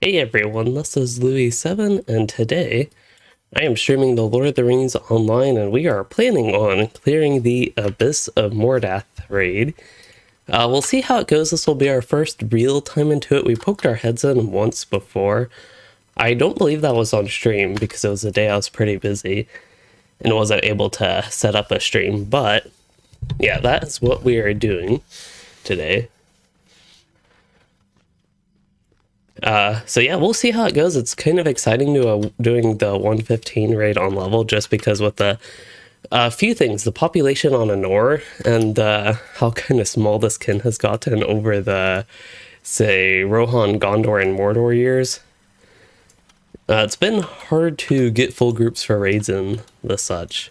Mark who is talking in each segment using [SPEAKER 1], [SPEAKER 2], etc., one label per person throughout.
[SPEAKER 1] Hey everyone, this is Louis7, and today I am streaming the Lord of the Rings online, and we are planning on clearing the Abyss of Mordath raid. We'll see how it goes. This will be our first real time into it. We poked our heads in once before. I don't believe that was on stream because it was a day I was pretty busy and wasn't able to set up a stream, but yeah, that is what we are doing today. So yeah, we'll see how it goes. It's kind of exciting to doing the 115 raid on level, just because with the few things, the population on Anor and how kind of small this kin has gotten over the, say, Rohan, Gondor, and Mordor years. It's been hard to get full groups for raids and the such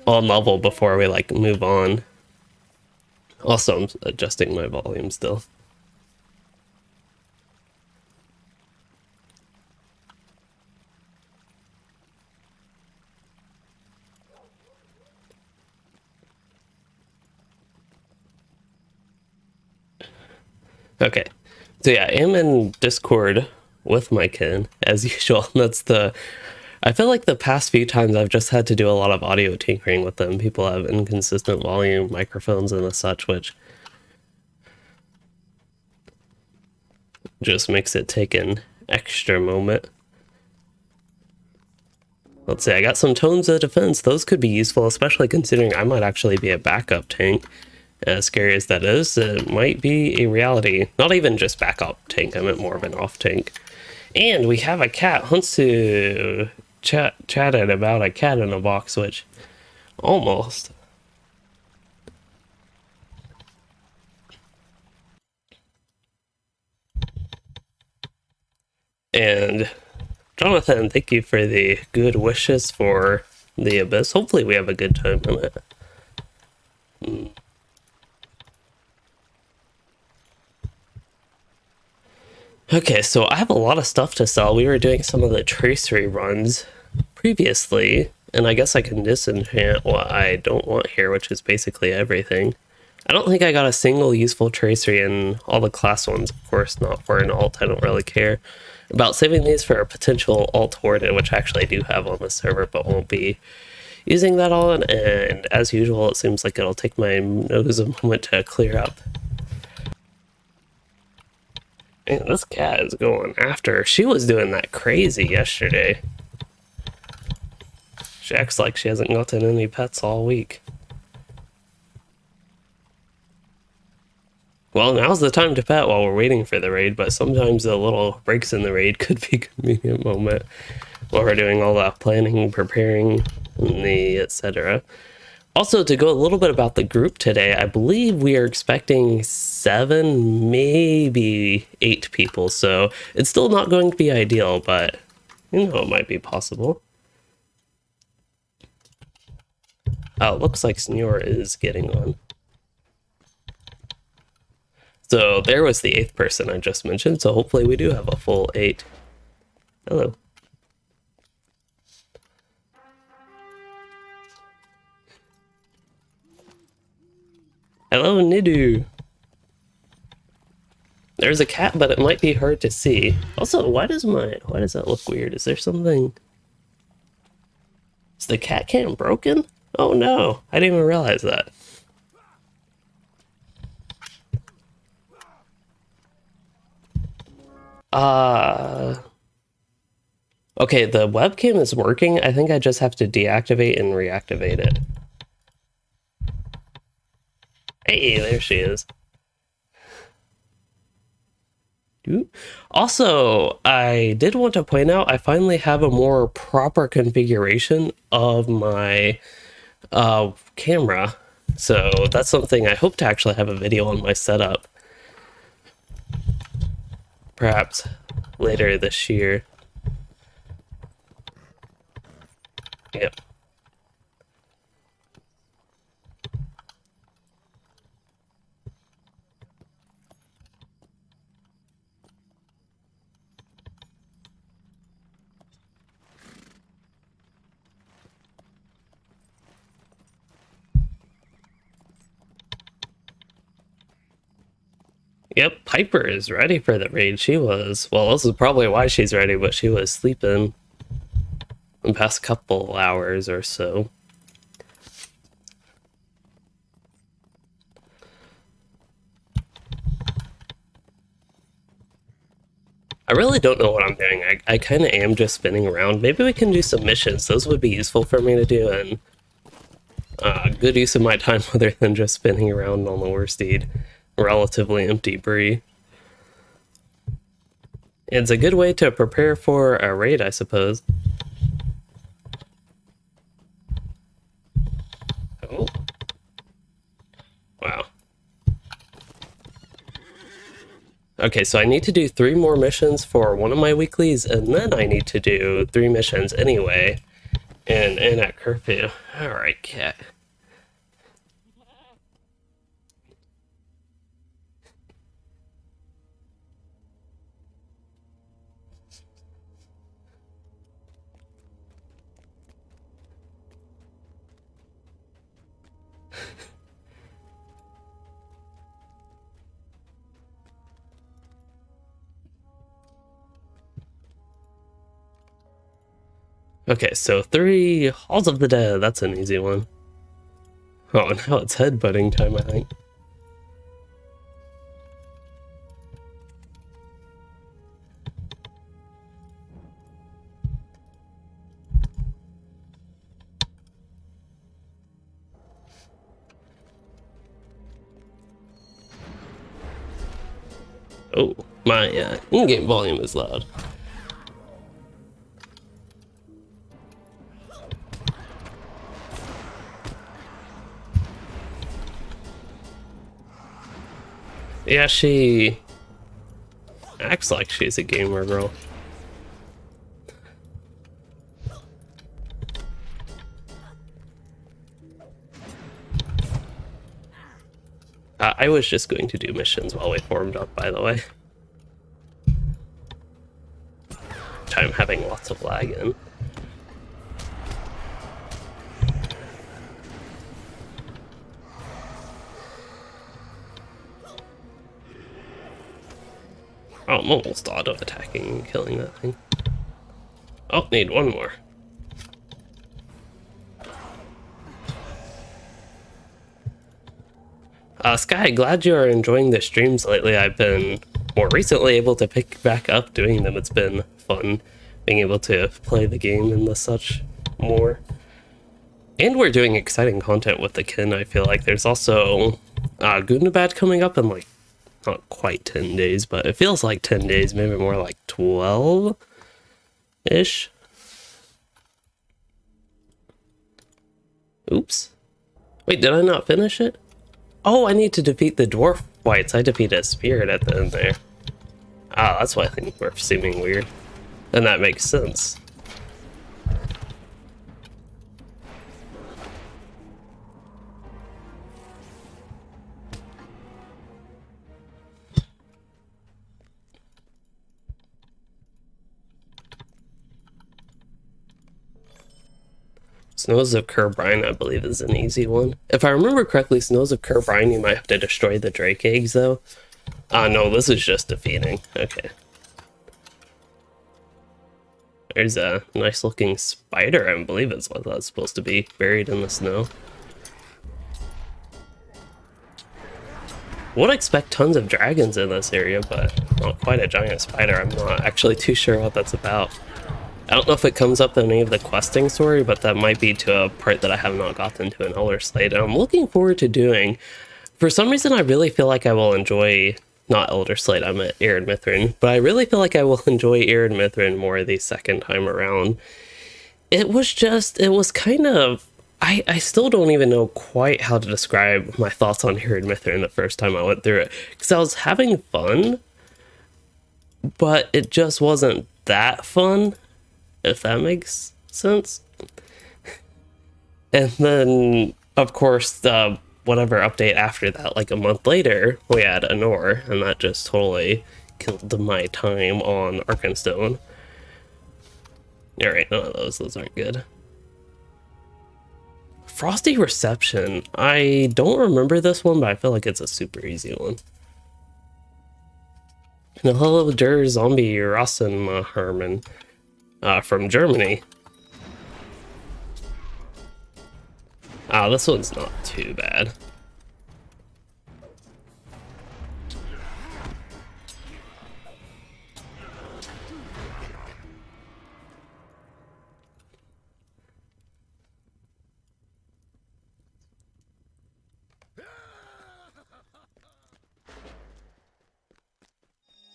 [SPEAKER 1] on level before we like move on. Also, I'm adjusting my volume still. Okay, so yeah, I am in Discord with my kin as usual. That's the. I feel like the past few times I've just had to do a lot of audio tinkering with them. People have inconsistent volume microphones and the such, which just makes it take an extra moment. Let's see, I got some tones of defense. Those could be useful, especially considering I might actually be a backup tank. As scary as that is, it might be a reality. Not even just backup tank, I meant more of an off tank. And we have a cat. Hunsu chatted about a cat in a box, which almost. And Jonathan, thank you for the good wishes for the Abyss. Hopefully we have a good time in it. Okay, so I have a lot of stuff to sell. We were doing some of the tracery runs previously, and I guess I can disenchant what I don't want here, which is basically everything. I don't think I got a single useful tracery in all the class ones, of course, not for an alt. I don't really care about saving these for a potential alt horde, which I actually do have on the server, but won't be using that on. And as usual, it seems like it'll take my nose a moment to clear up. Man, this cat is going after her. She was doing that crazy yesterday. She acts like she hasn't gotten any pets all week. Well, now's the time to pet while we're waiting for the raid, but sometimes the little breaks in the raid could be a convenient moment while we're doing all that planning, preparing, and the etc. Also, to go a little bit about the group today, I believe we are expecting 7, maybe 8 people, so it's still not going to be ideal, but you know, it might be possible. Oh, it looks like Sneor is getting on. So there was the 8th person I just mentioned, so hopefully we do have a full 8. Hello. Hello, Nidu. There's a cat, but it might be hard to see. Also, why does that look weird? Is there something? Is the cat cam broken? Oh no, I didn't even realize that. Okay, the webcam is working. I think I just have to deactivate and reactivate it. Hey, there she is. Also, I did want to point out I finally have a more proper configuration of my camera. So that's something I hope to actually have a video on my setup. Perhaps later this year. Yep. Yep, Piper is ready for the raid. She was, well, this is probably why she's ready, but she was sleeping the past couple hours or so. I really don't know what I'm doing. I kind of am just spinning around. Maybe we can do some missions. Those would be useful for me to do, and good use of my time other than just spinning around on the Warsteed. Relatively empty Bree. It's a good way to prepare for a raid, I suppose. Oh. Wow. Okay, so I need to do 3 more missions for one of my weeklies, and then I need to do 3 missions anyway. And at curfew. Alright, cat. Okay, so 3 Halls of the Dead. That's an easy one. Oh, now it's headbutting time, I think. Oh, my in-game volume is loud. Yeah, she acts like she's a gamer girl. I was just going to do missions while we formed up, by the way. I'm having lots of lag in. Oh, I'm almost auto-attacking and killing that thing. Oh, need one more. Sky, glad you're enjoying the streams lately. I've been more recently able to pick back up doing them. It's been fun being able to play the game and the such more. And we're doing exciting content with the kin, I feel like. There's also Gundabad coming up in like, not quite 10 days, but it feels like 10 days, maybe more like 12-ish. Oops. Wait, did I not finish it? Oh, I need to defeat the dwarf whites. I defeated a spirit at the end there. Ah, that's why things were seeming weird. And that makes sense. Snows of Kerbrine, I believe, is an easy one. If I remember correctly, Snows of Kerbrine, you might have to destroy the Drake eggs, though. No, this is just defeating. Okay. There's a nice-looking spider, I believe is what that's supposed to be, buried in the snow. Would expect tons of dragons in this area, but not quite a giant spider. I'm not actually too sure what that's about. I don't know if it comes up in any of the questing story, but that might be to a part that I have not gotten to in Elder Slate, and I'm looking forward to doing. For some reason, I really feel like I will enjoy, not Elder Slate, I'm at Arid Mithrin, but I really feel like I will enjoy Arid Mithrin more the second time around. It was kind of, I still don't even know quite how to describe my thoughts on Arid Mithrin the first time I went through it, because I was having fun, but it just wasn't that fun. If that makes sense. And then, of course, the whatever update after that, like a month later, we had Anor, and that just totally killed my time on Arkenstone. Alright, none of those aren't good. Frosty Reception. I don't remember this one, but I feel like it's a super easy one. And hello, der Zombie Rassen Herman from Germany. This one's not too bad.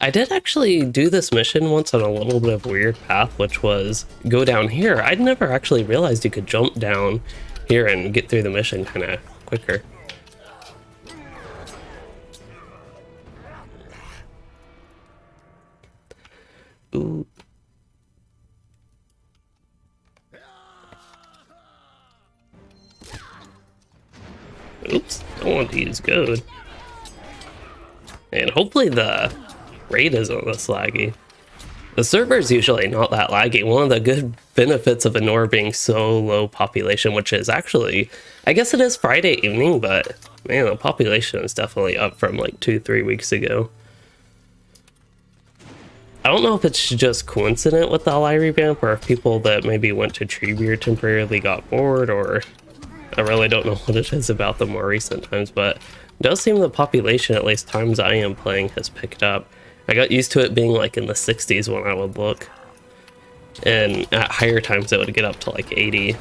[SPEAKER 1] I did actually do this mission once on a little bit of a weird path, which was go down here. I'd never actually realized you could jump down here and get through the mission kind of quicker. Ooh. Oops, don't want to use goad. And hopefully the raid isn't this laggy. The server's usually not that laggy. One of the good benefits of Anor being so low population, which is actually, I guess it is Friday evening, but man, the population is definitely up from like 2-3 weeks ago. I don't know if it's just coincident with the Ally revamp, or if people that maybe went to Treebeard temporarily got bored, or I really don't know what it is about the more recent times, but it does seem the population, at least times I am playing, has picked up. I got used to it being like in the 60s when I would look, and at higher times it would get up to like 80,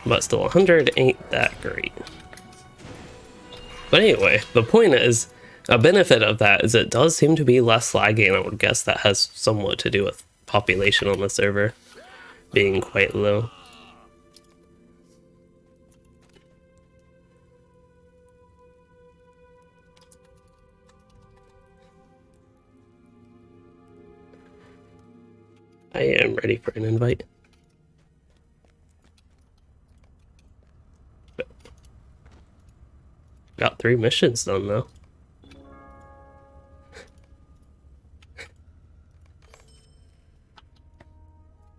[SPEAKER 1] but still 100 ain't that great. But anyway, the point is, a benefit of that is it does seem to be less laggy, and I would guess that has somewhat to do with population on the server being quite low. I am ready for an invite. Got 3 missions done though.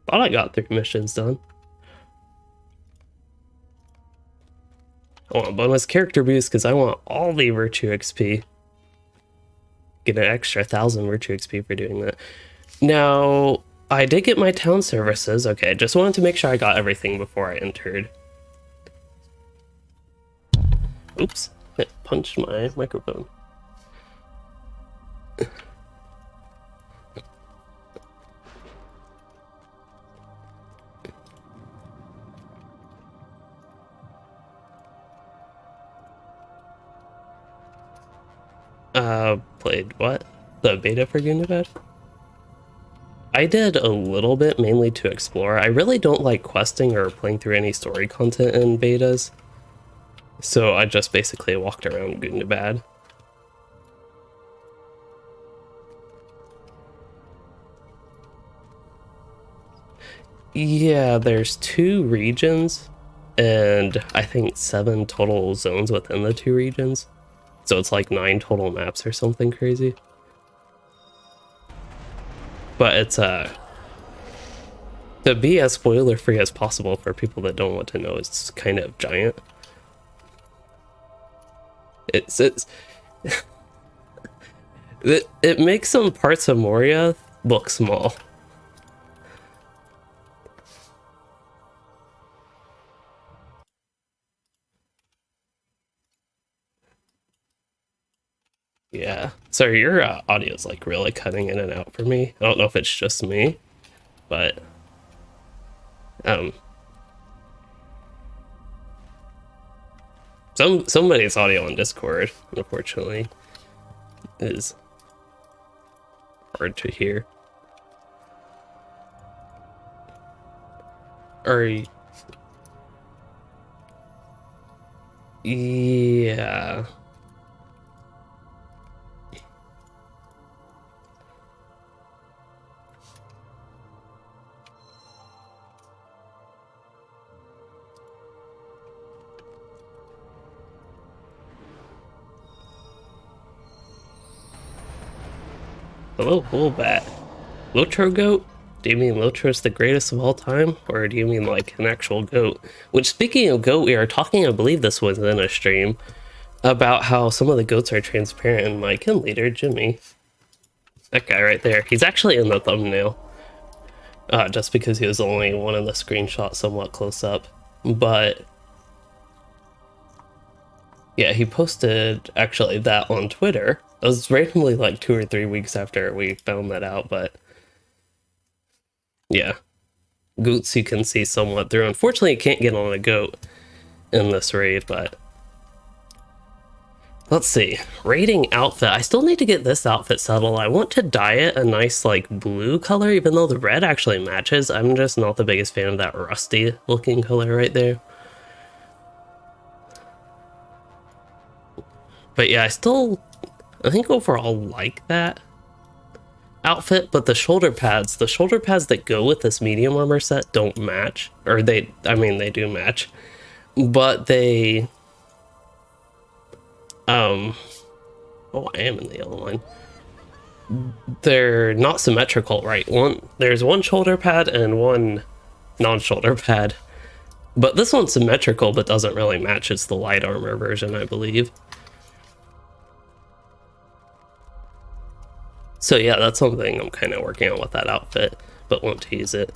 [SPEAKER 1] Thought I got 3 missions done. I want a bonus character boost because I want all the virtue XP. Get an extra 1,000 virtue XP for doing that. Now, I did get my town services. Okay, just wanted to make sure I got everything before I entered. Oops, it punched my microphone. Played what? The beta for Gundabad? I did a little bit, mainly to explore. I really don't like questing or playing through any story content in betas, so I just basically walked around Gundabad. Yeah, there's 2 regions, and I think 7 total zones within the 2 regions. So it's like 9 total maps or something crazy. But it's to be as spoiler free as possible for people that don't want to know, it's kind of giant. It's it makes some parts of Moria look small. Yeah, sorry, your audio's like really cutting in and out for me. I don't know if it's just me, but somebody's audio on Discord, unfortunately, is hard to hear. Yeah. Hello, Bullbat. LOTRO goat? Do you mean LOTRO's the greatest of all time? Or do you mean like an actual goat? Which, speaking of goat, we are talking, I believe this was in a stream, about how some of the goats are transparent, and my kin leader, Jimmy, that guy right there, he's actually in the thumbnail. Just because he was the only one in the screenshot somewhat close up. But yeah, he posted actually that on Twitter. It was randomly like 2 or 3 weeks after we found that out, but yeah. Goats you can see somewhat through. Unfortunately, you can't get on a goat in this raid, but let's see. Raiding outfit. I still need to get this outfit settled. I want to dye it a nice like blue color, even though the red actually matches. I'm just not the biggest fan of that rusty looking color right there. But yeah, I think overall like that outfit, but the shoulder pads that go with this medium armor set don't match. Or they do match, but they oh, I am in the yellow line. They're not symmetrical, right? There's one shoulder pad and one non-shoulder pad, but this one's symmetrical but doesn't really match. It's the light armor version, I believe. So yeah, that's something I'm kind of working on with that outfit, but won't use it.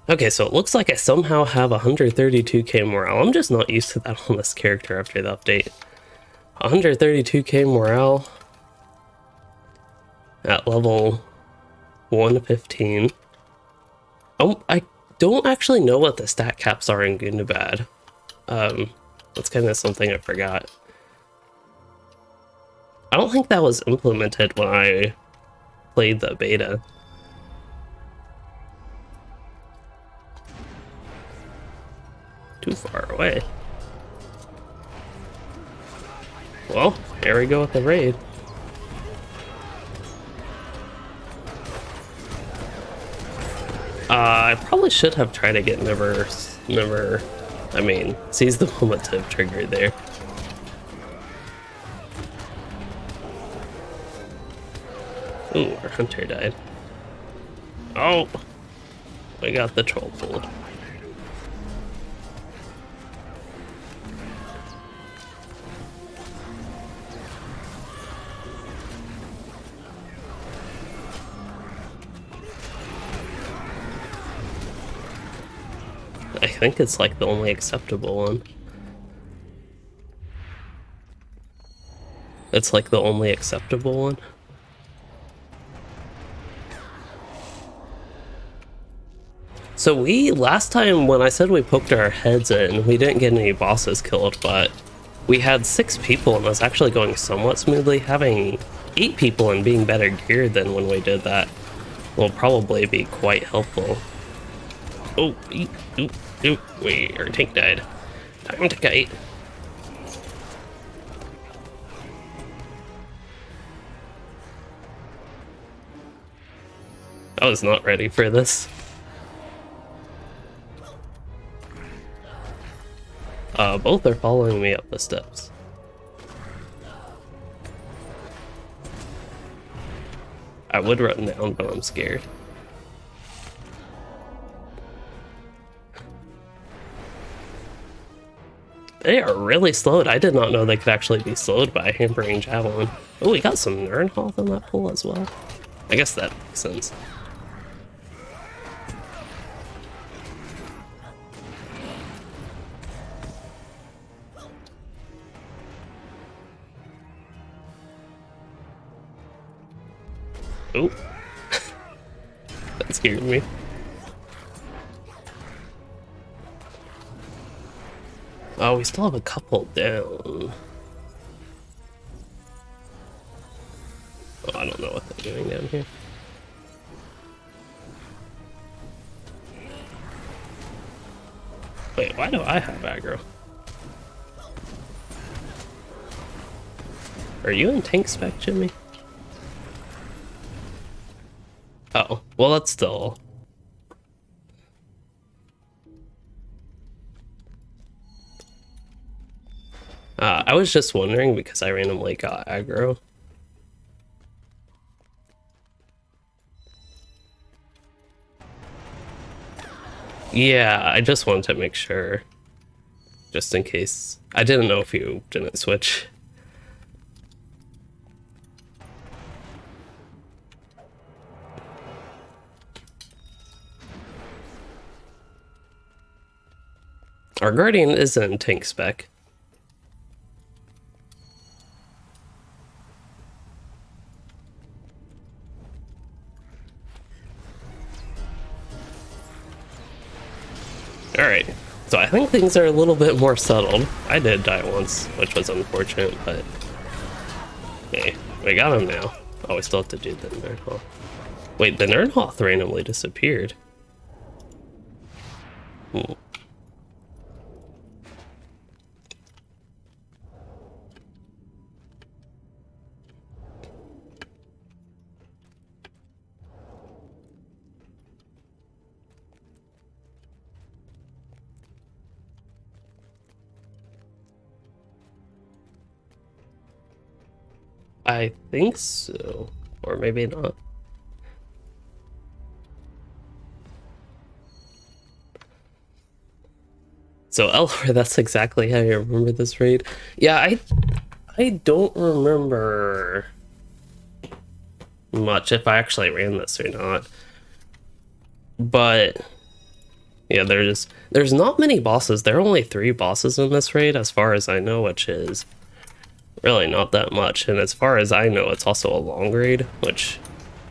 [SPEAKER 1] Okay, so it looks like I somehow have 132k morale. I'm just not used to that on this character after the update. 132k morale at level 115. I don't actually know what the stat caps are in Gundabad. That's kind of something I forgot. I don't think that was implemented when I played the beta. Too far away. Well, here we go with the raid. I probably should have tried to get seize the moment to trigger there. Ooh, our hunter died. Oh, we got the troll pulled. I think it's like the only acceptable one. It's like the only acceptable one. So last time when I said we poked our heads in, we didn't get any bosses killed, but we had 6 people and it was actually going somewhat smoothly. Having 8 people and being better geared than when we did that will probably be quite helpful. Oh, our tank died. Time to kite. I was not ready for this. Both are following me up the steps. I would run down, but I'm scared. They are really slowed. I did not know they could actually be slowed by a hampering javelin. Oh, we got some Nernhoth in that pool as well. I guess that makes sense. Oh, that scared me. Oh, we still have a couple down. Oh, I don't know what they're doing down here. Wait, why do I have aggro? Are you in tank spec, Jimmy? Oh, well, that's still... I was just wondering because I randomly got aggro. Yeah, I just wanted to make sure. Just in case. I didn't know if you didn't switch. Our Guardian is in tank spec. Alright, so I think things are a little bit more settled. I did die once, which was unfortunate, but hey, we got him now. Oh, we still have to do the Nerdhoth. Wait, the Nerdhoth randomly disappeared. I think so, or maybe not. So Elor, that's exactly how you remember this raid. Yeah, I don't remember much if I actually ran this or not. But yeah, there's not many bosses. There are only 3 bosses in this raid as far as I know, which is really not that much. And as far as I know, it's also a long raid, which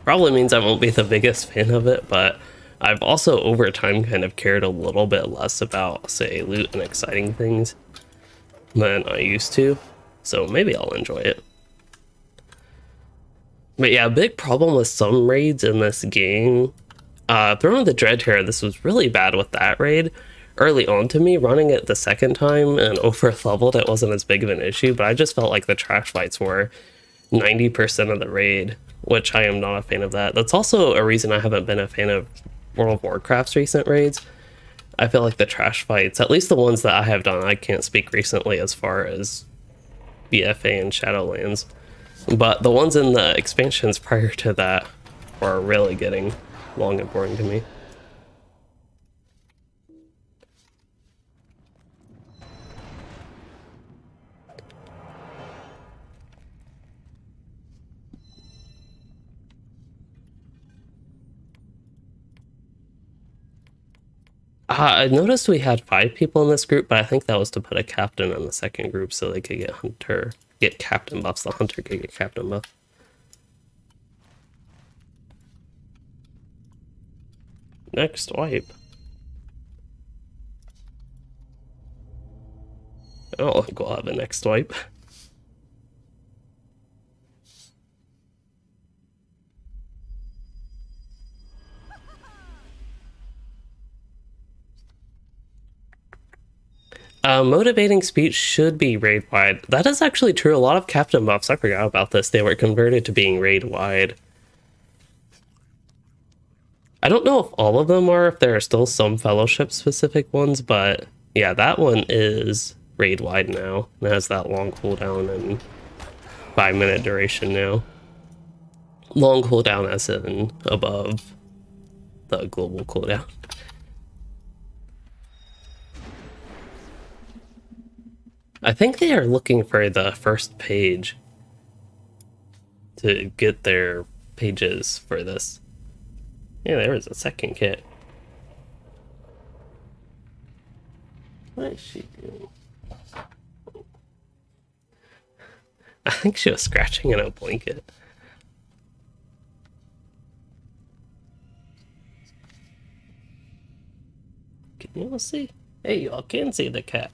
[SPEAKER 1] probably means I won't be the biggest fan of it, but I've also over time kind of cared a little bit less about, say, loot and exciting things than I used to. So maybe I'll enjoy it. But yeah, a big problem with some raids in this game. Throne of the Dread Terror, this was really bad with that raid. Early on to me, running it the second time and over leveled, it wasn't as big of an issue, but I just felt like the trash fights were 90% of the raid, which I am not a fan of that. That's also a reason I haven't been a fan of World of Warcraft's recent raids. I feel like the trash fights, at least the ones that I have done, I can't speak recently as far as BFA and Shadowlands, but the ones in the expansions prior to that were really getting long and boring to me. I noticed we had 5 people in this group, but I think that was to put a captain in the second group so they could get captain buffs. The hunter could get captain buff. Next wipe. I don't think we'll have a next wipe. Motivating speech should be raid wide. That is actually true. A lot of captain buffs, I forgot about this, they were converted to being raid wide. I don't know if all of them are, if there are still some fellowship specific ones, but yeah, that one is raid wide now. It has that long cooldown and 5-minute duration now. Long cooldown as in above the global cooldown. I think they are looking for the first page to get their pages for this. Yeah, there was a second kit. What is she doing? I think she was scratching in a blanket. Can you all see? Hey, y'all can see the cat.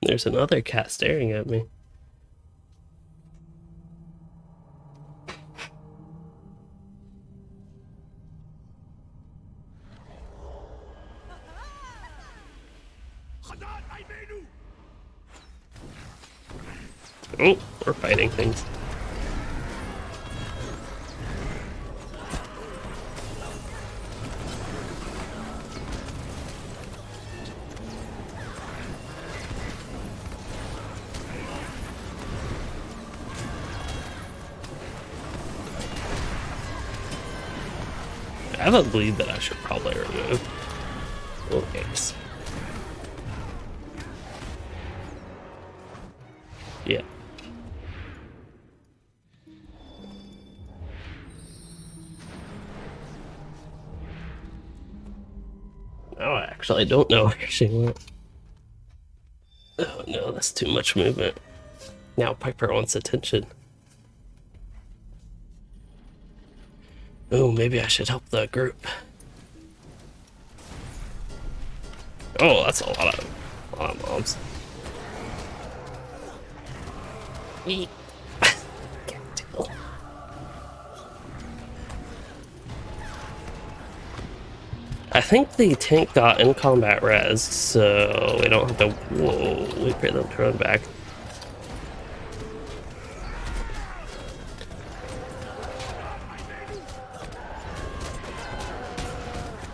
[SPEAKER 1] There's another cat staring at me. Oh, we're fighting things. I have a bleed that I should probably remove. Okay. Yeah. Oh, I actually don't know where she went. Oh no, that's too much movement. Now Piper wants attention. Oh, maybe I should help the group. Oh, that's a lot of mobs. Can't deal. I think the tank got in combat res, so we don't have to wait for them to run back.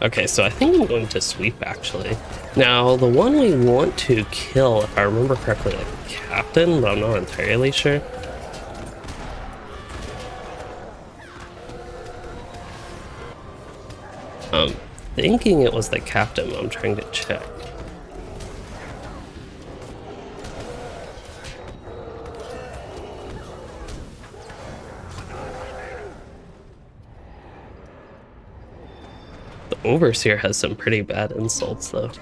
[SPEAKER 1] Okay, so I think I'm going to sweep actually. Now, the one we want to kill, if I remember correctly, like Captain, but I'm not entirely sure. I'm thinking it was the Captain, but I'm trying to check. The Overseer has some pretty bad insults, though.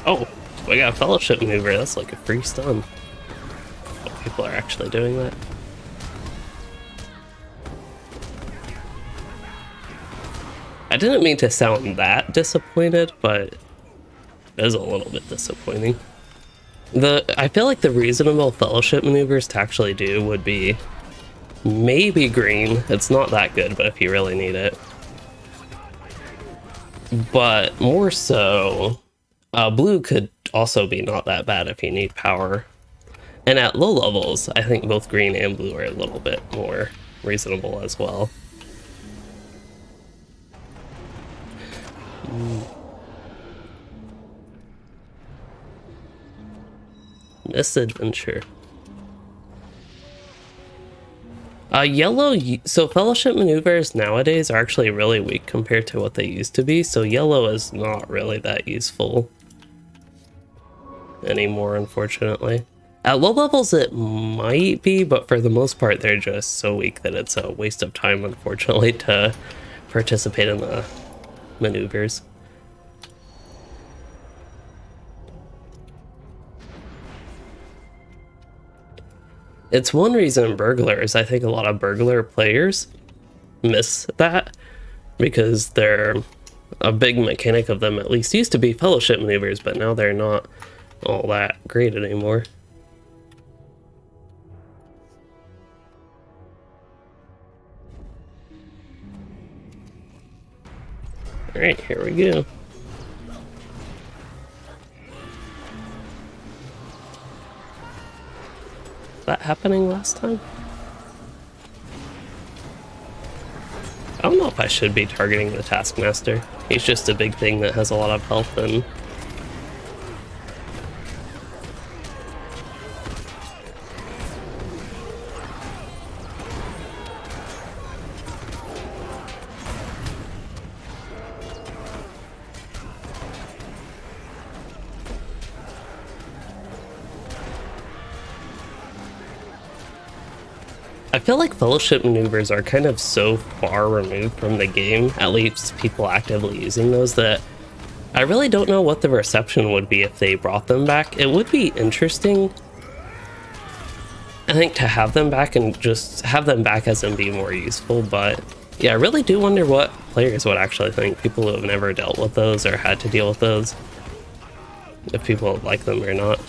[SPEAKER 1] Oh, we got a Fellowship Maneuver. That's like a free stun. Oh, people are actually doing that. I didn't mean to sound that disappointed, but it is a little bit disappointing. I feel like the reasonable Fellowship Maneuvers to actually do would be maybe green. It's not that good, but if you really need it. But more so, blue could also be not that bad if you need power. And at low levels, I think both green and blue are a little bit more reasonable as well. Misadventure. Yellow, so Fellowship Maneuvers nowadays are actually really weak compared to what they used to be, so yellow is not really that useful anymore, unfortunately. At low levels it might be, but for the most part they're just so weak that it's a waste of time, unfortunately, to participate in the maneuvers. It's one reason burglars, I think a lot of burglar players miss that, because they're a big mechanic of them at least used to be Fellowship Maneuvers, but now they're not all that great anymore. Alright, here we go. That happening last time? I don't know if I should be targeting the Taskmaster. He's just a big thing that has a lot of health and... I feel like Fellowship Maneuvers are kind of so far removed from the game, at least people actively using those, that I really don't know what the reception would be if they brought them back. It would be interesting, I think, to have them back and just have them back as in be more useful, but yeah, I really do wonder what players would actually think, people who have never dealt with those or had to deal with those, if people like them or not.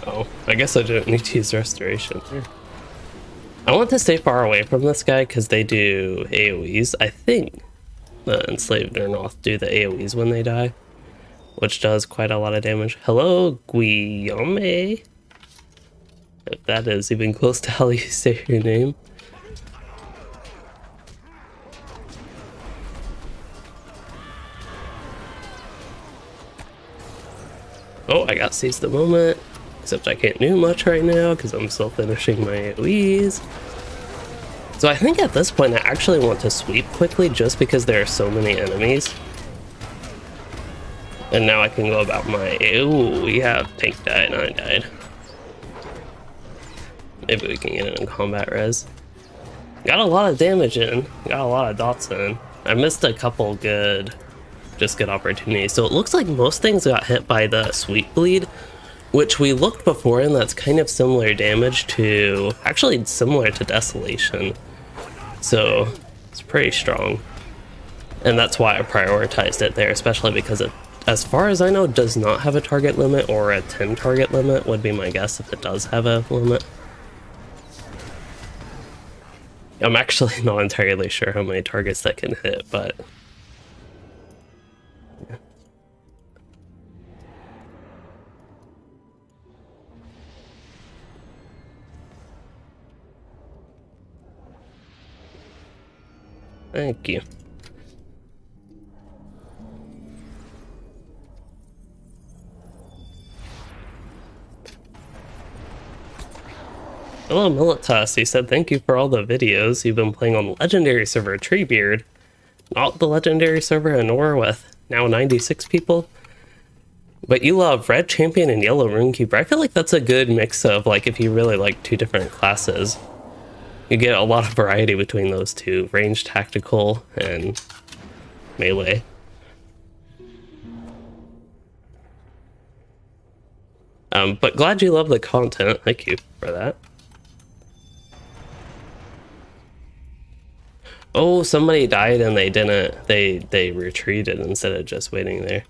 [SPEAKER 1] Oh, I guess I didn't need to use restoration. I want to stay far away from this guy because they do AoEs. I think the enslaved or North do the AoEs when they die, which does quite a lot of damage. Hello, Guillaume. If that is even close to how you say your name. Oh, I got seized the moment. Except I can't do much right now because I'm still finishing my AoEs. So I think at this point I actually want to sweep quickly just because there are so many enemies. And now I can go about my... Ooh, we have Pink died and I died. Maybe we can get it in combat res. Got a lot of damage in. Got a lot of dots in. I missed a couple good opportunities. So it looks like most things got hit by the sweep bleed, which we looked before, and that's kind of similar damage to... Actually, similar to Desolation. So it's pretty strong. And that's why I prioritized it there, especially because it, as far as I know, does not have a target limit, or a 10 target limit would be my guess if it does have a limit. I'm actually not entirely sure how many targets that can hit, but... Yeah. Thank you. Hello, Militas. He said, thank you for all the videos. You've been playing on the legendary server Treebeard, not the legendary server Anor with now 96 people. But you love red champion and yellow runekeeper. I feel like that's a good mix of, like, if you really like two different classes, you get a lot of variety between those two, range, tactical, and melee. But glad you love the content. Thank you for that. Oh, somebody died and they didn't, they retreated instead of just waiting there.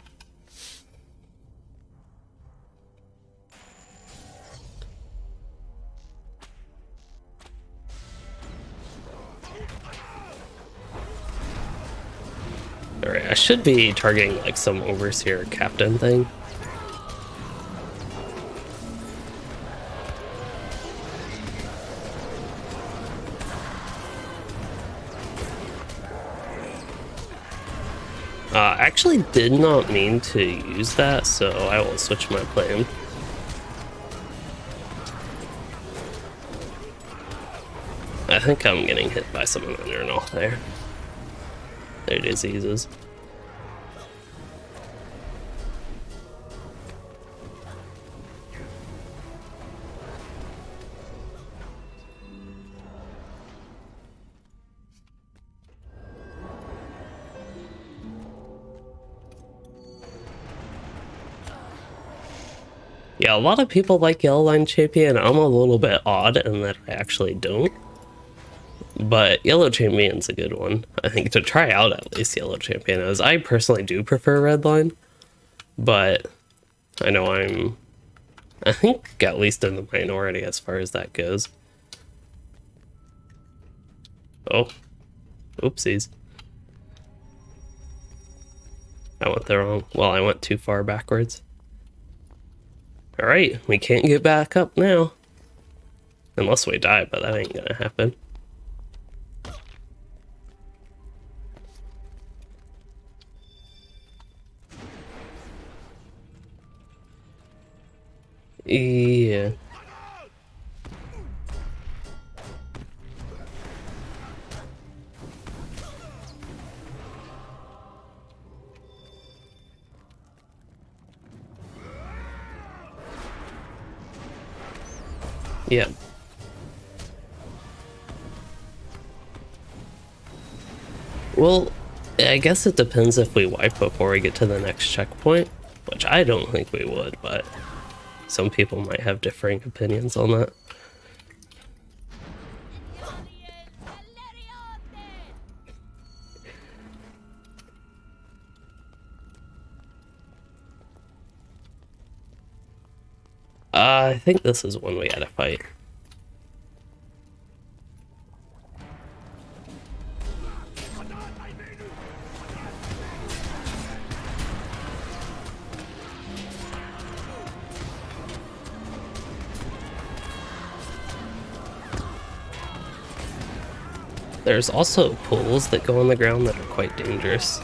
[SPEAKER 1] Alright, I should be targeting like some overseer captain thing. I actually did not mean to use that, so I will switch my plan. I think I'm getting hit by someone underneath there. Their diseases. Yeah, a lot of people like Yellow Line Champion. I'm a little bit odd in that I actually don't. But Yellow Champion's a good one. I think to try out at least Yellow Champion is. I personally do prefer Red Line. But I know I think at least in the minority as far as that goes. Oh. Oopsies. I went the wrong... Well, I went too far backwards. Alright, we can't get back up now. Unless we die, but that ain't gonna happen. Yeah. Yeah. Well, I guess it depends if we wipe before we get to the next checkpoint, which I don't think we would, but some people might have differing opinions on that. I think this is one we gotta fight. There's also pools that go on the ground that are quite dangerous.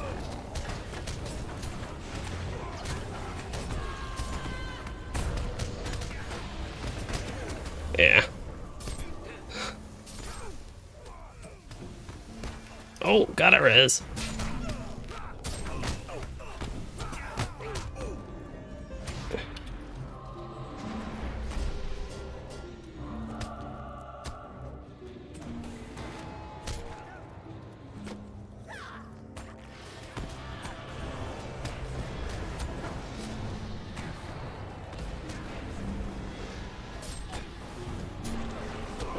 [SPEAKER 1] Yeah. Oh, got it, Rez.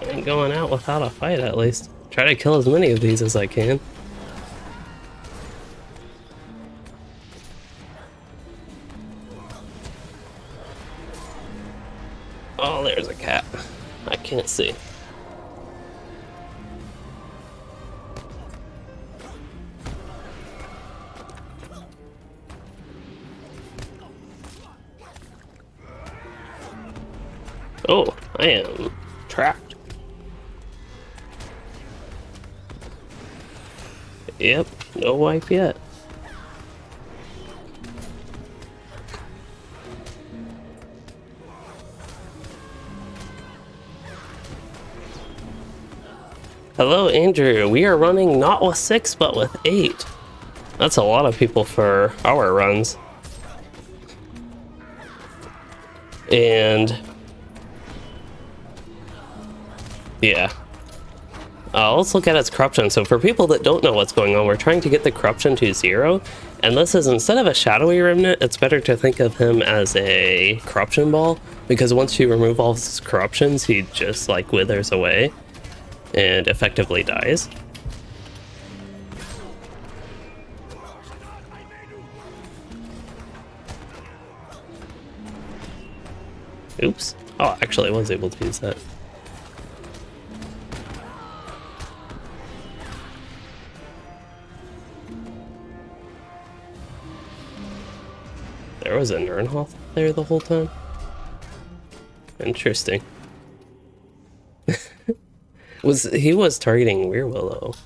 [SPEAKER 1] Ain't going out without a fight, at least. Try to kill as many of these as I can. Oh, there's a cat. I can't see. Oh, I am trapped. Yep, no wipe yet. Hello, Andrew. We are running not with 6, but with 8. That's a lot of people for our runs. And yeah. Let's look at its corruption. So for people that don't know what's going on, we're trying to get the corruption to 0. And this is, instead of a shadowy remnant, it's better to think of him as a corruption ball. Because once you remove all his corruptions, he just like withers away and effectively dies. Oops. Oh, actually I was able to use that. There was a Nirnhoth there the whole time. Interesting. He was targeting Weirwillow.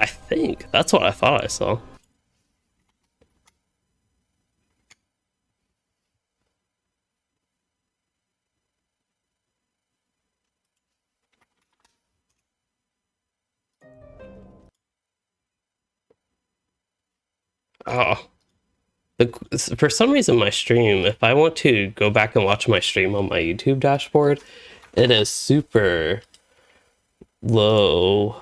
[SPEAKER 1] I think that's what I thought I saw. Oh. For some reason, my stream, if I want to go back and watch my stream on my YouTube dashboard, it is super low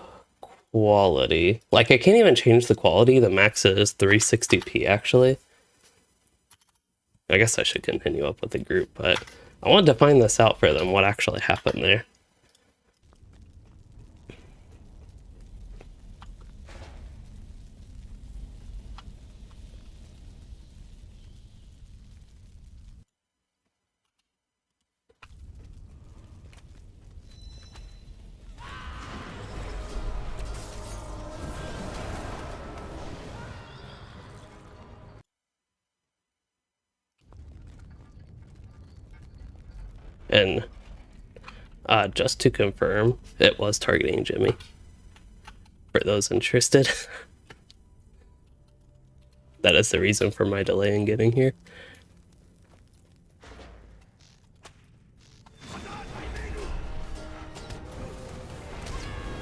[SPEAKER 1] quality. Like, I can't even change the quality. The max is 360p, actually. I guess I should continue up with the group, but I wanted to find this out for them, what actually happened there. And just to confirm, it was targeting Jimmy. For those interested. That is the reason for my delay in getting here.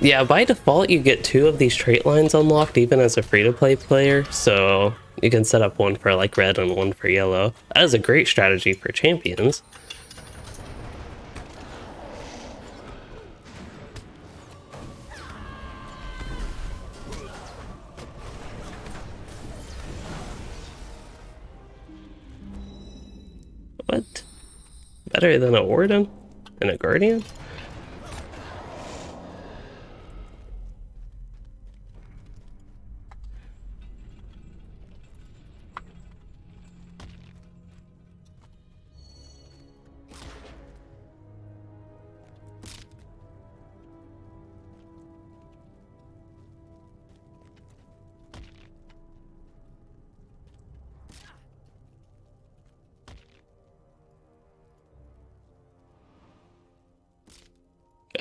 [SPEAKER 1] Yeah, by default you get 2 of these trait lines unlocked even as a free-to-play player, so you can set up one for like red and one for yellow. That is a great strategy for champions. What? Better than a warden and a guardian?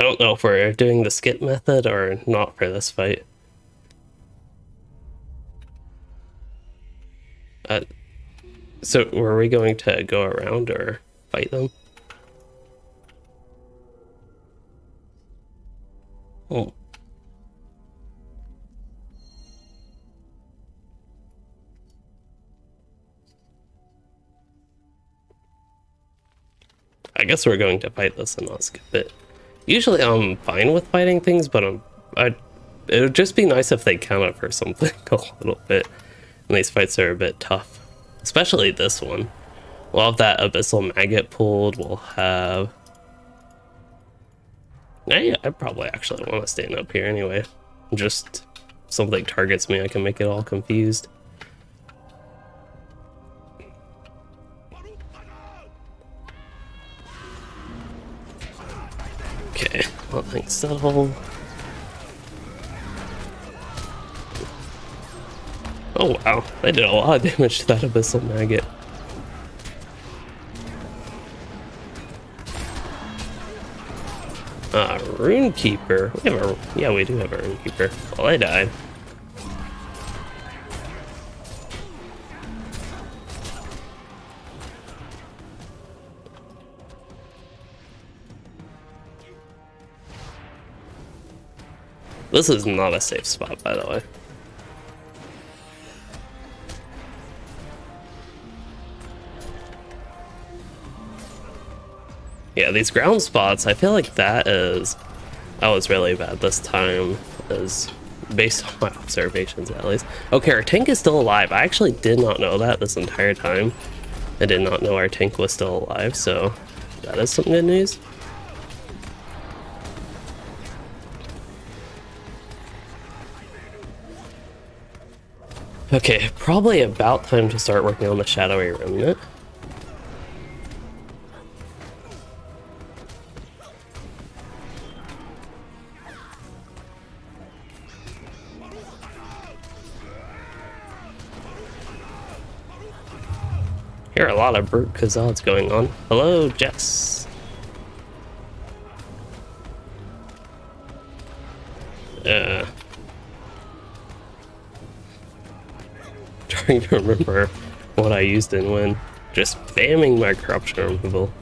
[SPEAKER 1] don't know if we're doing the skip method or not for this fight. So were we going to go around or fight them? Oh. I guess we're going to fight this and not skip it. Usually I'm fine with fighting things, but it would just be nice if they counted for something a little bit. And these fights are a bit tough. Especially this one. We'll have that Abyssal Maggot pulled, we'll have... I probably actually want to stand up here anyway. Just something targets me, I can make it all confused. Okay, well, things settle. Oh wow, they did a lot of damage to that Abyssal Maggot. Runekeeper. We do have a Runekeeper. Well, I died. This is not a safe spot, by the way. Yeah, these ground spots, I feel like that was really bad this time, is based on my observations at least. Okay, our tank is still alive. I actually did not know that this entire time. I did not know our tank was still alive, so that is some good news. Okay, probably about time to start working on the Shadowy Remnant. Here are a lot of brute Kazad's going on. Hello, Jess. Trying to remember what I used and when. Just spamming my corruption removal.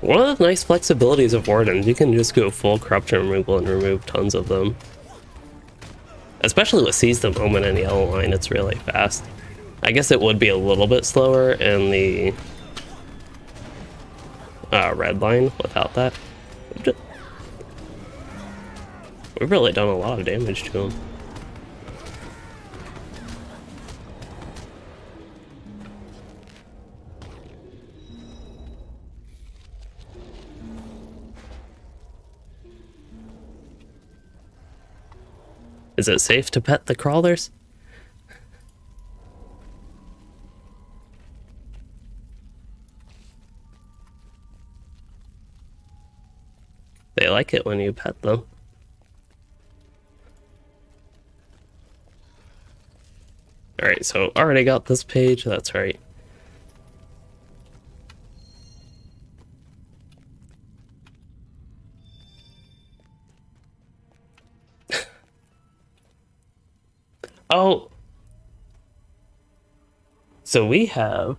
[SPEAKER 1] One of the nice flexibilities of Wardens, you can just go full corruption removal and remove tons of them. Especially with Seize the Moment and Yellow Line, it's really fast. I guess it would be a little bit slower in the red line without that. We've really done a lot of damage to him. Is it safe to pet the crawlers? They like it when you pet them. Alright, so already got this page, that's right. Oh! So we have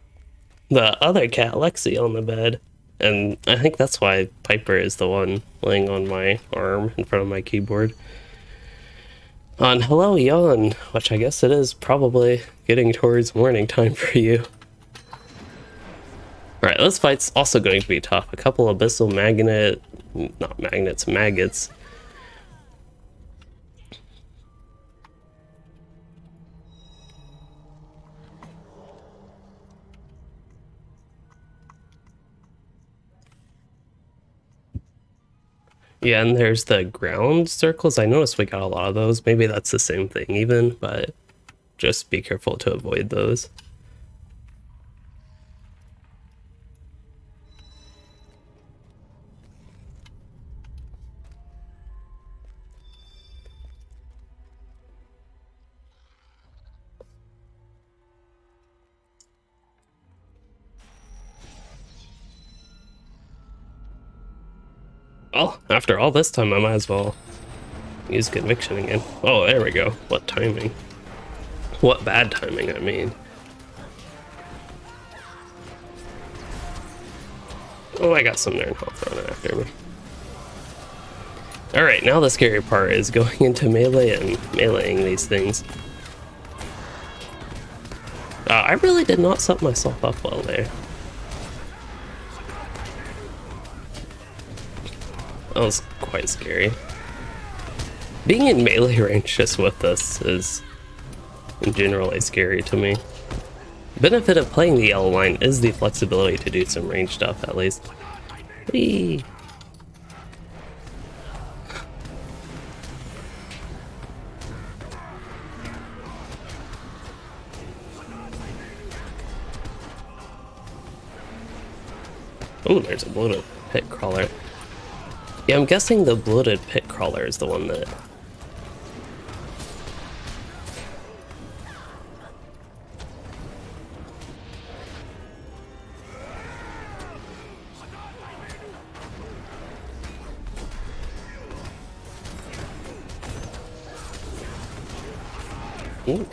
[SPEAKER 1] the other cat, Lexi, on the bed. And I think that's why Piper is the one laying on my arm in front of my keyboard. On Hello Yawn, which I guess it is probably getting towards morning time for you. Alright, this fight's also going to be tough. A couple of Abyssal Maggots. Yeah, and there's the ground circles. I noticed we got a lot of those. Maybe that's the same thing even, but just be careful to avoid those. Well, after all this time, I might as well use conviction again. Oh, there we go. What timing? What bad timing, I mean. Oh, I got some Nern health running after me. Alright, now the scary part is going into melee and meleeing these things. I really did not set myself up well there. That was quite scary. Being in melee range just with this is generally scary to me. Benefit of playing the yellow line is the flexibility to do some range stuff, at least. Whee! Oh, there's a bloated pit crawler. Yeah, I'm guessing the bloated pit crawler is the one that... Ooh.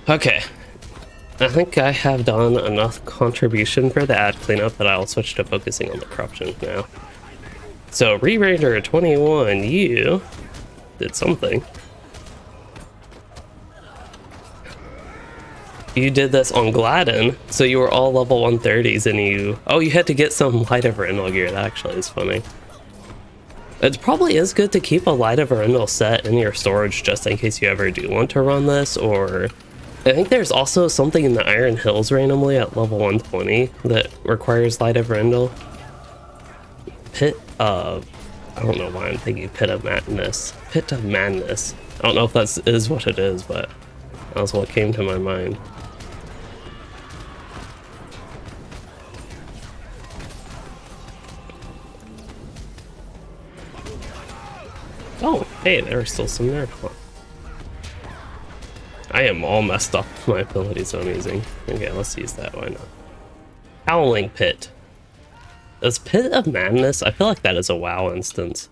[SPEAKER 1] Okay, I think I have done enough contribution for the ad cleanup that I'll switch to focusing on the corruption now. So, Re-Ranger 21, you did something. You did this on Gladden, so you were all level 130s and you... Oh, you had to get some Light of Verendal gear, that actually is funny. It probably is good to keep a Light of Verendal set in your storage just in case you ever do want to run this, or... I think there's also something in the Iron Hills randomly at level 120 that requires Light of Verendal. Pit of... I don't know why I'm thinking Pit of Madness. Pit of Madness. I don't know if that is what it is, but that was what came to my mind. Oh, hey, there's still some there. I am all messed up with my abilities I'm using. Okay, let's use that, why not? Howling Pit. Is Pit of Madness? I feel like that is a WoW instance.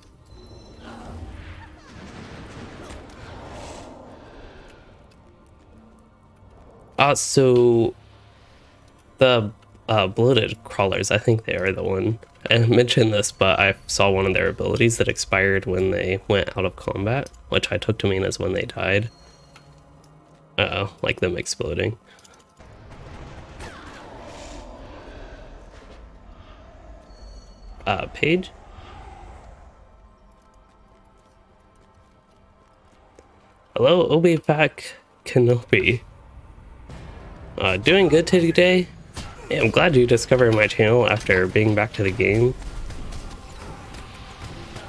[SPEAKER 1] So the bloated crawlers, I think they are the one. I mentioned this, but I saw one of their abilities that expired when they went out of combat, which I took to mean as when they died. Uh-oh, like them exploding. Page? Hello, Obi-Pac Kenobi. Doing good today? Yeah, I'm glad you discovered my channel after being back to the game.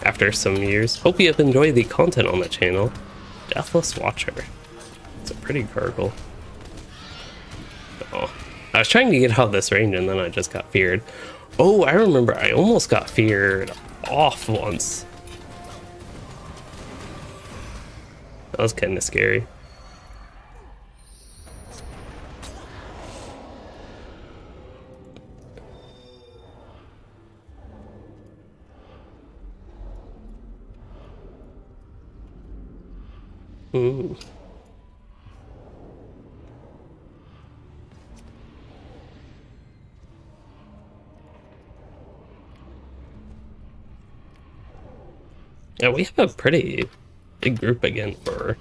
[SPEAKER 1] After some years. Hope you have enjoyed the content on the channel. Deathless Watcher. It's a pretty gargle. Oh, I was trying to get out of this range and then I just got feared. Oh, I remember I almost got feared off once. That was kind of scary. Ooh. Yeah, we have a pretty big group again for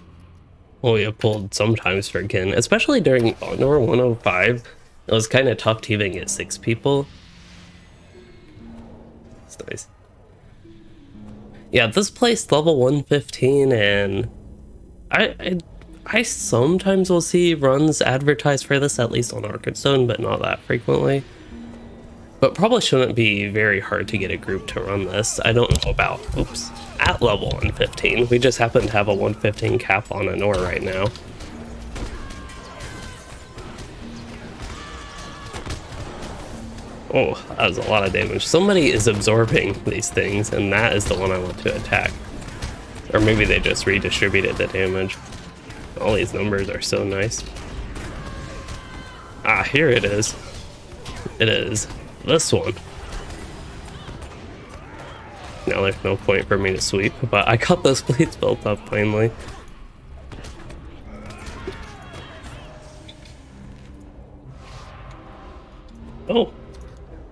[SPEAKER 1] what we have pulled sometimes for Kin, especially during Mordor 105. It was kind of tough to even get 6 people. It's nice. Yeah, this place level 115, and I sometimes will see runs advertised for this, at least on Arkenstone, but not that frequently. But probably shouldn't be very hard to get a group to run this. I don't know about, oops, at level 115. We just happen to have a 115 cap on Anor right now. Oh, that was a lot of damage. Somebody is absorbing these things, and that is the one I want to attack. Or maybe they just redistributed the damage. All these numbers are so nice. Ah, here it is. It is this one. Now there's no point for me to sweep, but I got those bleeds built up finally. Oh,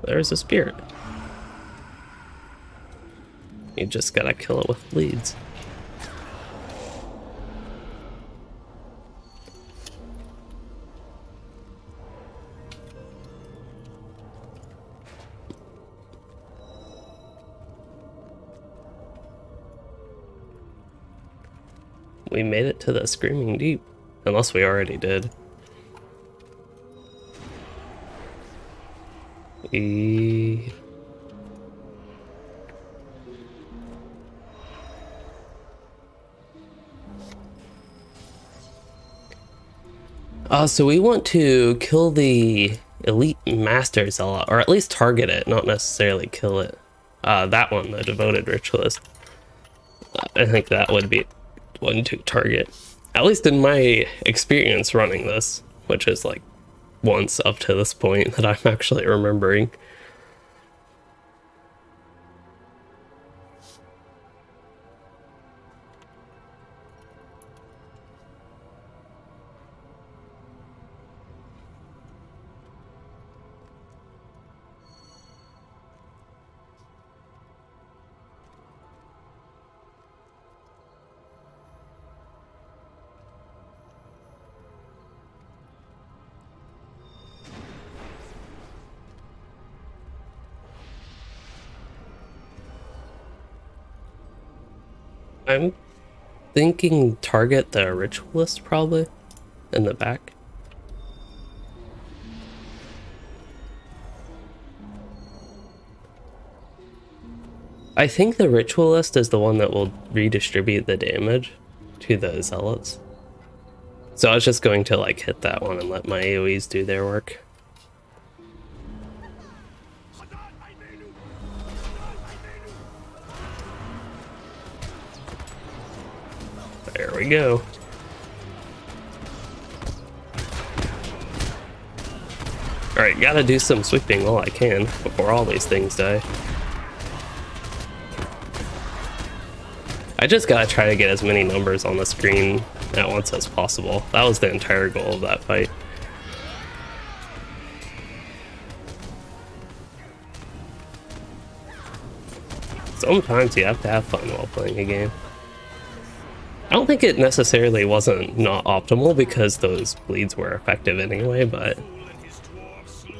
[SPEAKER 1] there's a spirit. You just gotta kill it with bleeds. We made it to the Screaming Deep. Unless we already did. So we want to kill the Elite Master Zealot, or at least target it, not necessarily kill it. That one, the Devoted Ritualist. I think that would be one to target. At least in my experience running this, which is like once up to this point that I'm actually remembering. I'm thinking target the Ritualist probably in the back. I think the Ritualist is the one that will redistribute the damage to the Zealots. So I was just going to like hit that one and let my AoEs do their work. There we go. Alright, gotta do some sweeping while I can before all these things die. I just gotta try to get as many numbers on the screen at once as possible. That was the entire goal of that fight. Sometimes you have to have fun while playing a game. I don't think it necessarily wasn't not optimal because those bleeds were effective anyway, but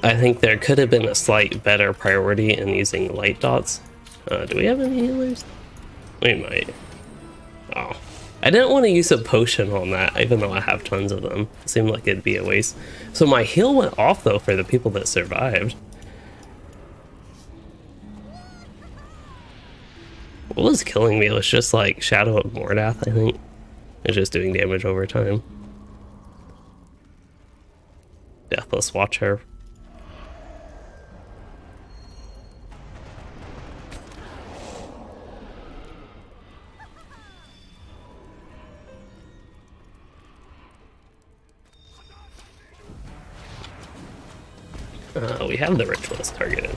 [SPEAKER 1] I think there could have been a slight better priority in using light dots. Do we have any healers? We might. Oh. I didn't want to use a potion on that, even though I have tons of them. It seemed like it'd be a waste. So my heal went off though for the people that survived. What was killing me was just like Shadow of Mordath, I think. It's just doing damage over time. Deathless Watcher. We have the Ritualist targeted.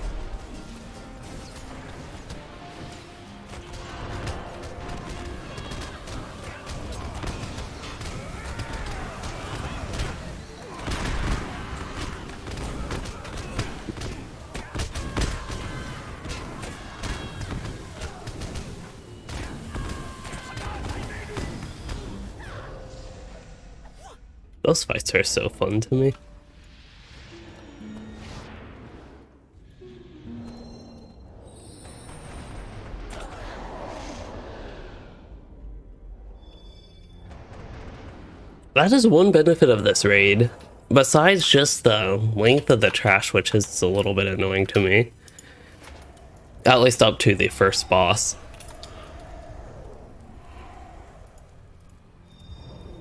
[SPEAKER 1] Those fights are so fun to me. That is one benefit of this raid, besides just the length of the trash, which is a little bit annoying to me. At least up to the first boss.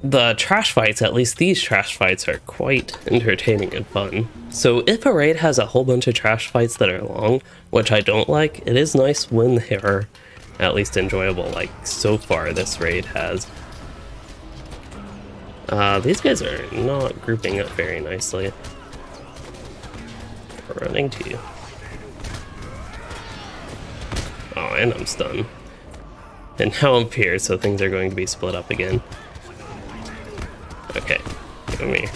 [SPEAKER 1] The trash fights, at least these trash fights, are quite entertaining and fun. So if a raid has a whole bunch of trash fights that are long, which I don't like, it is nice when they are at least enjoyable, like so far this raid has. These guys are not grouping up very nicely. Running to you. Oh, and I'm stunned. And now I'm pierced, so things are going to be split up again. Okay, come here.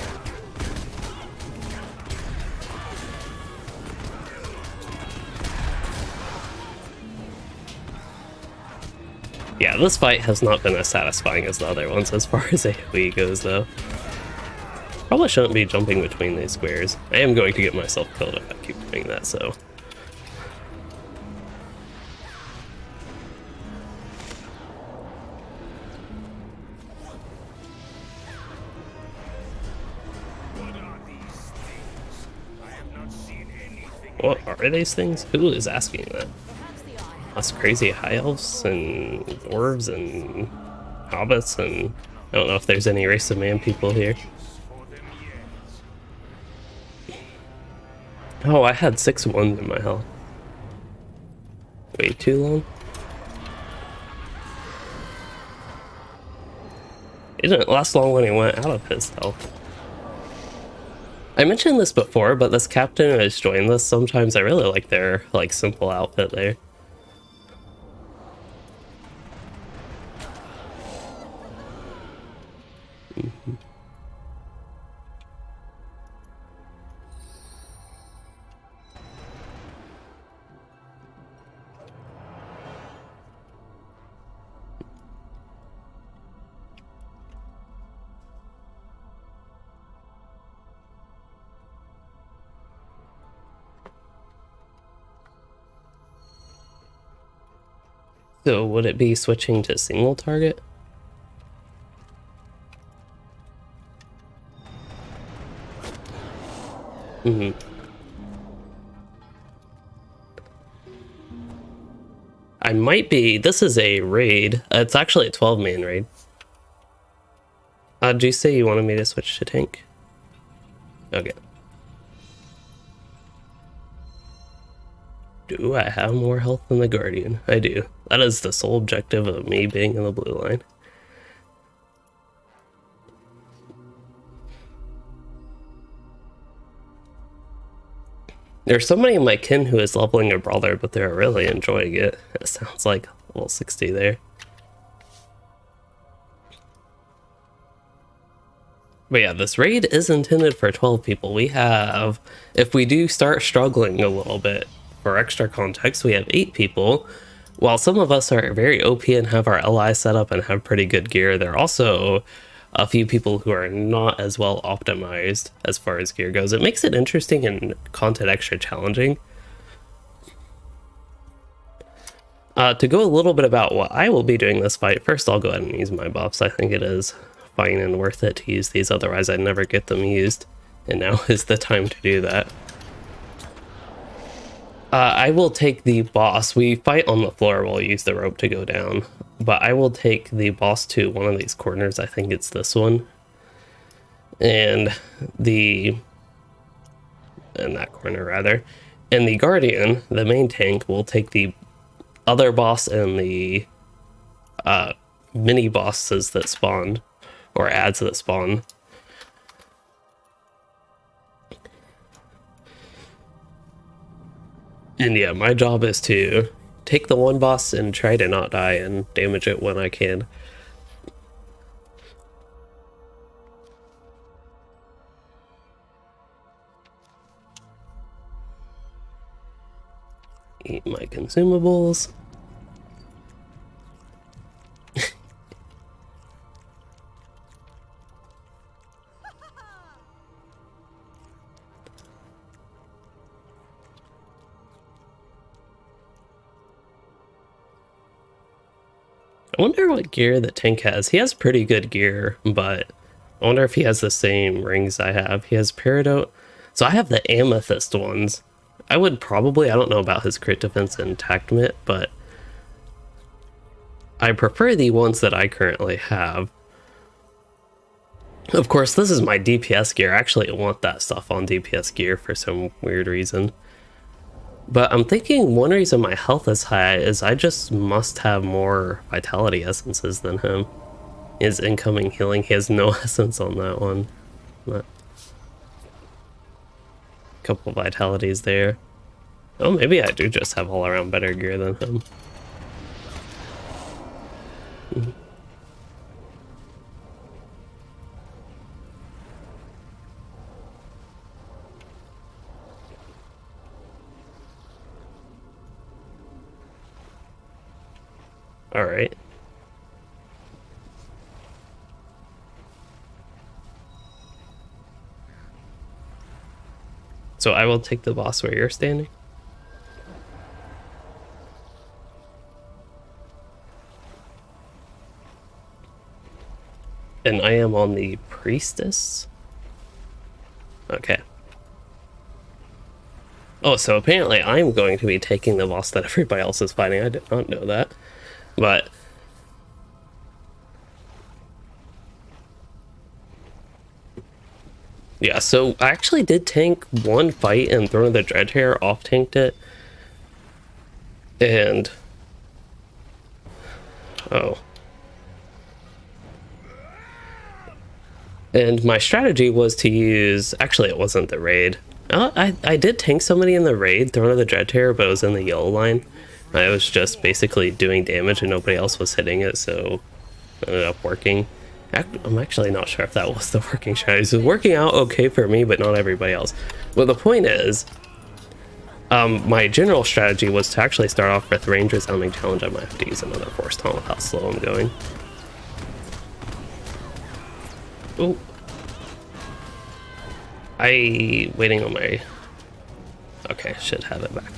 [SPEAKER 1] Yeah, this fight has not been as satisfying as the other ones as far as AoE goes, though. Probably shouldn't be jumping between these squares. I am going to get myself killed if I keep doing that, so... What are these things? Who is asking that? Us crazy high elves and dwarves and hobbits, and I don't know if there's any race of man people here. Oh, I had 6-1 in my health. Way too long. It didn't last long when he went out of his health. I mentioned this before, but this captain who has joined this, sometimes I really like their simple outfit there. So would it be switching to single target? I might be... This is a raid. It's actually a 12-man raid. Did you say you wanted me to switch to tank? Okay. Do I have more health than the Guardian? I do. That is the sole objective of me being in the blue line. There's somebody in my kin who is leveling a brawler, but they're really enjoying it. It sounds like level 60 there. But yeah, this raid is intended for 12 people. We have, if we do start struggling a little bit, for extra context, we have 8 people. While some of us are very OP and have our LI set up and have pretty good gear, there are also a few people who are not as well optimized as far as gear goes. It makes it interesting and content extra challenging. To go a little bit about what I will be doing this fight, first I'll go ahead and use my buffs. I think it is fine and worth it to use these, otherwise I'd never get them used. And now is the time to do that. I will take the boss. We fight on the floor, we'll use the rope to go down. But I will take the boss to one of these corners. I think it's this one. And that corner rather. And the Guardian, the main tank, will take the other boss and the mini bosses that spawned, or adds that spawn. And yeah, my job is to take the one boss and try to not die and damage it when I can. Eat my consumables. I wonder what gear the tank has. He has pretty good gear, but I wonder if he has the same rings I have. He has Peridot. So I have the amethyst ones. I would probably, I don't know about his crit defense and attack mitt, but I prefer the ones that I currently have. Of course, this is my DPS gear. I actually want that stuff on DPS gear for some weird reason. But I'm thinking one reason my health is high is I just must have more vitality essences than him. His incoming healing, he has no essence on that one. But Couple vitalities there. Oh, maybe I do just have all around better gear than him. All right. So I will take the boss where you're standing. And I am on the priestess. Okay. Oh, so apparently I'm going to be taking the boss that everybody else is fighting. I did not know that. But yeah, so I actually did tank one fight and Throne of the Dreadhair off tanked it. And oh. And my strategy was to use, actually it wasn't the raid. I did tank somebody in the raid, Throne of the Dreadhair, but it was in the yellow line. I was just basically doing damage and nobody else was hitting it, so it ended up working. I'm actually not sure if that was the working strategy. It was working out okay for me, but not everybody else. Well, the point is, my general strategy was to actually start off with range resounding challenge. I might have to use another force taunt with how slow I'm going. Oh. Waiting on my... Okay, should have it back.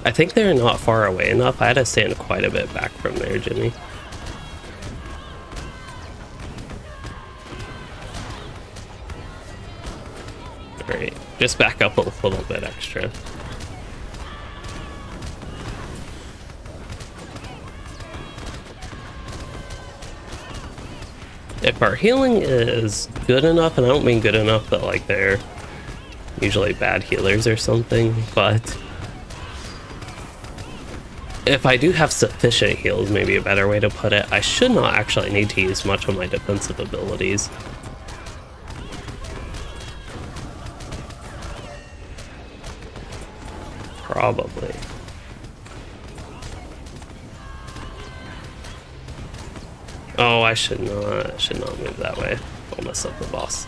[SPEAKER 1] I think they're not far away enough. I had to stand quite a bit back from there, Jimmy. Alright, just back up a little bit extra. If our healing is good enough, and I don't mean good enough that like they're usually bad healers or something, but if I do have sufficient heals, maybe a better way to put it, I should not actually need to use much of my defensive abilities. Probably. Oh, I should not move that way. I'll mess up the boss.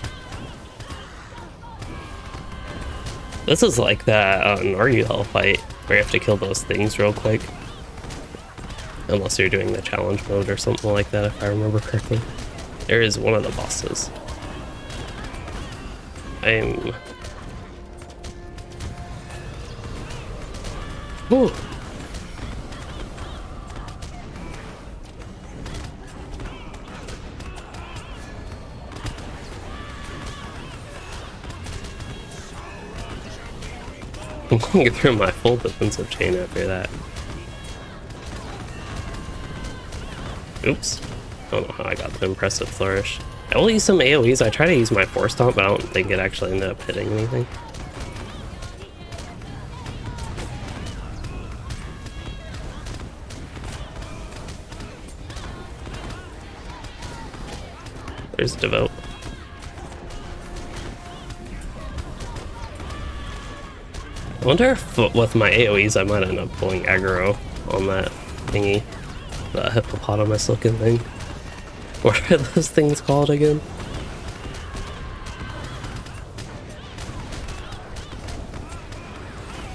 [SPEAKER 1] This is like that Nargile fight where you have to kill those things real quick. Unless you're doing the challenge mode or something like that, if I remember correctly. There is one of the bosses. Whew. I'm going through my full defensive chain after that. Oops. I don't know how I got the impressive flourish. I will use some AoEs. I try to use my force taunt, but I don't think it actually ended up hitting anything. There's Devote. I wonder if with my AoEs I might end up pulling aggro on that thingy. The hippopotamus looking thing. What are those things called again?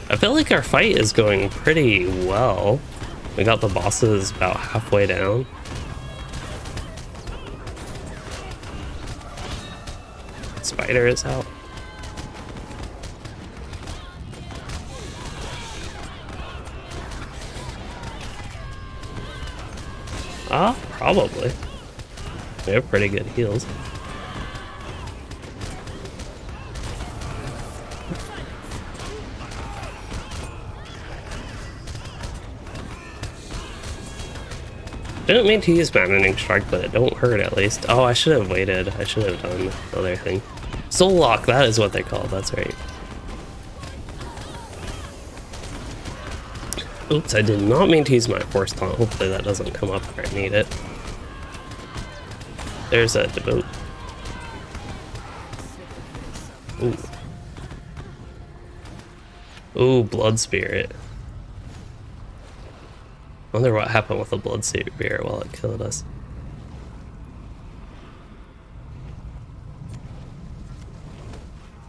[SPEAKER 1] I feel like our fight is going pretty well. We got the bosses about halfway down. Spider is out. Probably. They have pretty good heals. Didn't mean to use Maddening Strike, but it don't hurt at least. Oh, I should have waited. I should have done the other thing. Soul Lock, that is what they call it. That's right. Oops, I did not mean to use my Force Taunt. Hopefully that doesn't come up where I need it. There's a Devote. Ooh. Ooh, Blood Spirit. Wonder what happened with the Blood Spirit while it killed us.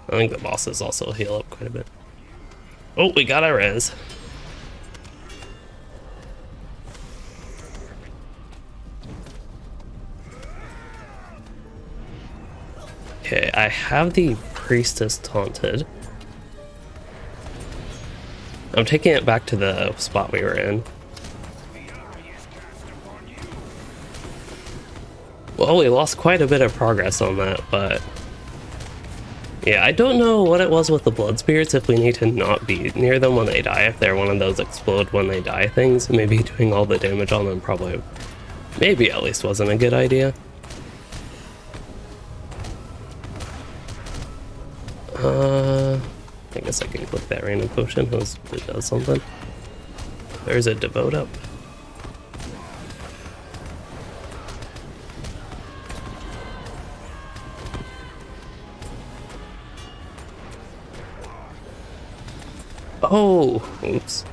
[SPEAKER 1] I think the bosses also heal up quite a bit. Oh, we got our res. Okay, I have the Priestess taunted. I'm taking it back to the spot we were in. Well, we lost quite a bit of progress on that, but... yeah, I don't know what it was with the Blood Spirits, if we need to not be near them when they die, if they're one of those explode when they die things. Maybe doing all the damage on them probably, maybe at least wasn't a good idea. I guess I can click that random potion, it does something. There's a Devote up. Oh, oops.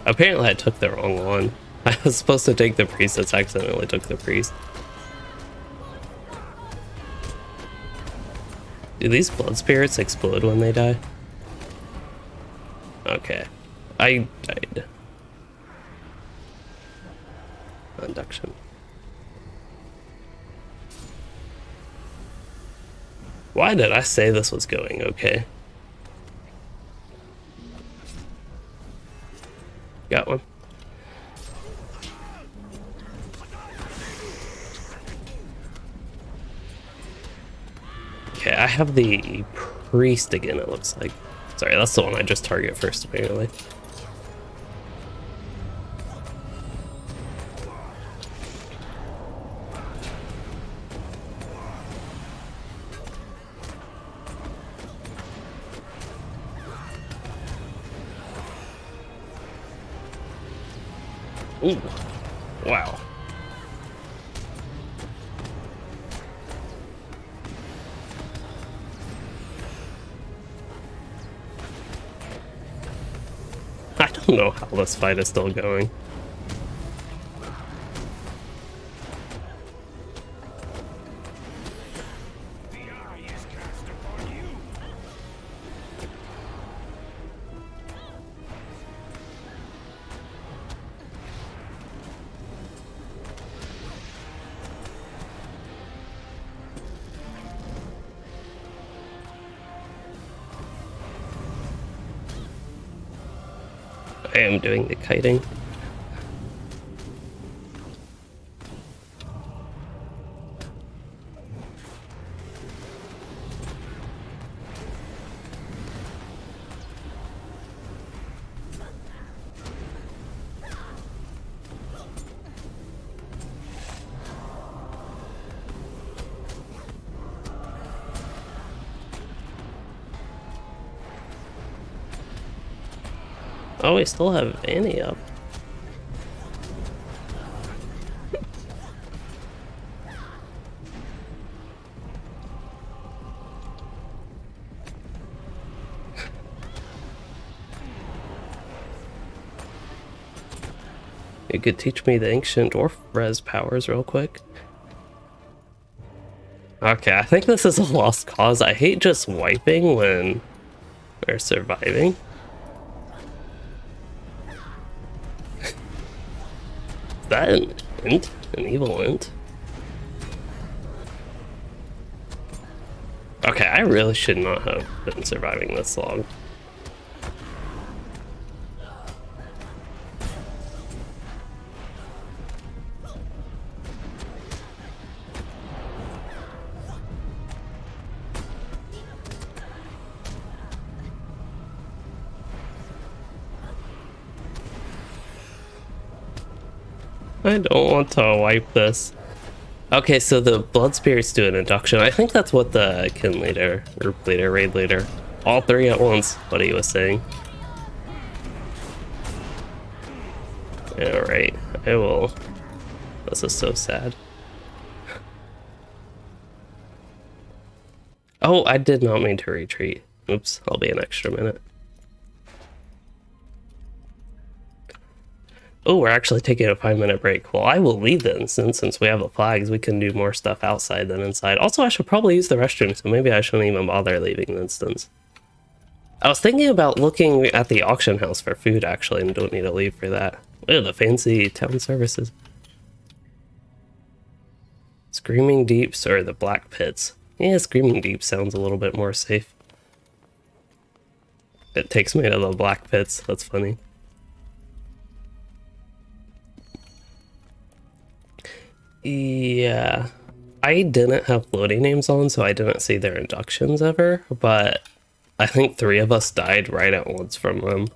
[SPEAKER 1] Apparently I took the wrong one. I was supposed to take the priestess, accidentally took the priest. Do these blood spirits explode when they die? Okay. I died. Induction. Why did I say this was going okay? Got one. Okay, I have the priest again, it looks like. Sorry, that's the one I just target first, apparently. Ooh, wow. I don't know how this fight is still going. I am doing the kiting. Oh, we still have Annie up. You could teach me the ancient dwarf res powers real quick. Okay, I think this is a lost cause. I hate just wiping when we're surviving. Is that an int? An evil int? Okay, I really should not have been surviving this long. I don't want to wipe this. Okay, so the blood spirits do an induction. I think that's what the kin leader, group leader, raid leader, all three at once, what he was saying. Alright, I will. This is so sad. Oh, I did not mean to retreat. Oops, I'll be an extra minute. Oh, we're actually taking a 5-minute break. Well, I will leave the instance since we have the flags. We can do more stuff outside than inside. Also, I should probably use the restroom, so maybe I shouldn't even bother leaving the instance. I was thinking about looking at the auction house for food, actually, and don't need to leave for that. Ew, the fancy town services. Screaming Deeps or the Black Pits? Yeah, Screaming Deep sounds a little bit more safe. It takes me to the Black Pits. That's funny. Yeah. I didn't have floating names on, so I didn't see their inductions ever, but I think 3 of us died right at once from them.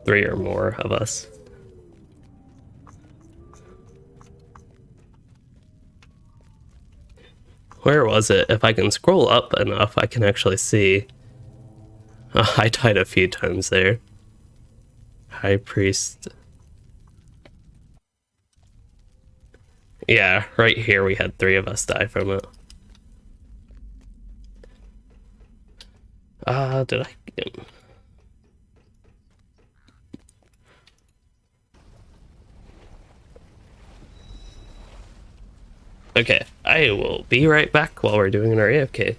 [SPEAKER 1] 3 or more of us. Where was it? If I can scroll up enough, I can actually see. I died a few times there. High Priest. Yeah, right here we had 3 of us die from it. Did I? Okay, I will be right back while we're doing our AFK.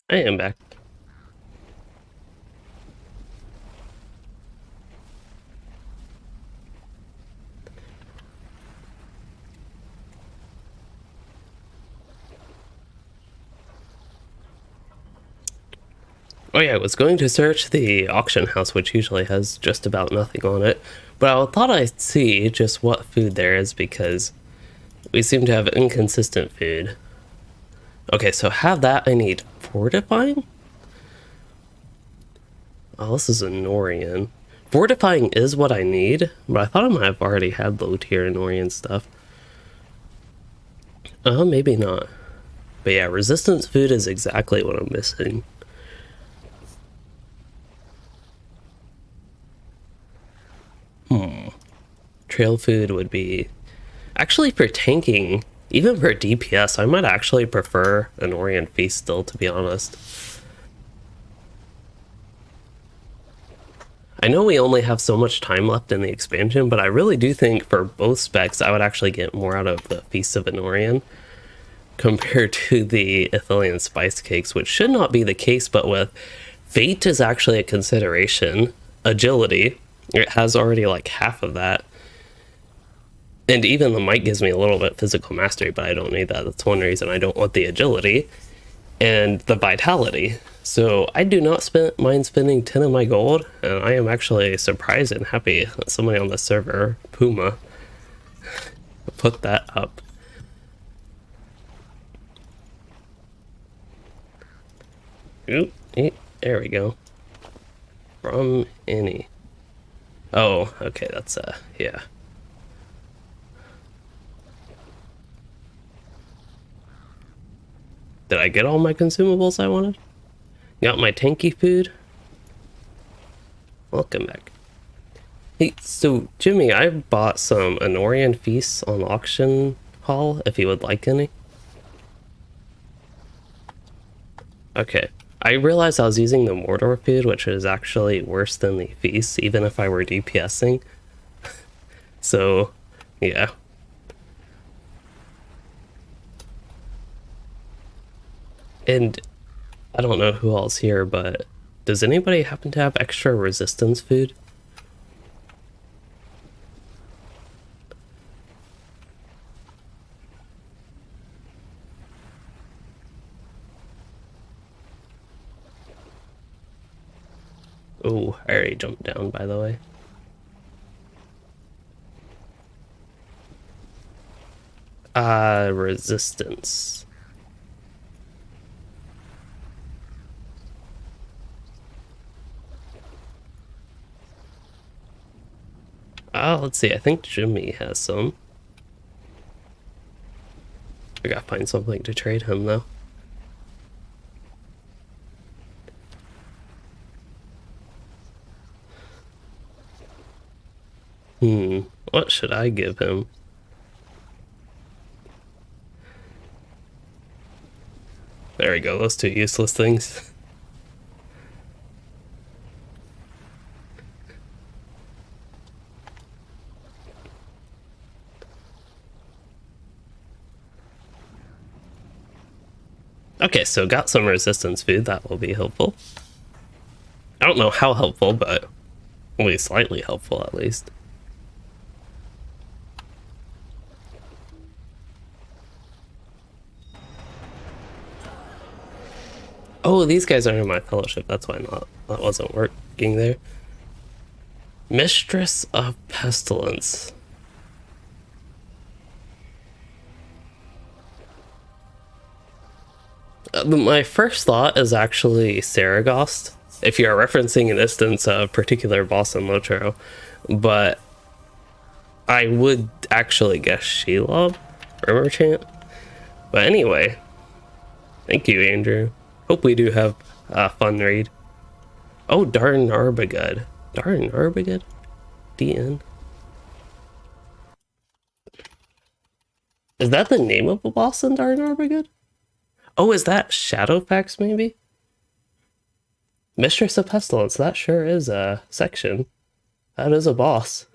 [SPEAKER 1] I am back. Oh yeah, I was going to search the auction house, which usually has just about nothing on it, but I thought I'd see just what food there is because we seem to have inconsistent food. Okay, so have that. I need fortifying? Oh, this is a Norian. Fortifying is what I need, but I thought I might have already had low tier Norian stuff. Maybe not. But yeah, resistance food is exactly what I'm missing. Trail food would be... Actually, for tanking, even for DPS, I might actually prefer an Orient Feast still, to be honest. I know we only have so much time left in the expansion, but I really do think for both specs, I would actually get more out of the Feast of Anorian compared to the Ithilien Spice Cakes, which should not be the case, but with Fate is actually a consideration. Agility, it has already like half of that. And even the might gives me a little bit physical mastery, but I don't need that. That's one reason I don't want the agility. And the vitality. So I do not mind spending 10 of my gold, and I am actually surprised and happy that somebody on the server, Puma, put that up. Oop, there we go. From any. Oh, okay, that's yeah. Did I get all my consumables I wanted? Got my tanky food? Welcome back. Hey, so Jimmy, I bought some Anorian feasts on auction hall if you would like any. Okay. I realized I was using the Mordor food, which is actually worse than the feasts, even if I were DPSing. So, yeah. And I don't know who else here, but does anybody happen to have extra resistance food? Oh, I already jumped down, by the way. Resistance. Let's see, I think Jimmy has some. I gotta find something to trade him, though. What should I give him? There we go, those two useless things. Okay, so got some resistance food, that will be helpful. I don't know how helpful, but only slightly helpful at least. Oh, these guys are in my fellowship, that's why that wasn't working there. Mistress of Pestilence. My first thought is actually Saragost, if you are referencing an instance of a particular boss in LOTRO, but I would actually guess Shelob or Merchant. But anyway, thank you, Andrew. Hope we do have a fun raid. Oh, Darn Arbogad. Darn Arbogad? DN. Is that the name of a boss in Darn Arbogad? Oh, is that Shadowfax maybe? Mistress of Pestilence, that sure is a section. That is a boss.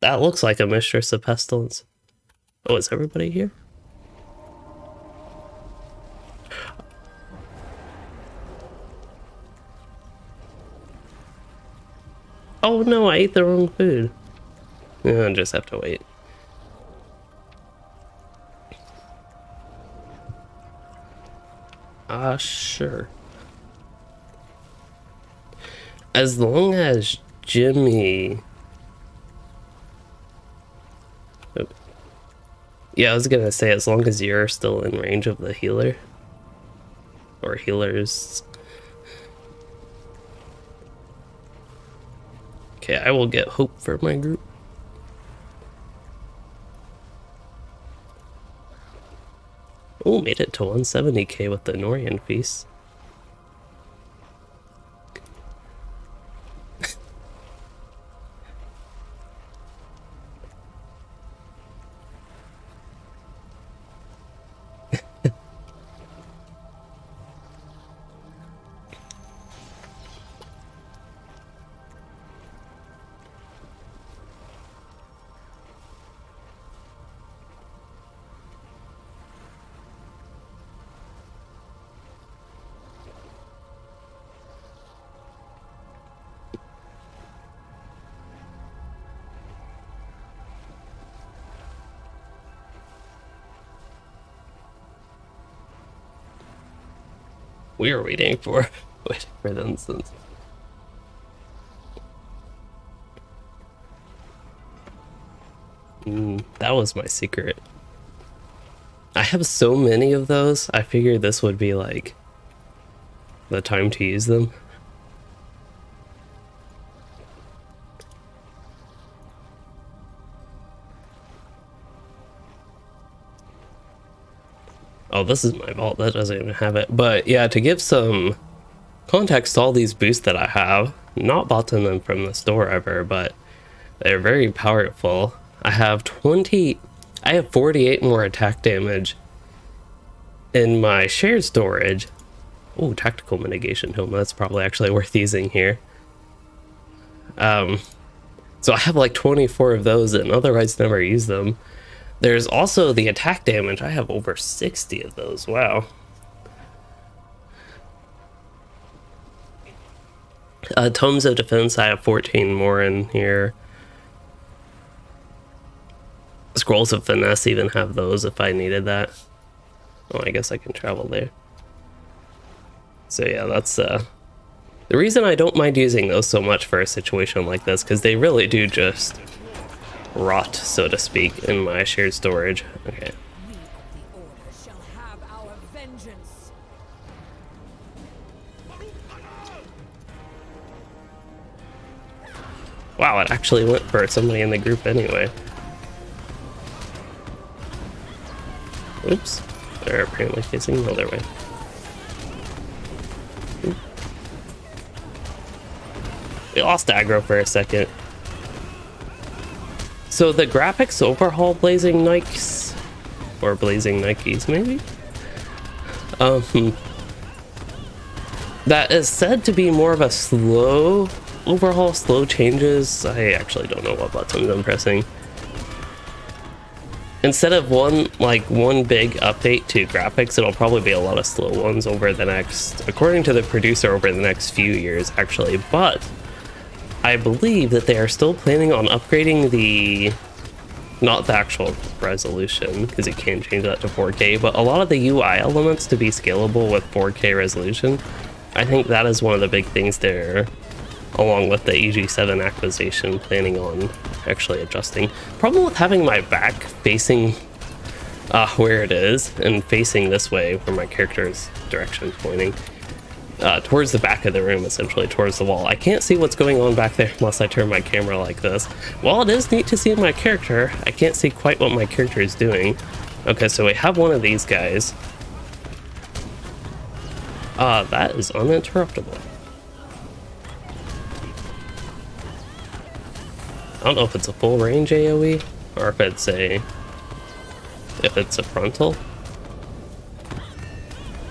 [SPEAKER 1] That looks like a Mistress of Pestilence. Oh, is everybody here? Oh no, I ate the wrong food. I just have to wait. Sure. As long as Jimmy... Oh. Yeah, I was gonna say, as long as you're still in range of the healer. Or healers. Okay, I will get hope for my group. Oh, made it to 170k with the Norian feast. We are waiting for the instance. That was my secret. I have so many of those, I figured this would be like the time to use them. Oh, this is my vault. That doesn't even have it. But yeah, to give some context to all these boosts that I have, not bought them from the store ever, but they're very powerful. I have 48 more attack damage in my shared storage. Oh, tactical mitigation helmet. That's probably actually worth using here. So I have like 24 of those and otherwise never use them. There's also the attack damage. I have over 60 of those. Wow. Tomes of Defense, I have 14 more in here. Scrolls of Finesse, even have those if I needed that. Oh, I guess I can travel there. So yeah, that's the reason I don't mind using those so much for a situation like this, because they really do just rot, so to speak, in my shared storage. Okay.
[SPEAKER 2] We of the Order shall have our vengeance.
[SPEAKER 1] Wow, it actually went for somebody in the group anyway. Oops. They're apparently facing the other way. We lost aggro for a second. So the graphics overhaul Blazing Nikes, or Blazing Nikes maybe? That is said to be more of a slow overhaul, slow changes. I actually don't know what buttons I'm pressing. Instead of one big update to graphics, it'll probably be a lot of slow ones over the next, according to the producer, over the next few years actually. But I believe that they are still planning on upgrading not the actual resolution, because you can change that to 4K, but a lot of the UI elements to be scalable with 4K resolution. I think that is one of the big things they're, along with the EG7 acquisition, planning on actually adjusting. Problem with having my back facing where it is and facing this way where my character's direction is pointing, towards the back of the room, essentially towards the wall. I can't see what's going on back there unless I turn my camera like this. While it is neat to see my character, I can't see quite what my character is doing. Okay, so we have one of these guys. That is uninterruptible. I don't know if it's a full range AoE or if it's a frontal.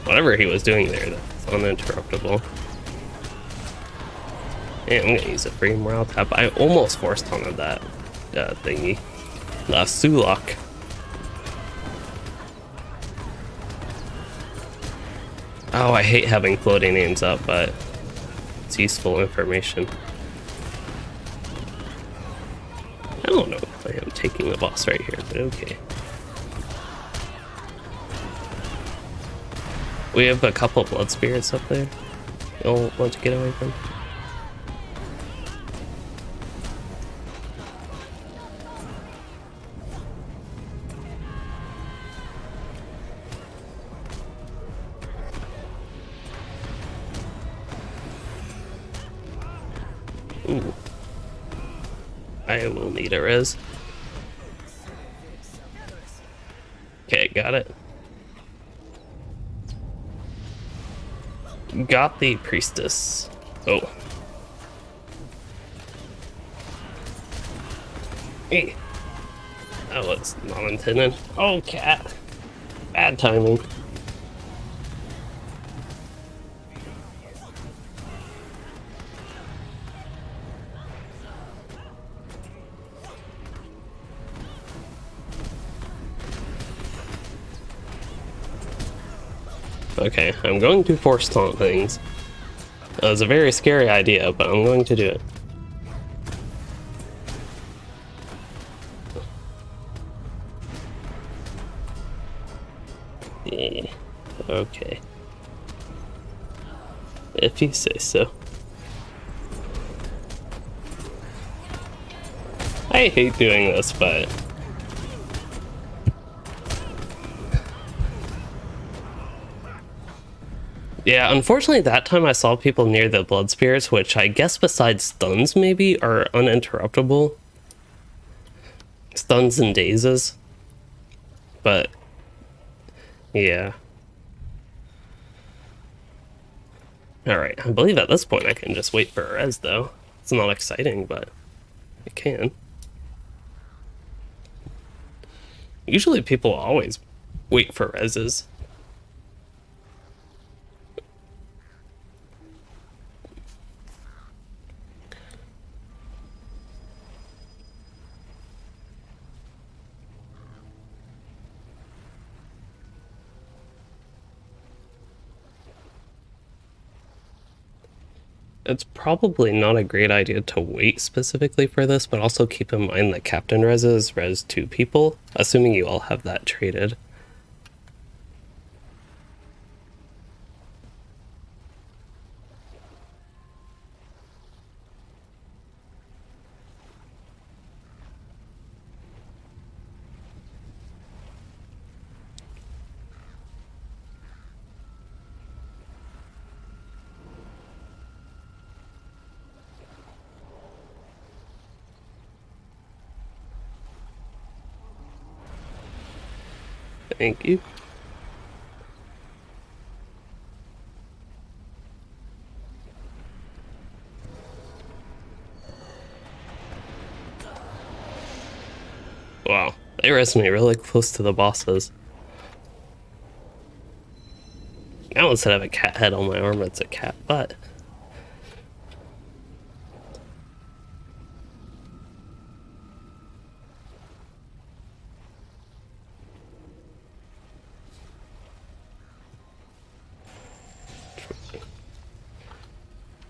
[SPEAKER 1] Whatever he was doing there, that's uninterruptible. And I'm gonna use a free morale tap. I almost forced taunted that thingy. Sulak. Oh, I hate having floating names up, but it's useful information. I don't know if I am taking the boss right here, but okay. We have a couple blood spirits up there you'll want to get away from. Ooh. I will need a res. Okay, got it. Got the priestess. Oh. Hey. That was not intended. Oh, cat. Bad timing. Okay, I'm going to force taunt things. It was a very scary idea, but I'm going to do it. Yeah, okay. If you say so. I hate doing this, but Yeah, unfortunately that time I saw people near the blood spirits, which I guess besides stuns maybe are uninterruptible. Stuns and dazes. But yeah. Alright, I believe at this point I can just wait for a res though. It's not exciting, but I can. Usually people always wait for reses. It's probably not a great idea to wait specifically for this, but also keep in mind that Captain Reses res 2 people, assuming you all have that traded. Thank you. Wow, they res me really close to the bosses. Now instead of a cat head on my arm, it's a cat butt.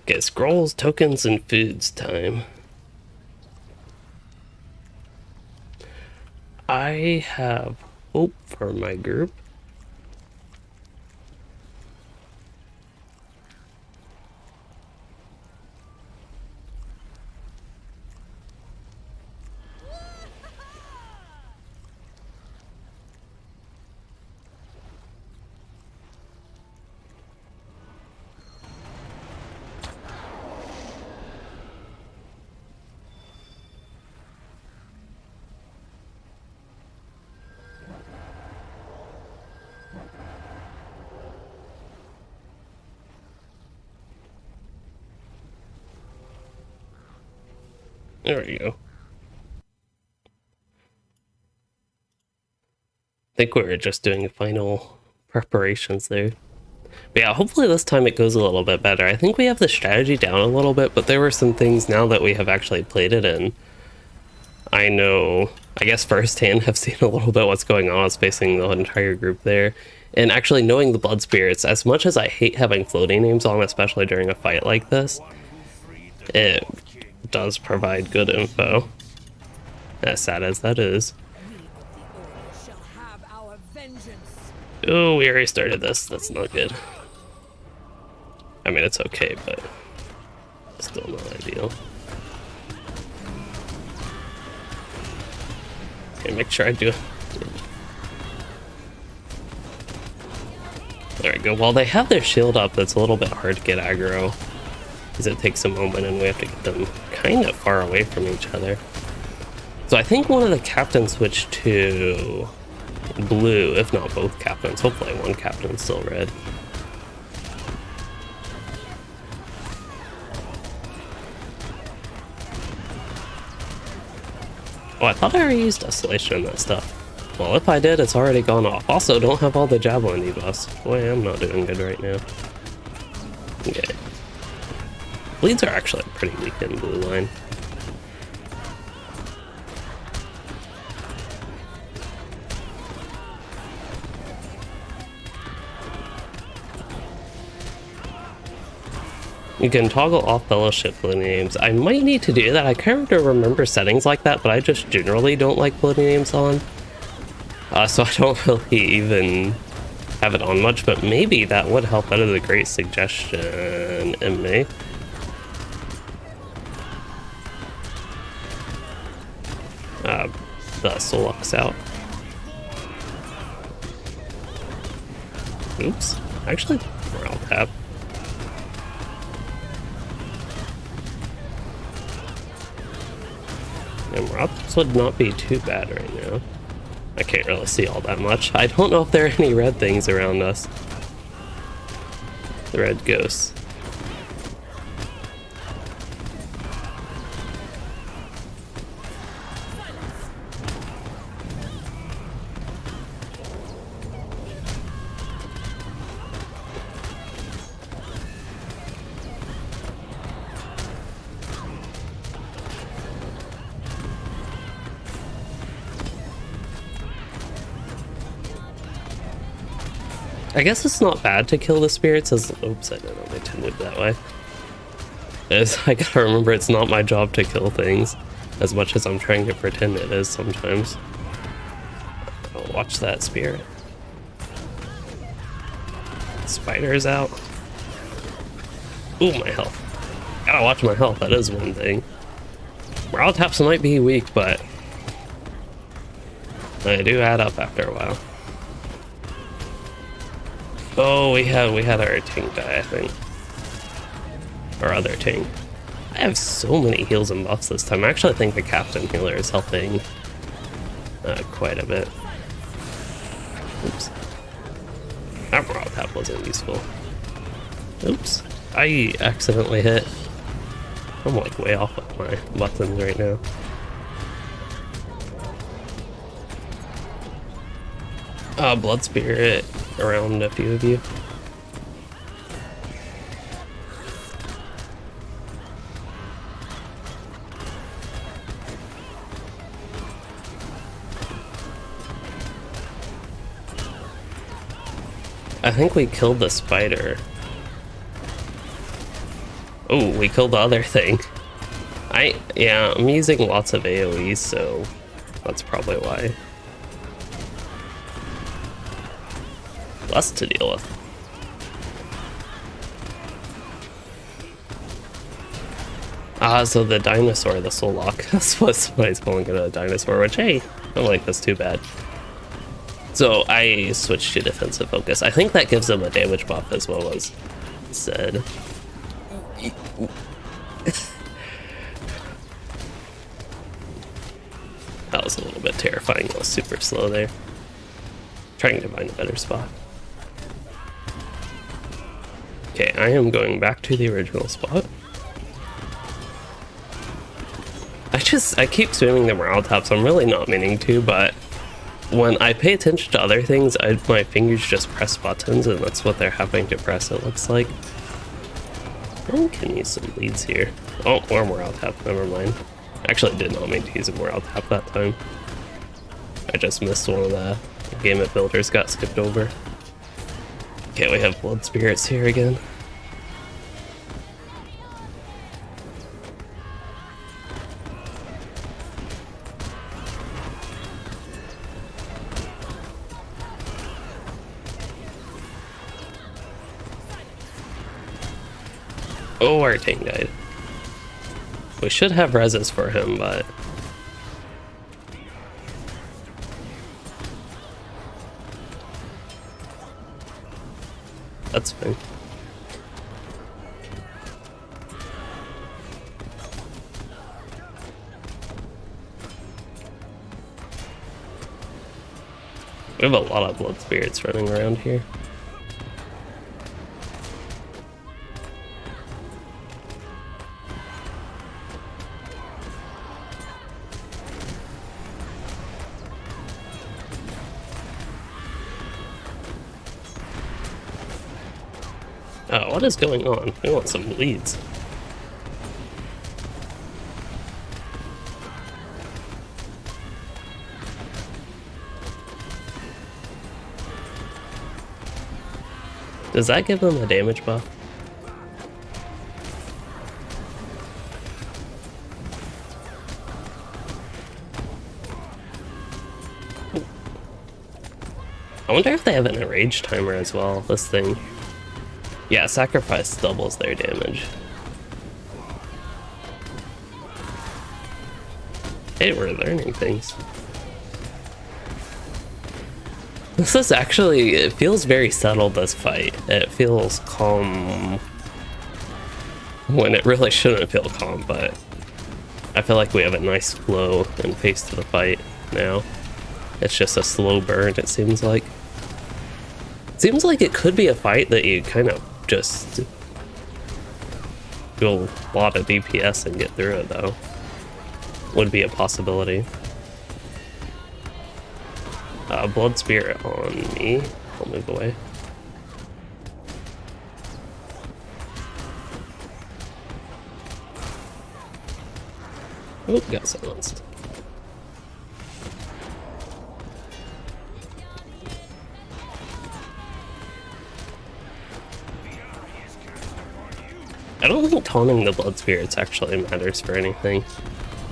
[SPEAKER 1] Get scrolls, tokens, and foods time. I have hope for my group. There we go. I think we were just doing final preparations there. But yeah, hopefully this time it goes a little bit better. I think we have the strategy down a little bit, but there were some things now that we have actually played it in. I know, I guess firsthand have seen a little bit what's going on. I was facing the entire group there. And actually knowing the blood spirits, as much as I hate having floating names on, especially during a fight like this, it does provide good info. As sad as that is. Oh, we already started this. That's not good. I mean, it's okay, but still not ideal. Okay, make sure I do it. There we go. While they have their shield up, it's a little bit hard to get aggro, because it takes a moment and we have to get them kind of far away from each other. So I think one of the captains switched to blue, if not both captains. Hopefully one captain's still red. Oh, I thought I already used Desolation and that stuff. Well, if I did, it's already gone off. Also, don't have all the Javelin debuffs. Boy, I'm not doing good right now. Okay. Bleeds are actually pretty weak in blue line. You can toggle off fellowship floating names. I might need to do that. I can't remember settings like that, but I just generally don't like floating names on. So I don't really even have it on much, but maybe that would help. That is a great suggestion, MA. The Solux out. Oops. Actually, Morale tap. And morale taps would not be too bad right now. I can't really see all that much. I don't know if there are any red things around us. The red ghosts. I guess it's not bad to kill the spirits as— oops, I didn't know my to move that way. I gotta remember it's not my job to kill things, as much as I'm trying to pretend it is sometimes. Oh, watch that spirit. Spider's out. Ooh, my health. Gotta watch my health, that is one thing. Morale taps might be weak, but they do add up after a while. Oh, we had our tank die, I think. Our other tank. I have so many heals and buffs this time. I actually think the captain healer is helping quite a bit. Oops. That morale tap wasn't useful. Oops. I accidentally hit. I'm like way off with my buttons right now. Blood spirit around a few of you. I think we killed the spider. Oh, we killed the other thing. Yeah, I'm using lots of AoEs, so that's probably why. Less to deal with. So the dinosaur, the soul lock. That's what somebody's calling it, a dinosaur, which, hey, I don't like this too bad. So I switched to defensive focus. I think that gives them a damage buff as well as said. That was a little bit terrifying. I was super slow there. Trying to find a better spot. Okay, I am going back to the original spot. I keep spamming the morale taps. I'm really not meaning to, but when I pay attention to other things, my fingers just press buttons, and that's what they're having to press, it looks like. I can use some leads here. Oh, more morale tap, never mind. Actually did not mean to use a morale tap that time. I just missed one of the game of builders, got skipped over. Okay, we have blood spirits here again. Oh, our tank died. We should have reses for him, but that's fine. We have a lot of blood spirits running around here. Oh, what is going on? We want some leads. Does that give them a damage buff? I wonder if they have an enrage timer as well, this thing. Yeah, sacrifice doubles their damage. Hey, we're learning things. This is actually, it feels very settled, this fight. It feels calm when it really shouldn't feel calm, but I feel like we have a nice flow and pace to the fight now. It's just a slow burn, it seems like. Seems like it could be a fight that you kind of just do a lot of DPS and get through it, though. Would be a possibility. Blood Spirit on me. I'll move away. Oh, got silenced. I don't think taunting the Blood Spirits actually matters for anything,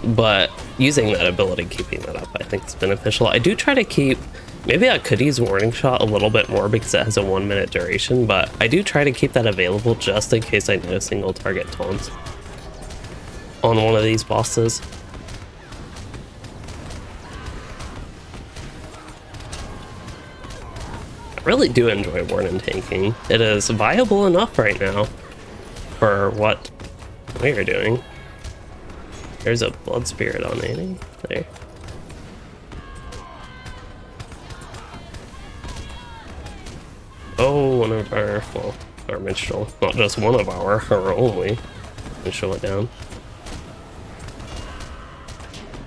[SPEAKER 1] but using that ability, keeping that up, I think is beneficial. I do try to keep, maybe I could use Warning Shot a little bit more because it has a 1 minute duration, but I do try to keep that available just in case I know single target taunts on one of these bosses. I really do enjoy Warning tanking. It is viable enough right now for what we are doing. There's a Blood Spirit on Annie. There. Oh, one of our, well, our minstrel. Not just one of our only minstrel went down.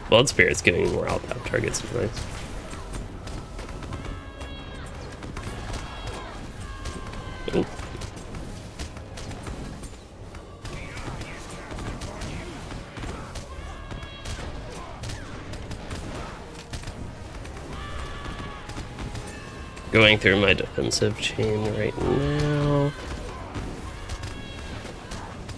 [SPEAKER 1] Blood Spirit's giving more out tap targets is nice. Ooh. Going through my defensive chain right now.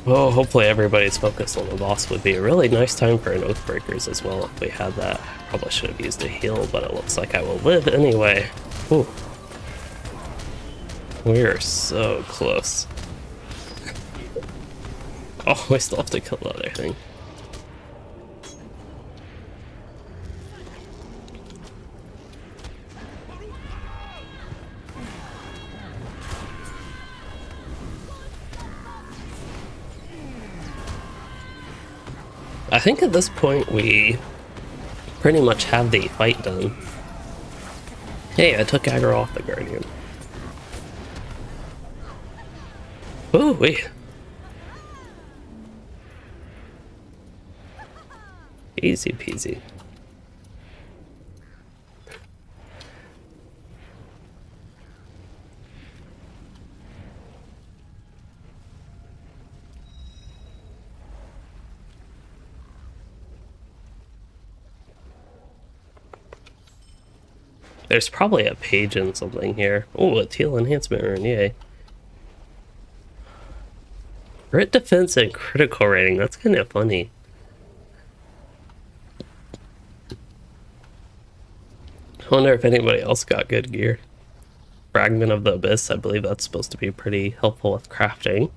[SPEAKER 1] Oh, hopefully everybody's focused on the boss. Would be a really nice time for an Oathbreakers as well if we had that. Probably should have used a heal, but it looks like I will live anyway. Ooh. We are so close. Oh, we still have to kill the other thing. I think at this point we pretty much have the fight done. Hey, I took aggro off the Guardian. Oh, wait. Easy peasy. There's probably a page in something here. Oh, a teal enhancement rune, yay. Crit defense and critical rating, that's kind of funny. I wonder if anybody else got good gear. Fragment of the Abyss, I believe that's supposed to be pretty helpful with crafting.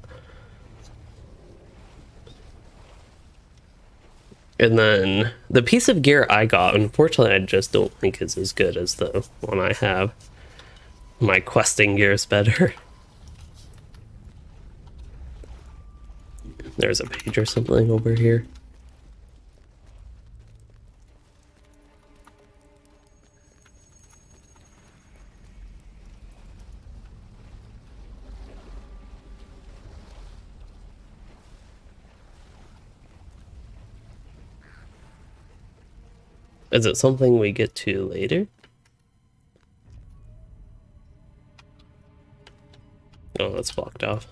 [SPEAKER 1] And then the piece of gear I got, unfortunately, I just don't think is as good as the one I have. My questing gear is better. There's a page or something over here. Is it something we get to later? Oh, that's blocked off.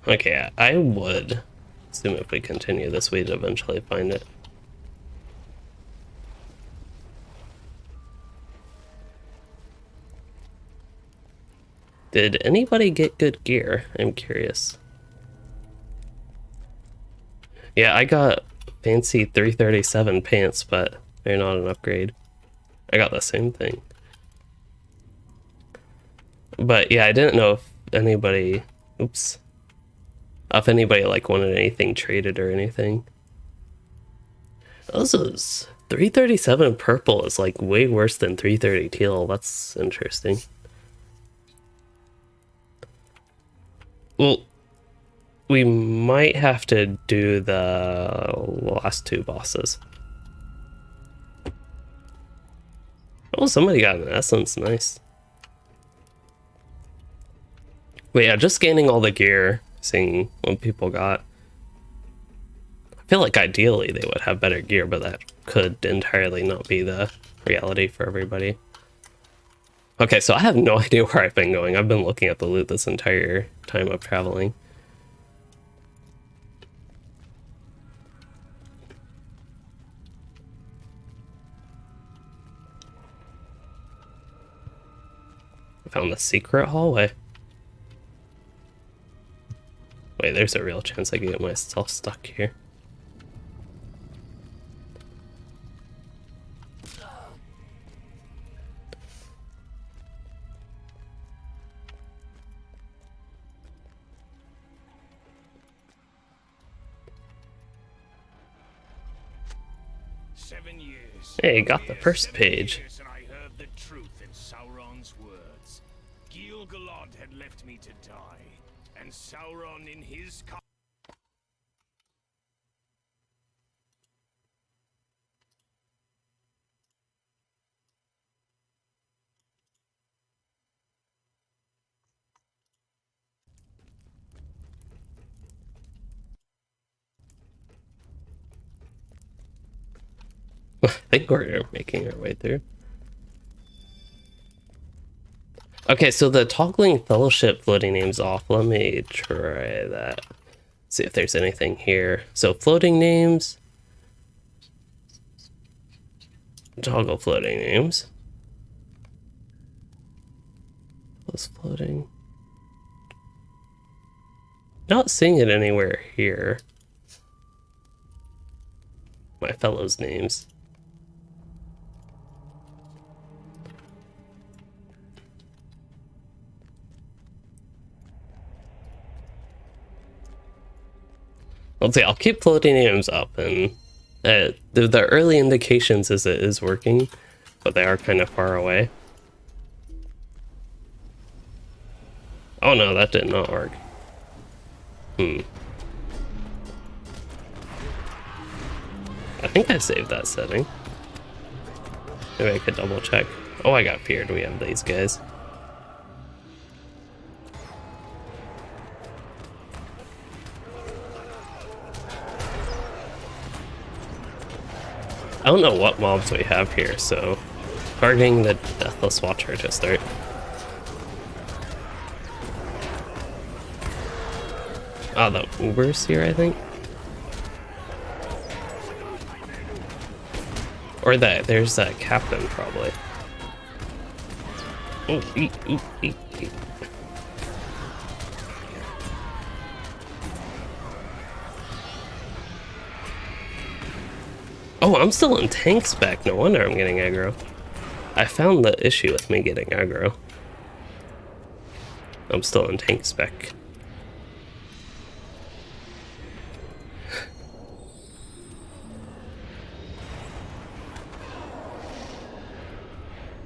[SPEAKER 1] Okay, I would assume if we continue this, we'd eventually find it. Did anybody get good gear? I'm curious. Yeah, I got fancy 337 pants, but they're not an upgrade. I got the same thing. But yeah, I didn't know if anybody, oops, if anybody like wanted anything traded or anything. This is 337 purple is like way worse than 330 teal. That's interesting. Well, we might have to do the last two bosses. Oh, somebody got an essence. Nice. But yeah, just scanning all the gear, seeing what people got. I feel like ideally they would have better gear, but that could entirely not be the reality for everybody. Okay, so I have no idea where I've been going. I've been looking at the loot this entire time of traveling. I found the secret hallway. Wait, there's a real chance I can get myself stuck here. Hey, got the first page.
[SPEAKER 3] And I heard the truth in Sauron's words. Gil-galad had left me to die, and Sauron in his
[SPEAKER 1] I think we're making our way through. Okay, so the toggling fellowship floating names off. Let me try that. See if there's anything here. So floating names. Toggle floating names. Was floating. Not seeing it anywhere here. My fellows' names. Let's see, I'll keep floating names up, and the early indications is it is working, but they are kind of far away. Oh no, that did not work. I think I saved that setting. Maybe I could double check. Oh, I got feared. We have these guys. I don't know what mobs we have here, so targeting the Deathless Watcher to start. Ah, the Uber's here, I think. Or there's that captain, probably. Oh, eat. Oh, I'm still in tank spec. No wonder I'm getting aggro. I found the issue with me getting aggro. I'm still in tank spec.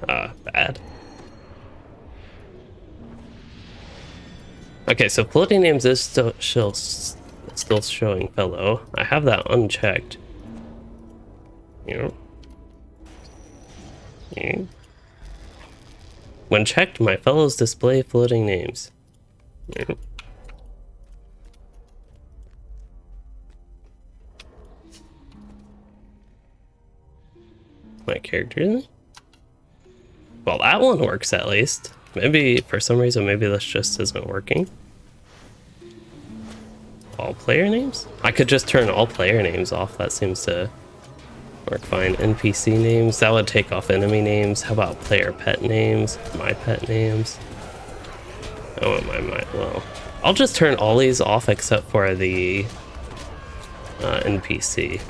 [SPEAKER 1] Bad. Okay, so floating names is still showing fellow. I have that unchecked. Yeah. When checked, my fellows display floating names. Yeah. My character in it? Well, that one works at least. Maybe, for some reason, maybe this just isn't working. All player names? I could just turn all player names off. That seems to work fine. NPC names, that would take off enemy names. How about player pet names? My pet names? Oh, well, I'll just turn all these off except for the NPC.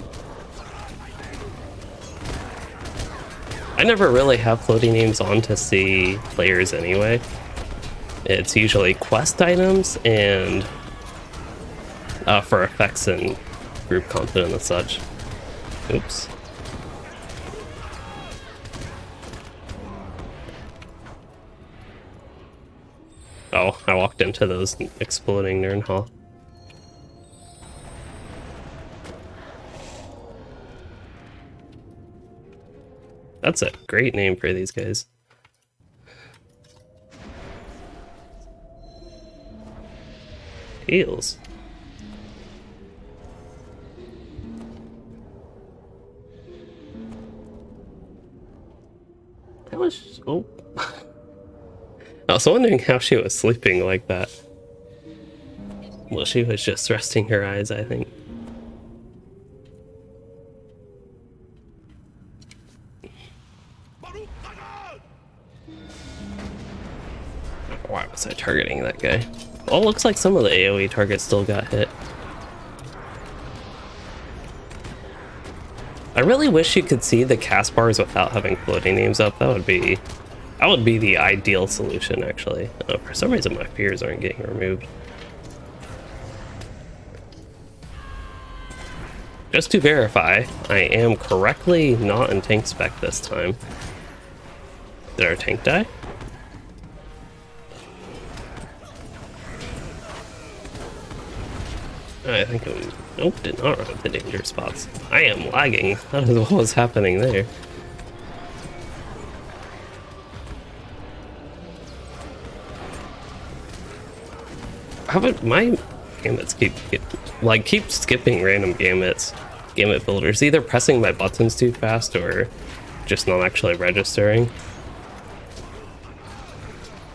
[SPEAKER 1] I never really have floating names on to see players anyway. It's usually quest items and for effects and group content and such. Oops. Oh, I walked into those exploding Nirnhal. That's a great name for these guys. Heals. That was... Oh. I was wondering how she was sleeping like that. Well, she was just resting her eyes, I think. Why was I targeting that guy? Well, it looks like some of the AoE targets still got hit. I really wish you could see the cast bars without having floating names up. That would be the ideal solution, actually. For some reason, my fears aren't getting removed. Just to verify, I am correctly not in tank spec this time. Did our tank die? I think it was... Nope, did not run into danger spots. I am lagging. That is what was happening there. How about my gamuts keep skipping random gamut builders, either pressing my buttons too fast or just not actually registering.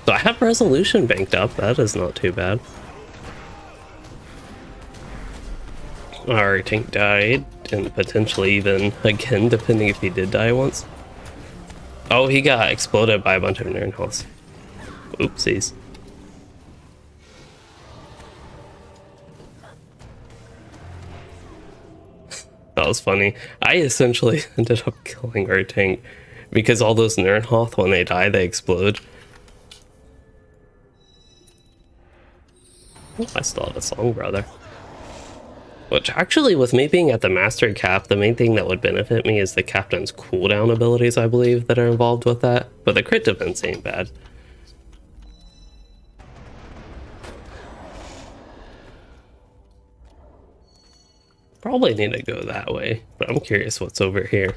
[SPEAKER 1] So I have resolution banked up. That is not too bad. Our tank died, and potentially even again, depending if he did die once. Oh, he got exploded by a bunch of Nirnhals. Oopsies. That was funny. I essentially ended up killing our tank because all those Nirnhoth, when they die, they explode. Oh, I still have a song, brother. Which actually, with me being at the master cap, the main thing that would benefit me is the captain's cooldown abilities, I believe, that are involved with that. But the crit defense ain't bad. Probably need to go that way, but I'm curious what's over here.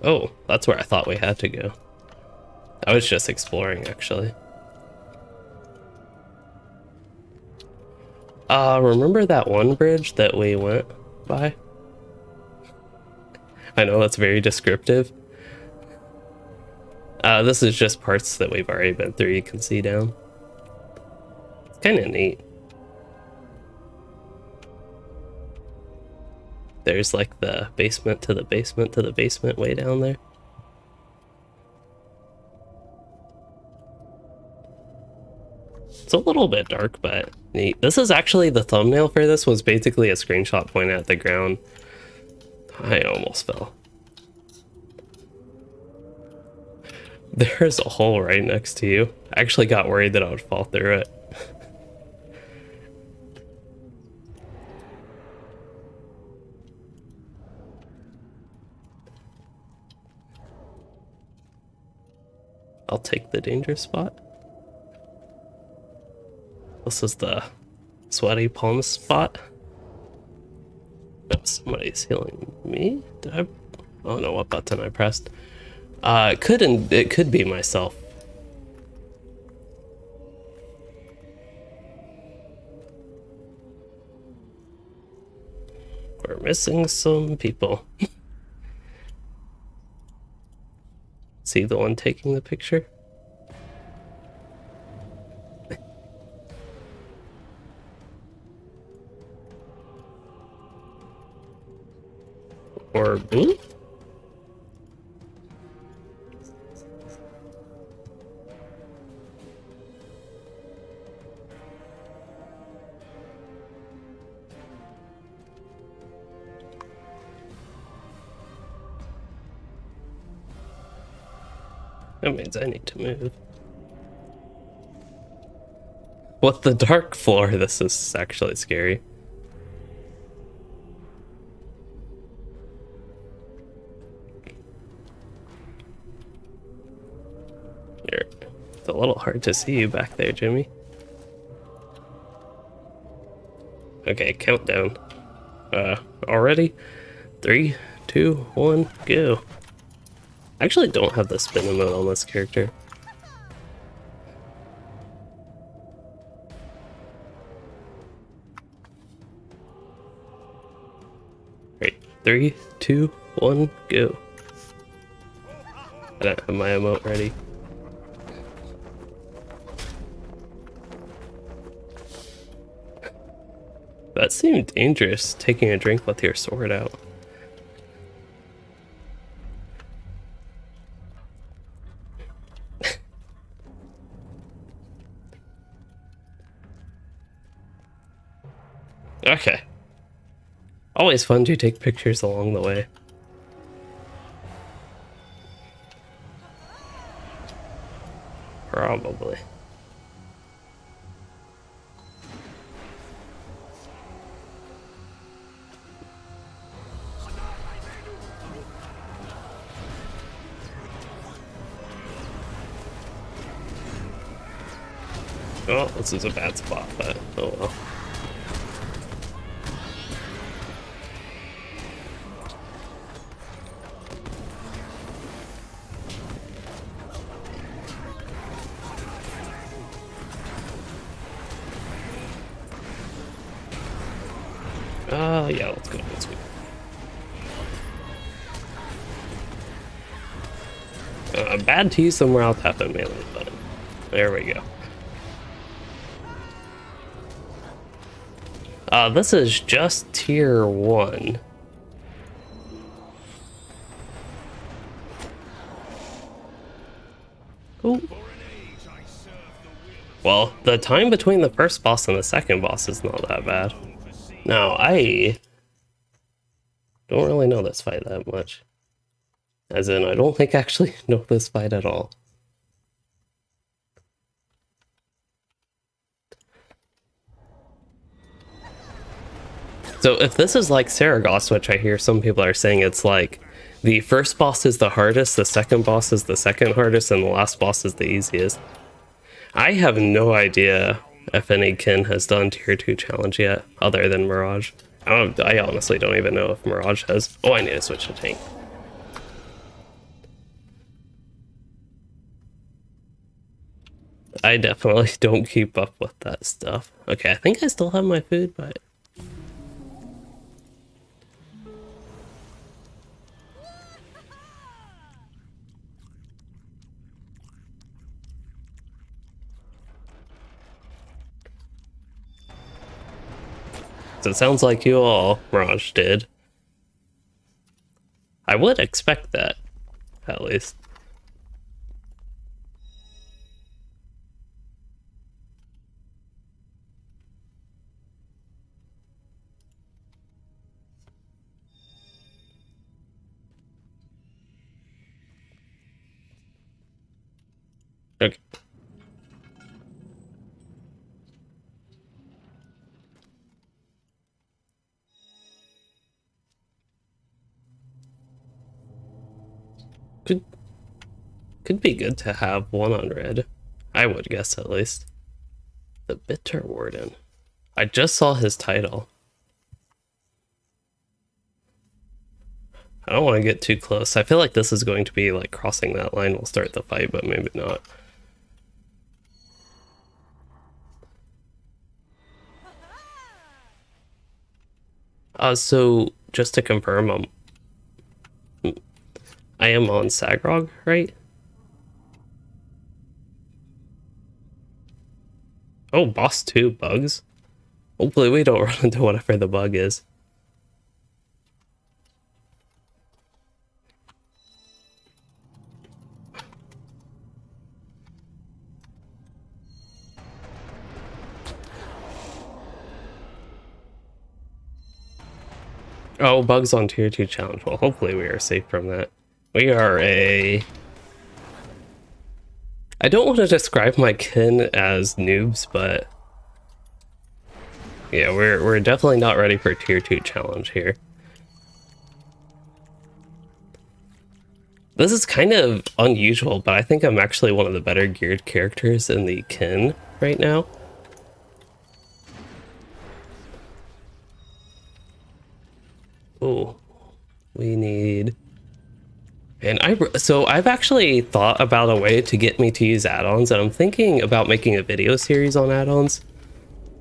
[SPEAKER 1] Oh, that's where I thought we had to go. I was just exploring, actually. Remember that one bridge that we went by? I know that's very descriptive. This is just parts that we've already been through, you can see down. It's kind of neat. There's like the basement to the basement to the basement way down there. It's a little bit dark, but neat. This is actually the thumbnail for this was basically a screenshot pointing at the ground. I almost fell. There's a hole right next to you. I actually got worried that I would fall through it. I'll take the danger spot. This is the sweaty palm spot. Oh, somebody's healing me? Did I? I don't know what button I pressed. It could be myself. We're missing some people. See the one taking the picture? Or blue? That means I need to move. What the dark floor? This is actually scary. It's a little hard to see you back there, Jimmy. Okay, countdown. Already? 3, 2, 1, go. I actually don't have the spin emote on this character. Right, 3, 2, 1, go. I don't have my emote ready. That seemed dangerous, taking a drink with your sword out. Okay. Always fun to take pictures along the way. Probably. Oh, this is a bad spot, but oh well. Yeah, let's go. Let's go. Bad to use somewhere I'll tap a melee button. There we go. This is just tier 1. Ooh. Well, the time between the first boss and the second boss is not that bad. Now, I don't really know this fight that much. As in, I don't think I actually know this fight at all. So if this is like Saragosse, which I hear some people are saying it's like, the first boss is the hardest, the second boss is the second hardest, and the last boss is the easiest. I have no idea if any kin has done tier 2 challenge yet, other than Mirage. I honestly don't even know if Mirage has. Oh, I need to switch to tank. I definitely don't keep up with that stuff. Okay, I think I still have my food, but... So it sounds like you all, Mirage, did. I would expect that, at least. Okay. Could be good to have one on red. I would guess, at least. The Bitter Warden. I just saw his title. I don't want to get too close. I feel like this is going to be like crossing that line will start the fight, but maybe not. So just to confirm, I am on Sagrog, right? Oh, boss 2 bugs. Hopefully we don't run into whatever the bug is. Oh, bugs on tier 2 challenge. Well, hopefully we are safe from that. We are a I don't want to describe my kin as noobs, but yeah, we're definitely not ready for tier 2 challenge here. This is kind of unusual, but I think I'm actually one of the better geared characters in the kin right now. Oh, we need... And so I've actually thought about a way to get me to use add-ons, and I'm thinking about making a video series on add-ons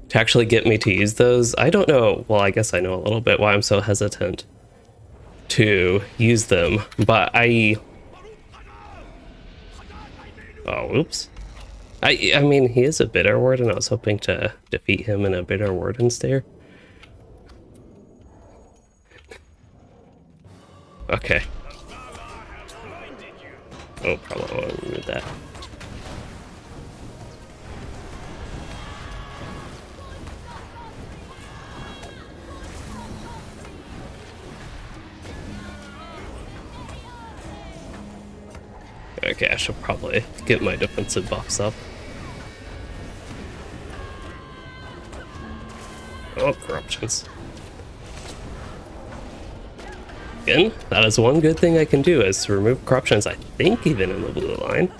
[SPEAKER 1] to actually get me to use those. I don't know, well, I guess I know a little bit why I'm so hesitant to use them, but oh, oops. I mean, he is a bitter warden. I was hoping to defeat him in a bitter warden stare. Okay. Oh, probably want to remove that. Okay, I should probably get my defensive buffs up. Oh, corruptions. Again, that is one good thing I can do, is to remove corruptions, I think even in the blue line.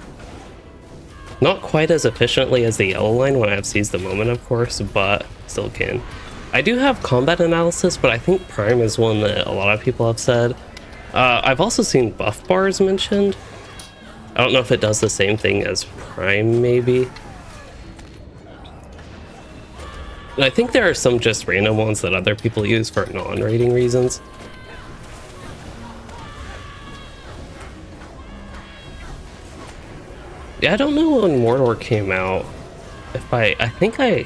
[SPEAKER 1] Not quite as efficiently as the yellow line when I have seized the moment, of course, but still can. I do have combat analysis, but I think Prime is one that a lot of people have said. I've also seen buff bars mentioned. I don't know if it does the same thing as Prime, maybe. And I think there are some just random ones that other people use for non-rating reasons. Yeah, I don't know when Mordor came out. If I think I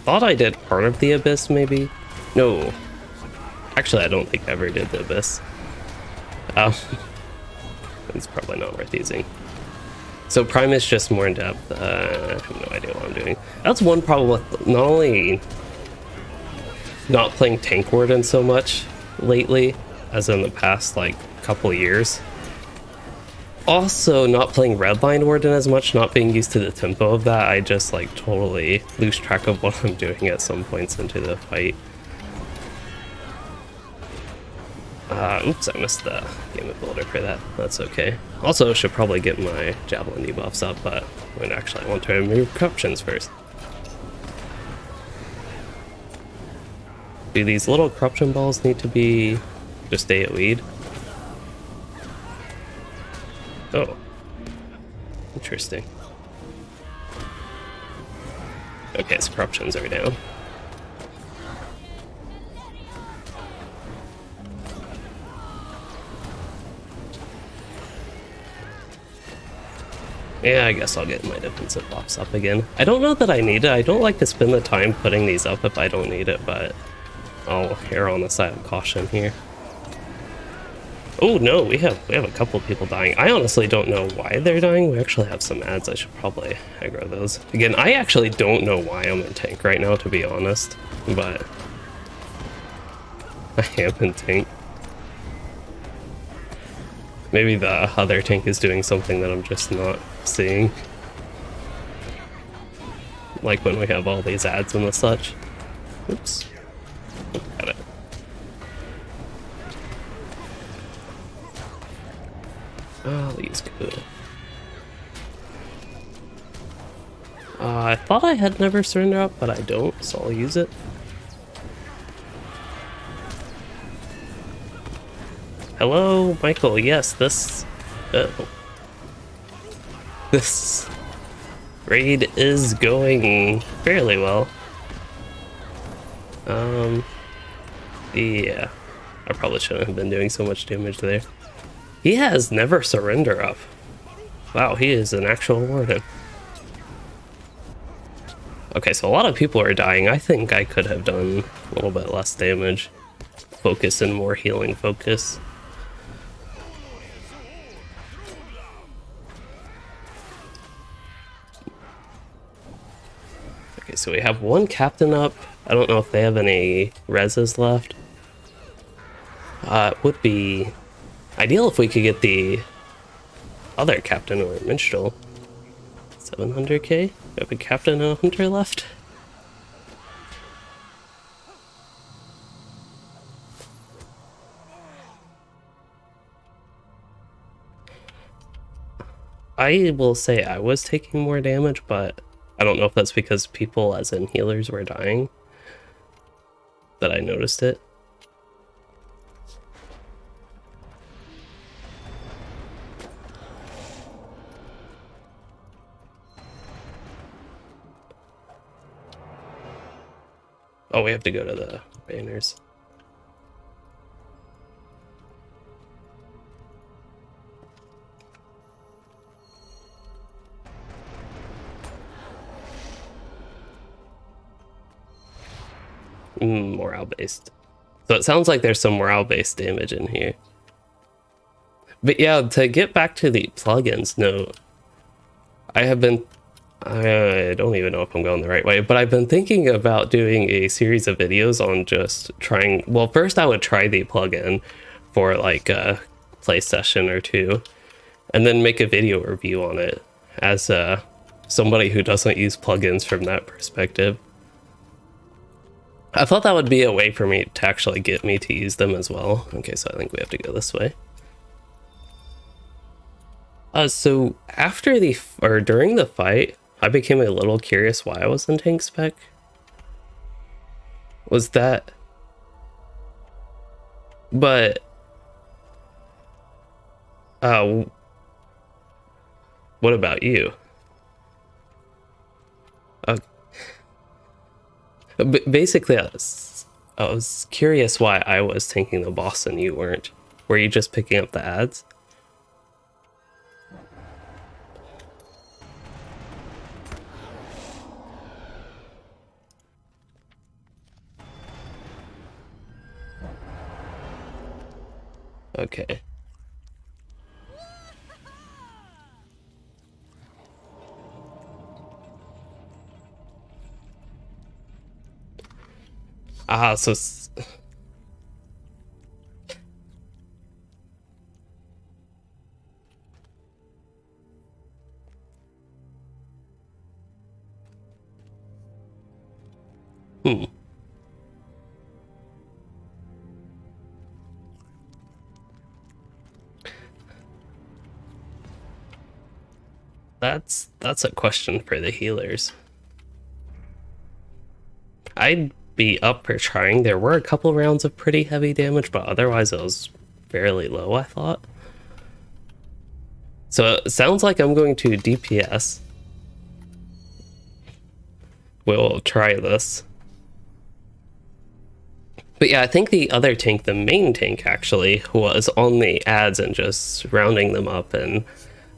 [SPEAKER 1] thought I did part of the Abyss, maybe? No. Actually, I don't think I ever did the Abyss. It's probably not worth using. So Prime is just more in depth. I have no idea what I'm doing. That's one problem with not only not playing Tank Warden so much lately, as in the past like couple years. Also not playing Redline Warden as much, not being used to the tempo of that. I just like totally lose track of what I'm doing at some points into the fight. Oops, I missed the game builder for that. That's okay. Also, should probably get my Javelin debuffs up, but I want to remove corruptions first. Do these little corruption balls need to be just stay at weed? Oh. Interesting. Okay, so corruptions are down. Yeah, I guess I'll get my defensive buffs up again. I don't know that I need it. I don't like to spend the time putting these up if I don't need it, but I'll err on the side of caution here. Oh no, we have a couple of people dying. I honestly don't know why they're dying. We actually have some ads. I should probably aggro those. Again, I actually don't know why I'm in tank right now, to be honest, but I am in tank. Maybe the other tank is doing something that I'm just not seeing. Like when we have all these ads and the such. Oops. Got it. Oh, these good. I thought I had never surrender up, but I don't, so I'll use it. Hello, Michael. Yes, this raid is going fairly well. Yeah, I probably shouldn't have been doing so much damage there. He has never surrender up. Wow, he is an actual warden. Okay, so a lot of people are dying. I think I could have done a little bit less damage. Focus and more healing focus. Okay, so we have one captain up. I don't know if they have any reses left. It would be ideal if we could get the other captain or minstrel. 700k? We have a captain and a hunter left. I will say I was taking more damage, but I don't know if that's because people, as in healers, were dying that I noticed it. Oh, we have to go to the banners. Morale based. So it sounds like there's some morale based damage in here. But yeah, to get back to the plugins note, I don't even know if I'm going the right way, but I've been thinking about doing a series of videos on just trying. Well, first I would try the plugin for like a play session or two, and then make a video review on it as somebody who doesn't use plugins from that perspective. I thought that would be a way for me to actually get me to use them as well. Okay, so I think we have to go this way. So after during the fight, I became a little curious why I was in tank spec. Was that... But... what about you? Basically, I was curious why I was tanking the boss and you weren't. Were you just picking up the ads? Okay. So... That's a question for the healers. I'd be up for trying. There were a couple rounds of pretty heavy damage, but otherwise it was fairly low, I thought. So it sounds like I'm going to DPS. We'll try this. But yeah, I think the other tank, the main tank actually, was on the ads and just rounding them up and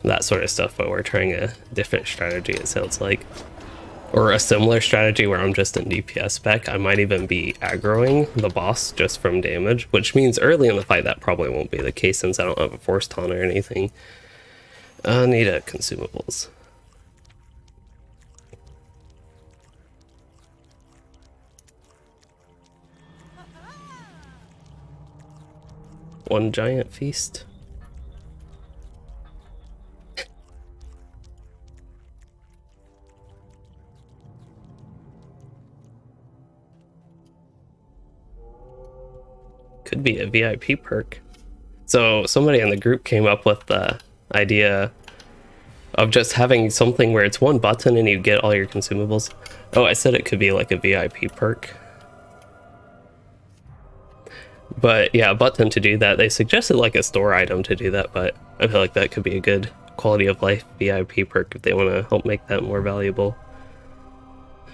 [SPEAKER 1] that sort of stuff, but we're trying a different strategy, it sounds like. Or a similar strategy where I'm just in DPS spec. I might even be aggroing the boss just from damage, which means early in the fight that probably won't be the case since I don't have a force taunt or anything. I need a consumables. One giant feast. Could be a VIP perk. So somebody in the group came up with the idea of just having something where it's one button and you get all your consumables. Oh, I said it could be like a VIP perk. But yeah, a button to do that. They suggested like a store item to do that, but I feel like that could be a good quality of life VIP perk if they want to help make that more valuable.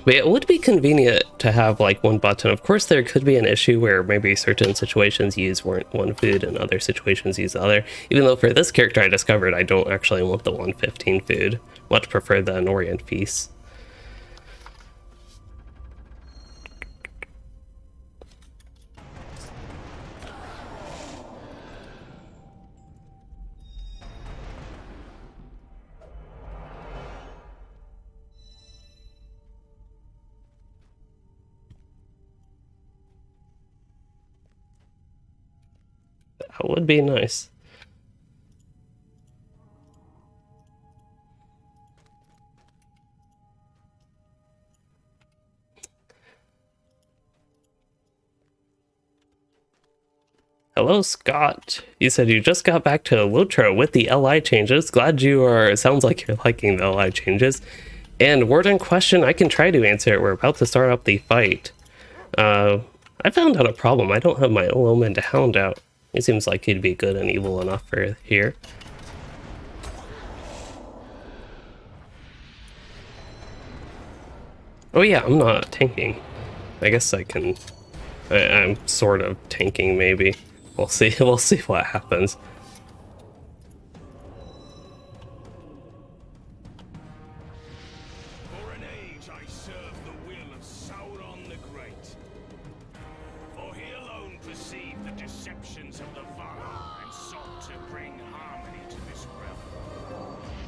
[SPEAKER 1] But it would be convenient to have like one button. Of course, there could be an issue where maybe certain situations use one food and other situations use the other. Even though for this character I discovered I don't actually want the 115 food. Much prefer the Norient feast. That would be nice. Hello, Scott. You said you just got back to LOTRO with the LI changes. Glad you are. It sounds like you're liking the LI changes. And word in question, I can try to answer it. We're about to start up the fight. I found out a problem. I don't have my Omen to hound out. He seems like he'd be good and evil enough for here. Oh yeah, I'm not tanking. I guess I can. I'm sort of tanking, maybe. We'll see. We'll see what happens.
[SPEAKER 3] For an age I served the will of Sauron the Great. For he alone perceived the deceptions of the Valar and sought to bring harmony to this realm.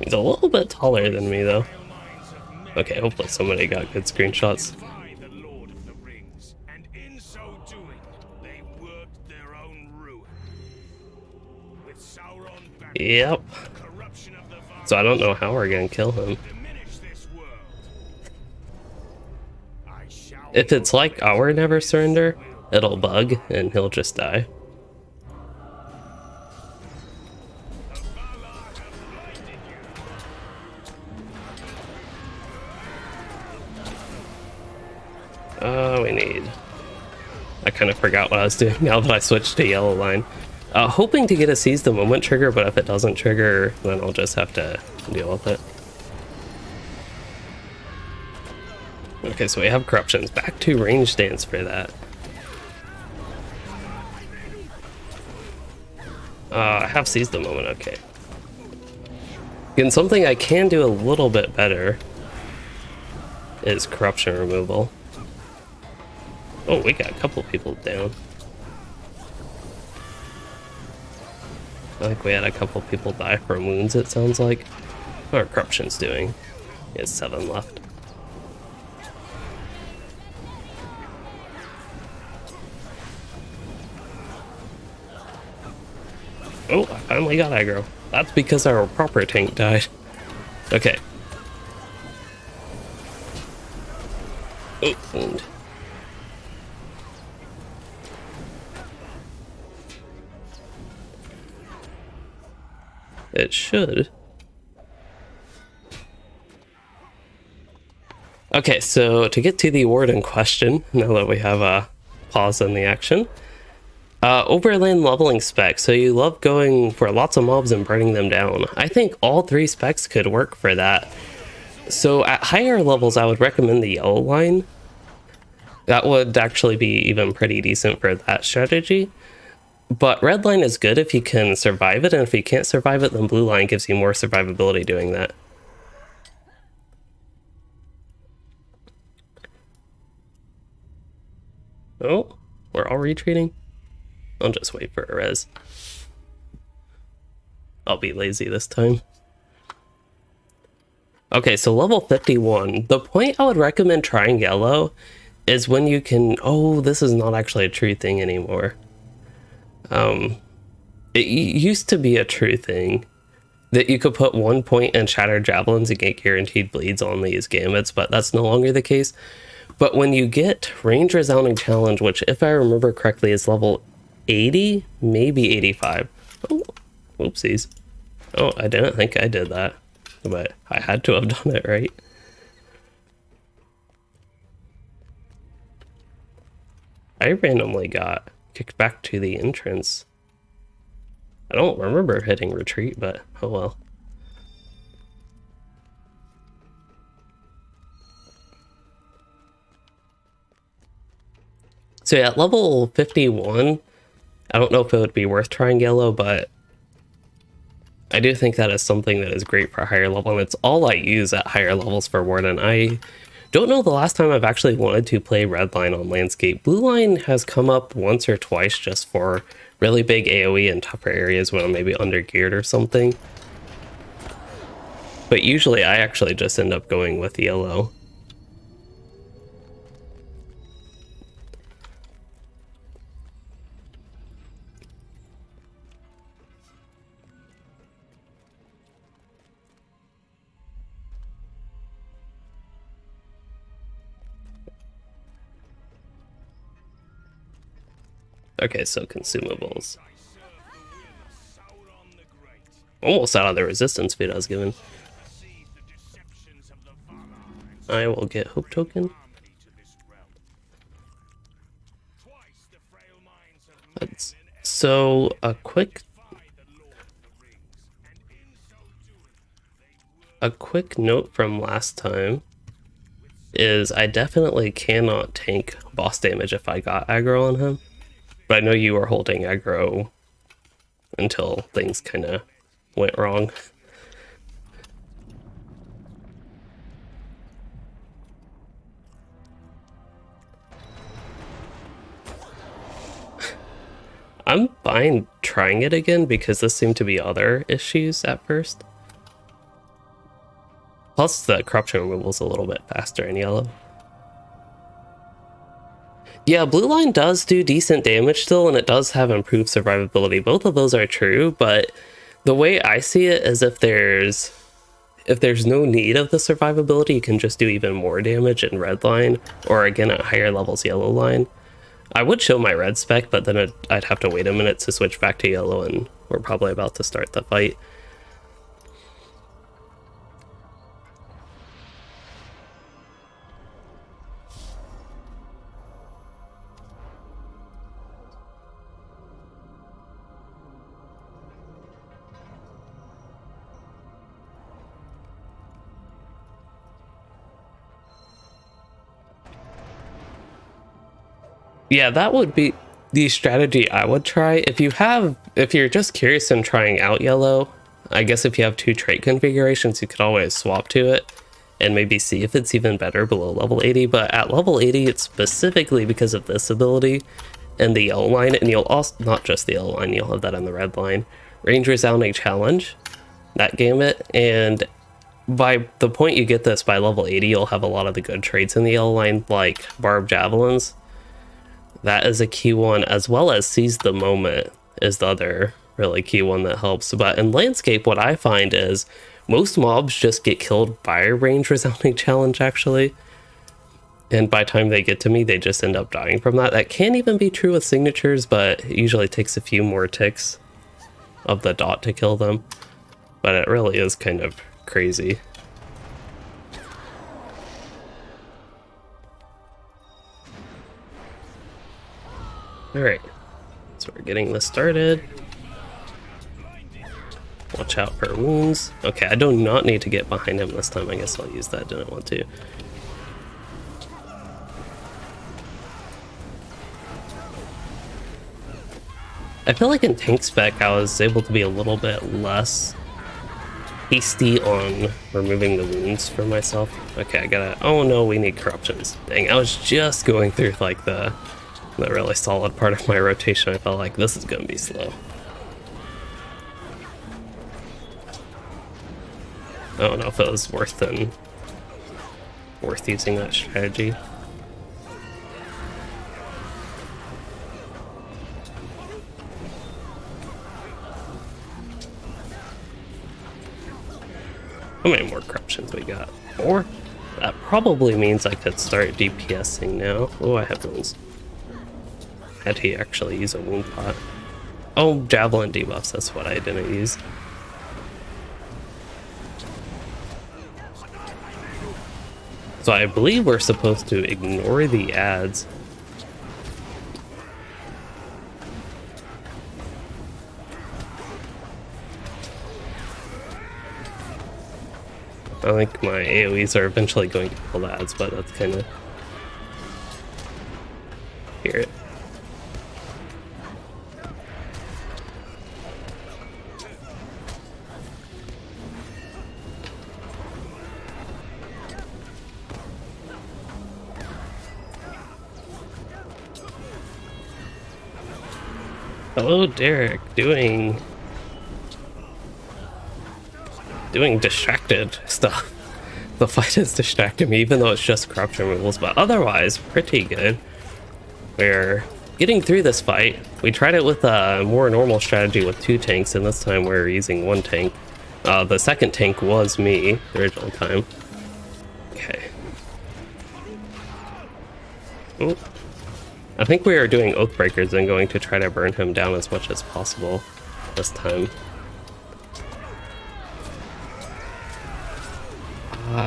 [SPEAKER 1] He's a little bit taller than me, though.
[SPEAKER 3] Vile minds of men
[SPEAKER 1] Okay, hopefully somebody got good screenshots.
[SPEAKER 3] defy the Lord of the Rings, and in so doing, they worked their own ruin. With Sauron back,
[SPEAKER 1] Yep.
[SPEAKER 3] the corruption of the Valar
[SPEAKER 1] So I don't know how we're gonna kill him.
[SPEAKER 3] diminish this world. I shall
[SPEAKER 1] If it's like our Never Surrender, it'll bug and he'll just die.
[SPEAKER 3] the Valar have blinded you.
[SPEAKER 1] We need... I kind of forgot what I was doing now that I switched to yellow line. Hoping to get a seize the moment trigger, but if it doesn't trigger, then I'll just have to deal with it. Okay, so we have corruptions. Back to range stance for that. I have seized the moment, okay. And something I can do a little bit better is corruption removal. Oh, we got a couple people down. I think we had a couple people die from wounds, it sounds like. How are corruptions doing? He has 7 left. Oh, I finally got aggro. That's because our proper tank died. Okay. Oh, wound. It should. Okay, so to get to the ward in question, now that we have a pause in the action. Overland leveling specs. So you love going for lots of mobs and burning them down. I think all 3 specs could work for that. So at higher levels, I would recommend the yellow line. That would actually be even pretty decent for that strategy. But red line is good if you can survive it, and if you can't survive it, then blue line gives you more survivability doing that. Oh, we're all retreating? I'll just wait for a res. I'll be lazy this time. Okay, so level 51. The point I would recommend trying yellow is when you can... Oh, this is not actually a true thing anymore. It used to be a true thing that you could put 1 point in Shattered Javelins and get guaranteed bleeds on these gambits, but that's no longer the case. But when you get Range Resounding Challenge, which if I remember correctly is level 80, maybe 85. Oh, whoopsies. Oh, I didn't think I did that, but I had to have done it, right? I randomly got kicked back to the entrance. I don't remember hitting retreat, but oh well. So yeah, at level 51, I don't know if it would be worth trying yellow, but I do think that is something that is great for higher level, and it's all I use at higher levels for Warden. I don't know the last time I've actually wanted to play red line on landscape. Blue line has come up once or twice just for really big AoE and tougher areas when I'm maybe under geared or something. But usually I actually just end up going with yellow. Okay, so consumables. Almost out of the resistance feed I was given. I will get hope token. So a quick note from last time is I definitely cannot tank boss damage if I got aggro on him. But I know you were holding aggro until things kind of went wrong. I'm fine trying it again because this seemed to be other issues at first. Plus the corruption removal is a little bit faster in yellow. Yeah, blue line does do decent damage still, and it does have improved survivability. Both of those are true, but the way I see it is if there's no need of the survivability, you can just do even more damage in red line, or again at higher levels yellow line. I would show my red spec, but then I'd have to wait a minute to switch back to yellow, and we're probably about to start the fight. Yeah, that would be the strategy I would try. If you're just curious in trying out yellow, I guess if you have two trait configurations, you could always swap to it and maybe see if it's even better below level 80. But at level 80, it's specifically because of this ability and the yellow line, and you'll also, not just the yellow line, you'll have that on the red line. Range resounding challenge, that gamut, and by the point you get this by level 80, you'll have a lot of the good traits in the yellow line, like barbed javelins. That is a key one, as well as seize the moment is the other really key one that helps. But in landscape, what I find is most mobs just get killed by a range resounding challenge, actually. And by the time they get to me, they just end up dying from that. That can even be true with signatures, but it usually takes a few more ticks of the dot to kill them. But it really is kind of crazy. Alright, so we're getting this started. Watch out for wounds. Okay, I do not need to get behind him this time. I guess I'll use that, didn't want to. I feel like in tank spec I was able to be a little bit less hasty on removing the wounds for myself. Okay, I gotta, oh no, we need corruptions. Dang, I was just going through like the really solid part of my rotation. I felt like this is gonna be slow. I don't know if it was worth using that strategy. How many more corruptions we got? 4? That probably means I could start DPSing now. Oh, I have wounds. Had he actually use a wound pot? Oh, javelin debuffs, that's what I didn't use. So I believe we're supposed to ignore the ads. I think my AoEs are eventually going to kill the ads, but that's kind of... Hear it. Hello, Derek, doing distracted stuff. The fight has distracted me, even though it's just corruption removals, but otherwise, pretty good. We're getting through this fight. We tried it with a more normal strategy with 2 tanks, and this time we're using 1 tank. The second tank was me, the original time. Okay. Oh. I think we are doing Oathbreakers and going to try to burn him down as much as possible this time.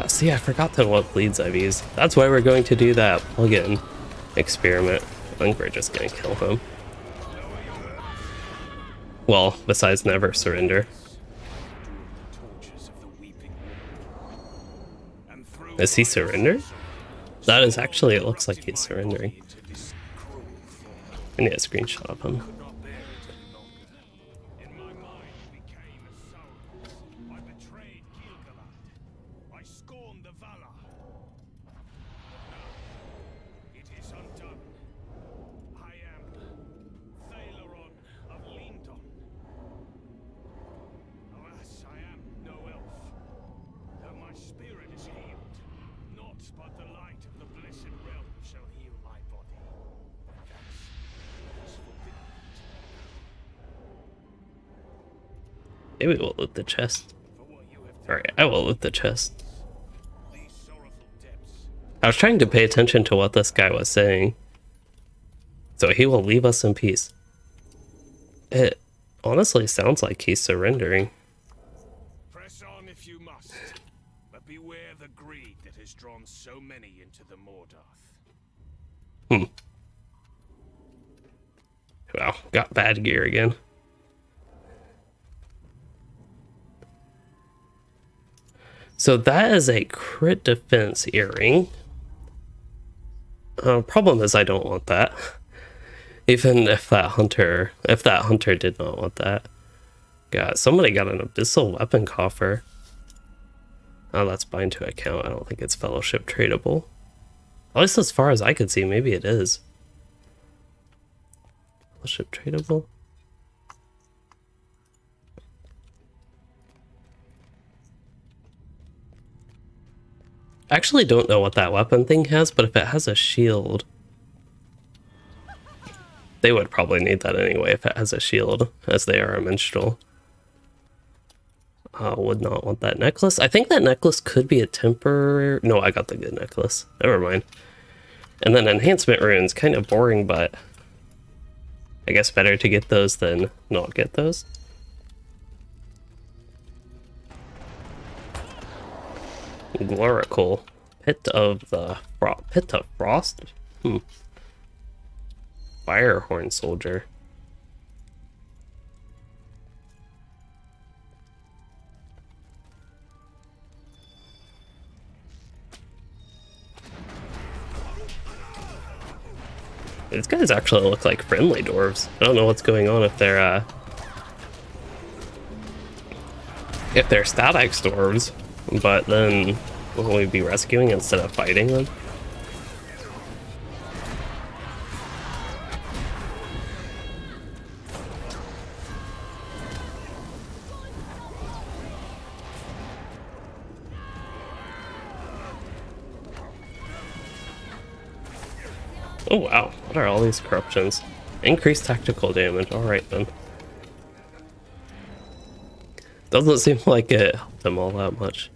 [SPEAKER 1] See, I forgot to what bleeds I've used. That's why we're going to do that plug-in experiment. I think we're just gonna kill him. Well, besides never surrender. Is he surrendered? That is actually, it looks like he's surrendering. I need a screenshot of him. Maybe we'll loot the chest. Alright, I will loot the chest. I was trying to pay attention to what this guy was saying. So he will leave us in peace. It honestly sounds like he's surrendering.
[SPEAKER 3] Press on if you must, but beware the greed that has drawn so many into the Mordath.
[SPEAKER 1] Wow, got bad gear again. So that is a crit defense earring. Problem is I don't want that. Even if that hunter did not want that. God, somebody got an abyssal weapon coffer. Oh, that's bind to account. I don't think it's fellowship tradable. At least as far as I could see, maybe it is. Fellowship tradable? I actually don't know what that weapon thing has, but if it has a shield, they would probably need that anyway if it has a shield, as they are a minstrel. Would not want that necklace. I think that necklace could be a temporary... No, I got the good necklace. Never mind. And then enhancement runes, kind of boring, but I guess better to get those than not get those. Glorical. Pit of Frost? Firehorn soldier. These guys actually look like friendly dwarves. I don't know what's going on if they're static dwarves. But then, will we be rescuing instead of fighting them? Oh wow, what are all these corruptions? Increased tactical damage, alright then. Doesn't seem like it helped them all that much.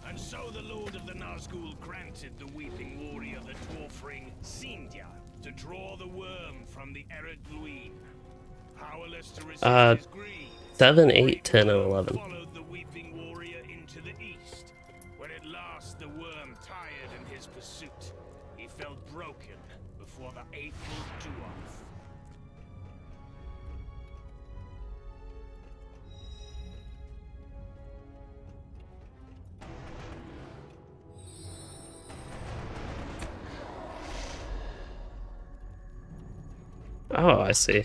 [SPEAKER 3] And so the Lord of the Nazgul granted the Weeping Warrior the dwarf ring Sindhya to draw the worm from the Ered Luin. Powerless to resist his greed,
[SPEAKER 1] 7, 8, 10, and 11.
[SPEAKER 3] followed the Weeping Warrior into the east, when at last the worm tired in his pursuit. He felt broken before the April Dwarf.
[SPEAKER 1] Oh, I see.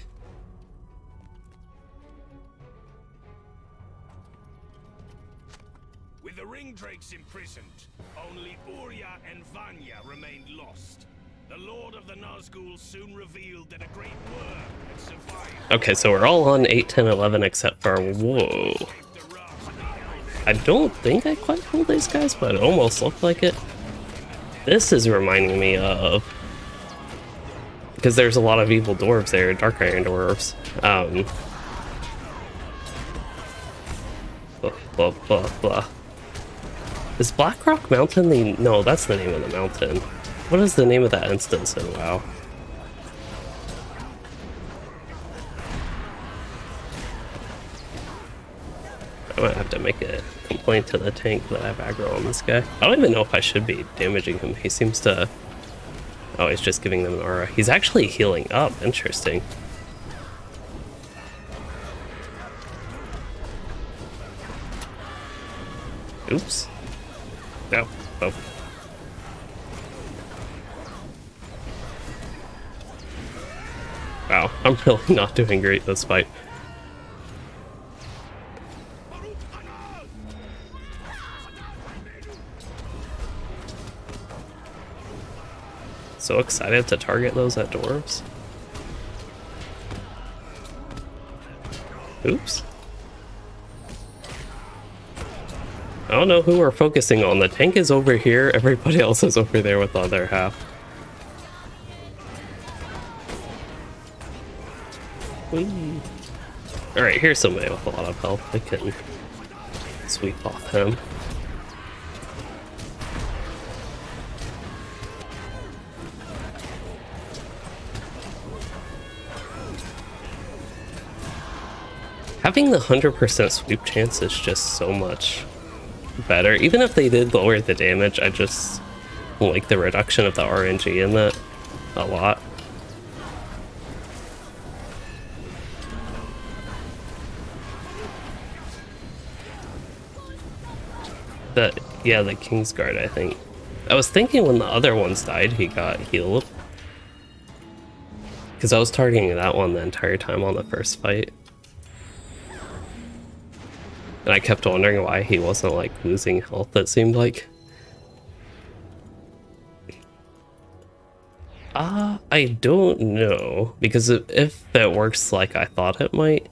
[SPEAKER 3] With the ring drakes imprisoned, only Urya and Vanya remained lost. The Lord of the Nazgul soon revealed that a great worm had survived.
[SPEAKER 1] Okay, so we're all on 8, 10, 11 except for... Whoa. I don't think I quite killed these guys, but it almost looked like it. This is reminding me of... Because there's a lot of evil dwarves there, Dark Iron dwarves. Blah, blah, blah, blah. Is Blackrock Mountain the... No, that's the name of the mountain. What is the name of that instance in WoW? I might have to make a complaint to the tank that I have aggro on this guy. I don't even know if I should be damaging him. He seems to... Oh, he's just giving them an aura. He's actually healing up. Interesting. Oops. No. Oh. Wow, I'm really not doing great this fight. So excited to target those at dwarves. Oops. I don't know who we're focusing on. The tank is over here, everybody else is over there with the other half. Alright, here's somebody with a lot of health. I can sweep off him. Having the 100% sweep chance is just so much better. Even if they did lower the damage, I just like the reduction of the RNG in that a lot. Yeah, the Kingsguard, I think. I was thinking when the other ones died, he got healed. Because I was targeting that one the entire time on the first fight. And I kept wondering why he wasn't, like, losing health, it seemed like. I don't know. Because if it works like I thought it might,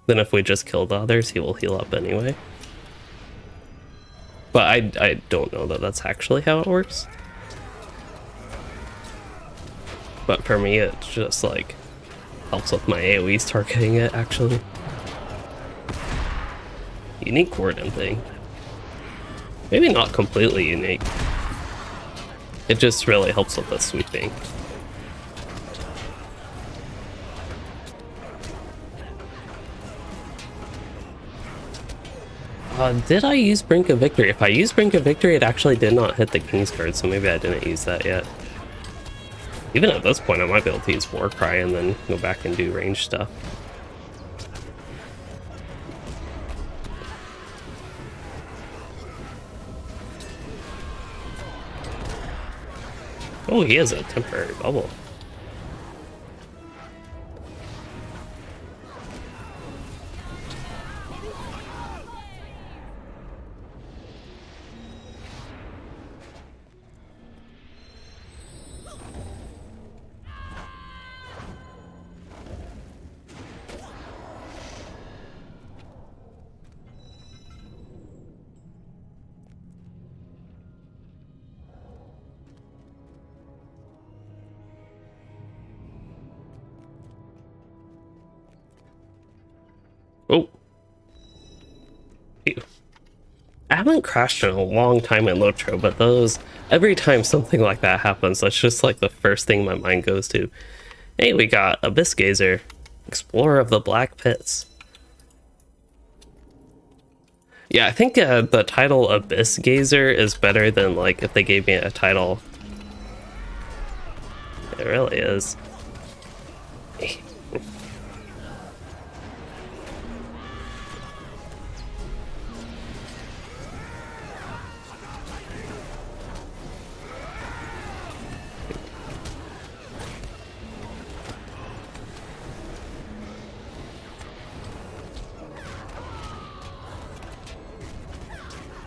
[SPEAKER 1] then if we just kill the others, he will heal up anyway. But I don't know that that's actually how it works. But for me, it just, like, helps with my AoEs targeting it, actually. Unique Warden thing. Maybe not completely unique. It just really helps with the sweeping. Did I use Brink of Victory? If I used Brink of Victory, it actually did not hit the Kingsguard, so maybe I didn't use that yet. Even at this point, I might be able to use Warcry and then go back and do range stuff. Oh, he has a temporary bubble. Oh. Ew. I haven't crashed in a long time in LOTRO, but those, every time something like that happens, that's just like the first thing my mind goes to. Hey, we got Abyss Gazer, Explorer of the Black Pits. Yeah, I think the title Abyss Gazer is better than, like, if they gave me a title. It really is.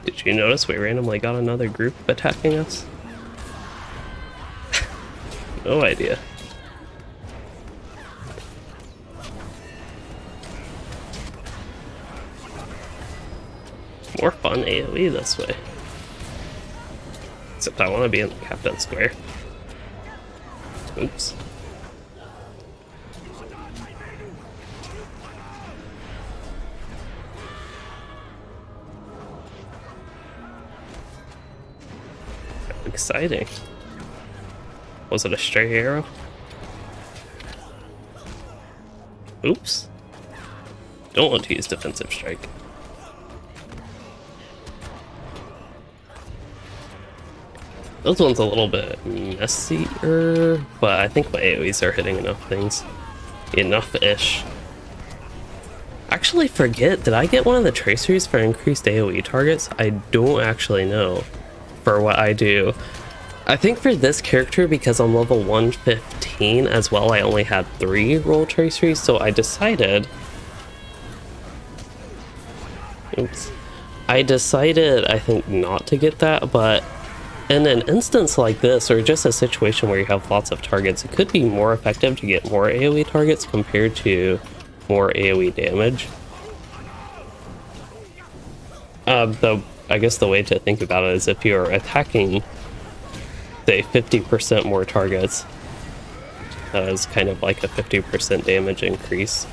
[SPEAKER 1] Did you notice we randomly got another group attacking us? No idea. More fun AoE this way. Except I want to be in the Captain Square. Oops. Exciting. Was it a stray arrow? Oops. Don't want to use defensive strike. Those ones a little bit messier, but I think my AoEs are hitting enough things. Enough-ish. Actually forget, did I get one of the traceries for increased AoE targets? I don't actually know for what I do. I think for this character, because I'm level 115 as well, I only had 3 roll traceries, so I decided... Oops. I decided, I think, not to get that, but in an instance like this, or just a situation where you have lots of targets, it could be more effective to get more AoE targets compared to more AoE damage. I guess the way to think about it is if you're attacking, say, 50% more targets, that is kind of like a 50% damage increase.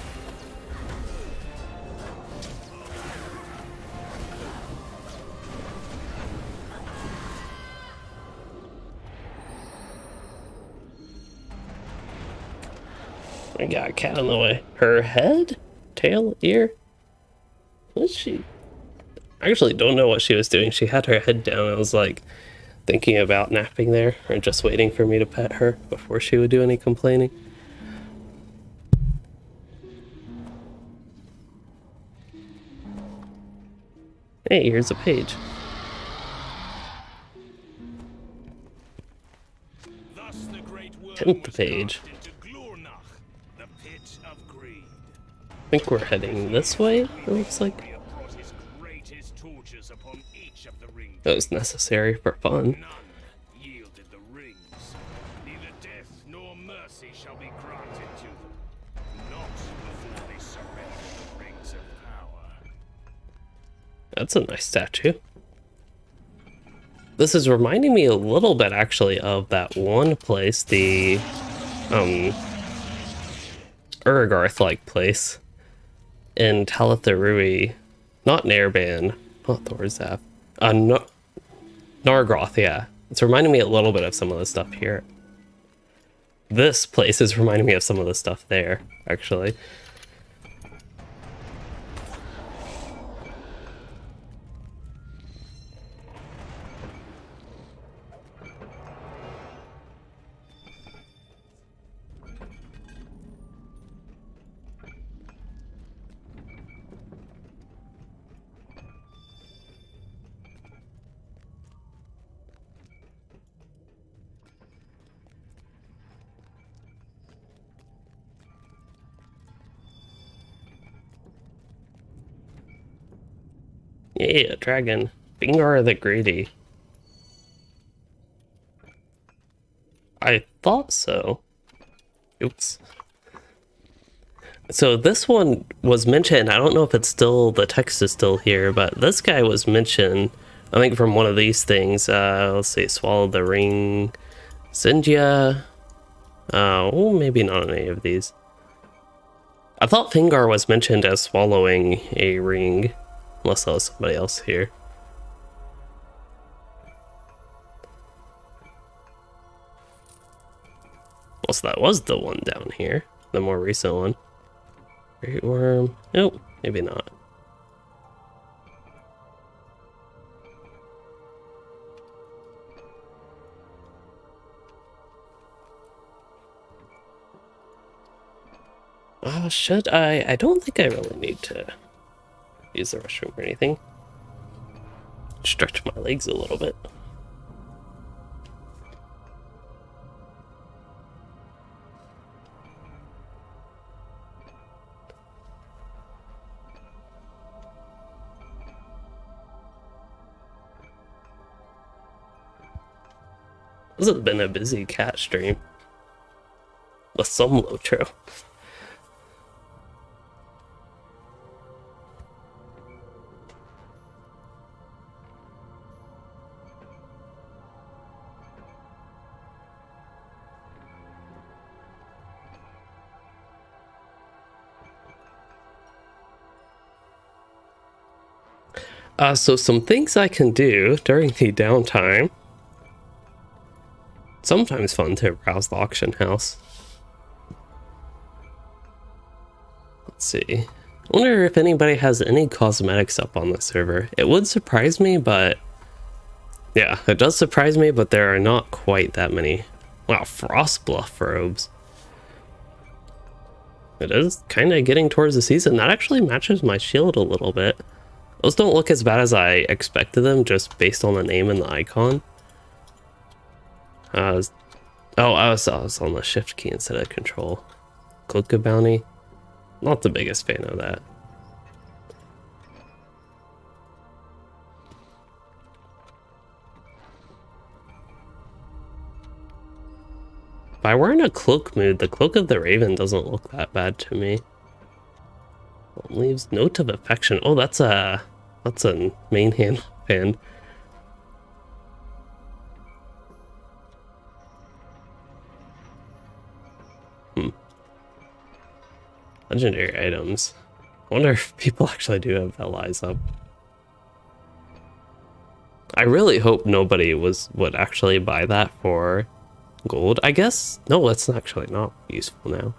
[SPEAKER 1] I got a cat in the way. Her head? Tail? Ear? What's she? I actually don't know what she was doing. She had her head down. I was like thinking about napping there or just waiting for me to pet her before she would do any complaining. Hey, here's a page.
[SPEAKER 3] Thus the great world
[SPEAKER 1] 10th
[SPEAKER 3] was
[SPEAKER 1] page.
[SPEAKER 3] cast into Glornach, the pit of greed.
[SPEAKER 1] I think we're heading this way, it looks like.
[SPEAKER 3] He brought his greatest tortures upon each of the ring.
[SPEAKER 1] That was necessary for fun.
[SPEAKER 3] None yielded the rings. Neither death nor mercy shall be granted to them. Not before they surrender the rings of power.
[SPEAKER 1] That's a nice statue. This is reminding me a little bit, actually, of that one place, the, Urgarth-like place in Talatharui. Not Nairban, not Thorzap. Nargroth, yeah. It's reminding me a little bit of some of the stuff here. This place is reminding me of some of the stuff there, actually. Yeah, dragon. Bingar the Greedy. I thought so. Oops. So this one was mentioned, I don't know if it's still, the text is still here, but this guy was mentioned, I think from one of these things. Let's see, swallow the ring. Zinja. Well, maybe not on any of these. I thought Fingar was mentioned as swallowing a ring. Unless that was somebody else here. Unless that was the one down here. The more recent one. Great Worm. Nope, maybe not. Should I? I don't think I really need to use the restroom or anything. Stretch my legs a little bit. This has been a busy cat stream. With some LOTRO. So some things I can do during the downtime. sometimes fun to browse the auction house. Let's see. I wonder if anybody has any cosmetics up on the server. It would surprise me, but yeah, it does surprise me, but there are not quite that many. Wow, Frostbluff robes. It is kind of getting towards the season. That actually matches my shield a little bit. Those don't look as bad as I expected them, just based on the name and the icon. I was on the shift key instead of control. Cloak of Bounty. Not the biggest fan of that. If I were in a cloak mood, the Cloak of the Raven doesn't look that bad to me. It leaves Note of Affection. Oh, that's a main hand fan. Legendary items. I wonder if people actually do have allies up. I really hope nobody would actually buy that for gold. I guess no, that's actually not useful now.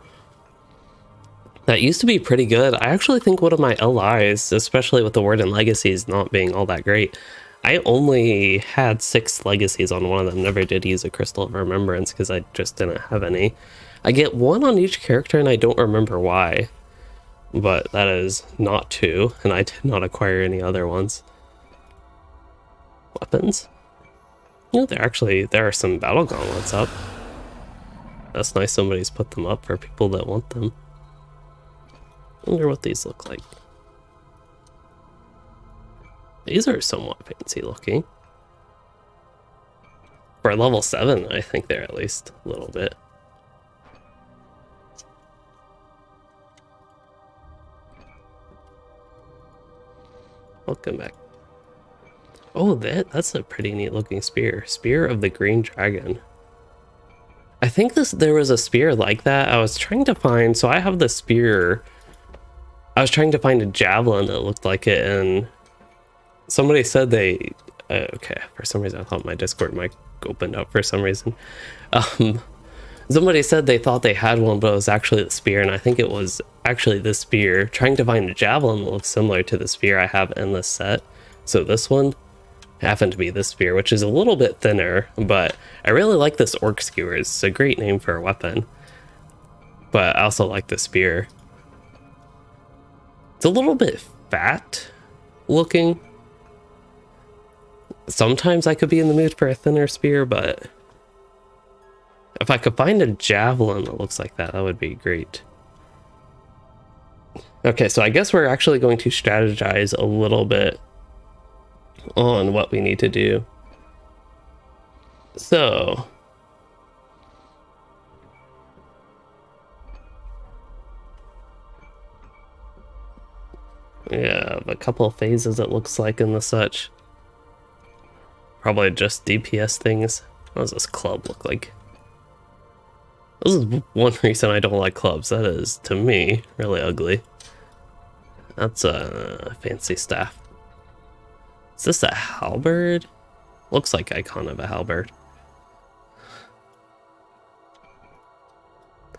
[SPEAKER 1] That used to be pretty good. I actually think one of my allies, especially with the Word and Legacies not being all that great, I only had 6 legacies on one of them. Never did use a Crystal of Remembrance because I just didn't have any. I get 1 on each character and I don't remember why, but that is not 2, and I did not acquire any other ones. Weapons? You know, there are some battle gauntlets up. That's nice somebody's put them up for people that want them. I wonder what these look like. These are somewhat fancy looking. For level 7, I think they're at least a little bit. Welcome back. Oh, that's a pretty neat looking spear. Spear of the Green Dragon. I think there was a spear like that. I was trying to find, so I have the spear. I was trying to find a javelin that looked like it, and somebody said they, okay, for some reason I thought my Discord mic opened up for some reason. Somebody said they thought they had one, but it was actually the spear, and I think it was actually the spear. Trying to find a javelin that looks similar to the spear I have in this set. So this one happened to be this spear, which is a little bit thinner, but I really like this Orc Skewer. It's a great name for a weapon, but I also like the spear. It's a little bit fat looking. Sometimes I could be in the mood for a thinner spear, but if I could find a javelin that looks like that, that would be great. Okay, so I guess we're actually going to strategize a little bit on what we need to do. So we have a couple of phases it looks like in the such. Probably just DPS things. What does this club look like? This is one reason I don't like clubs. That is, to me, really ugly. That's a fancy staff. Is this a halberd? Looks like icon of a halberd.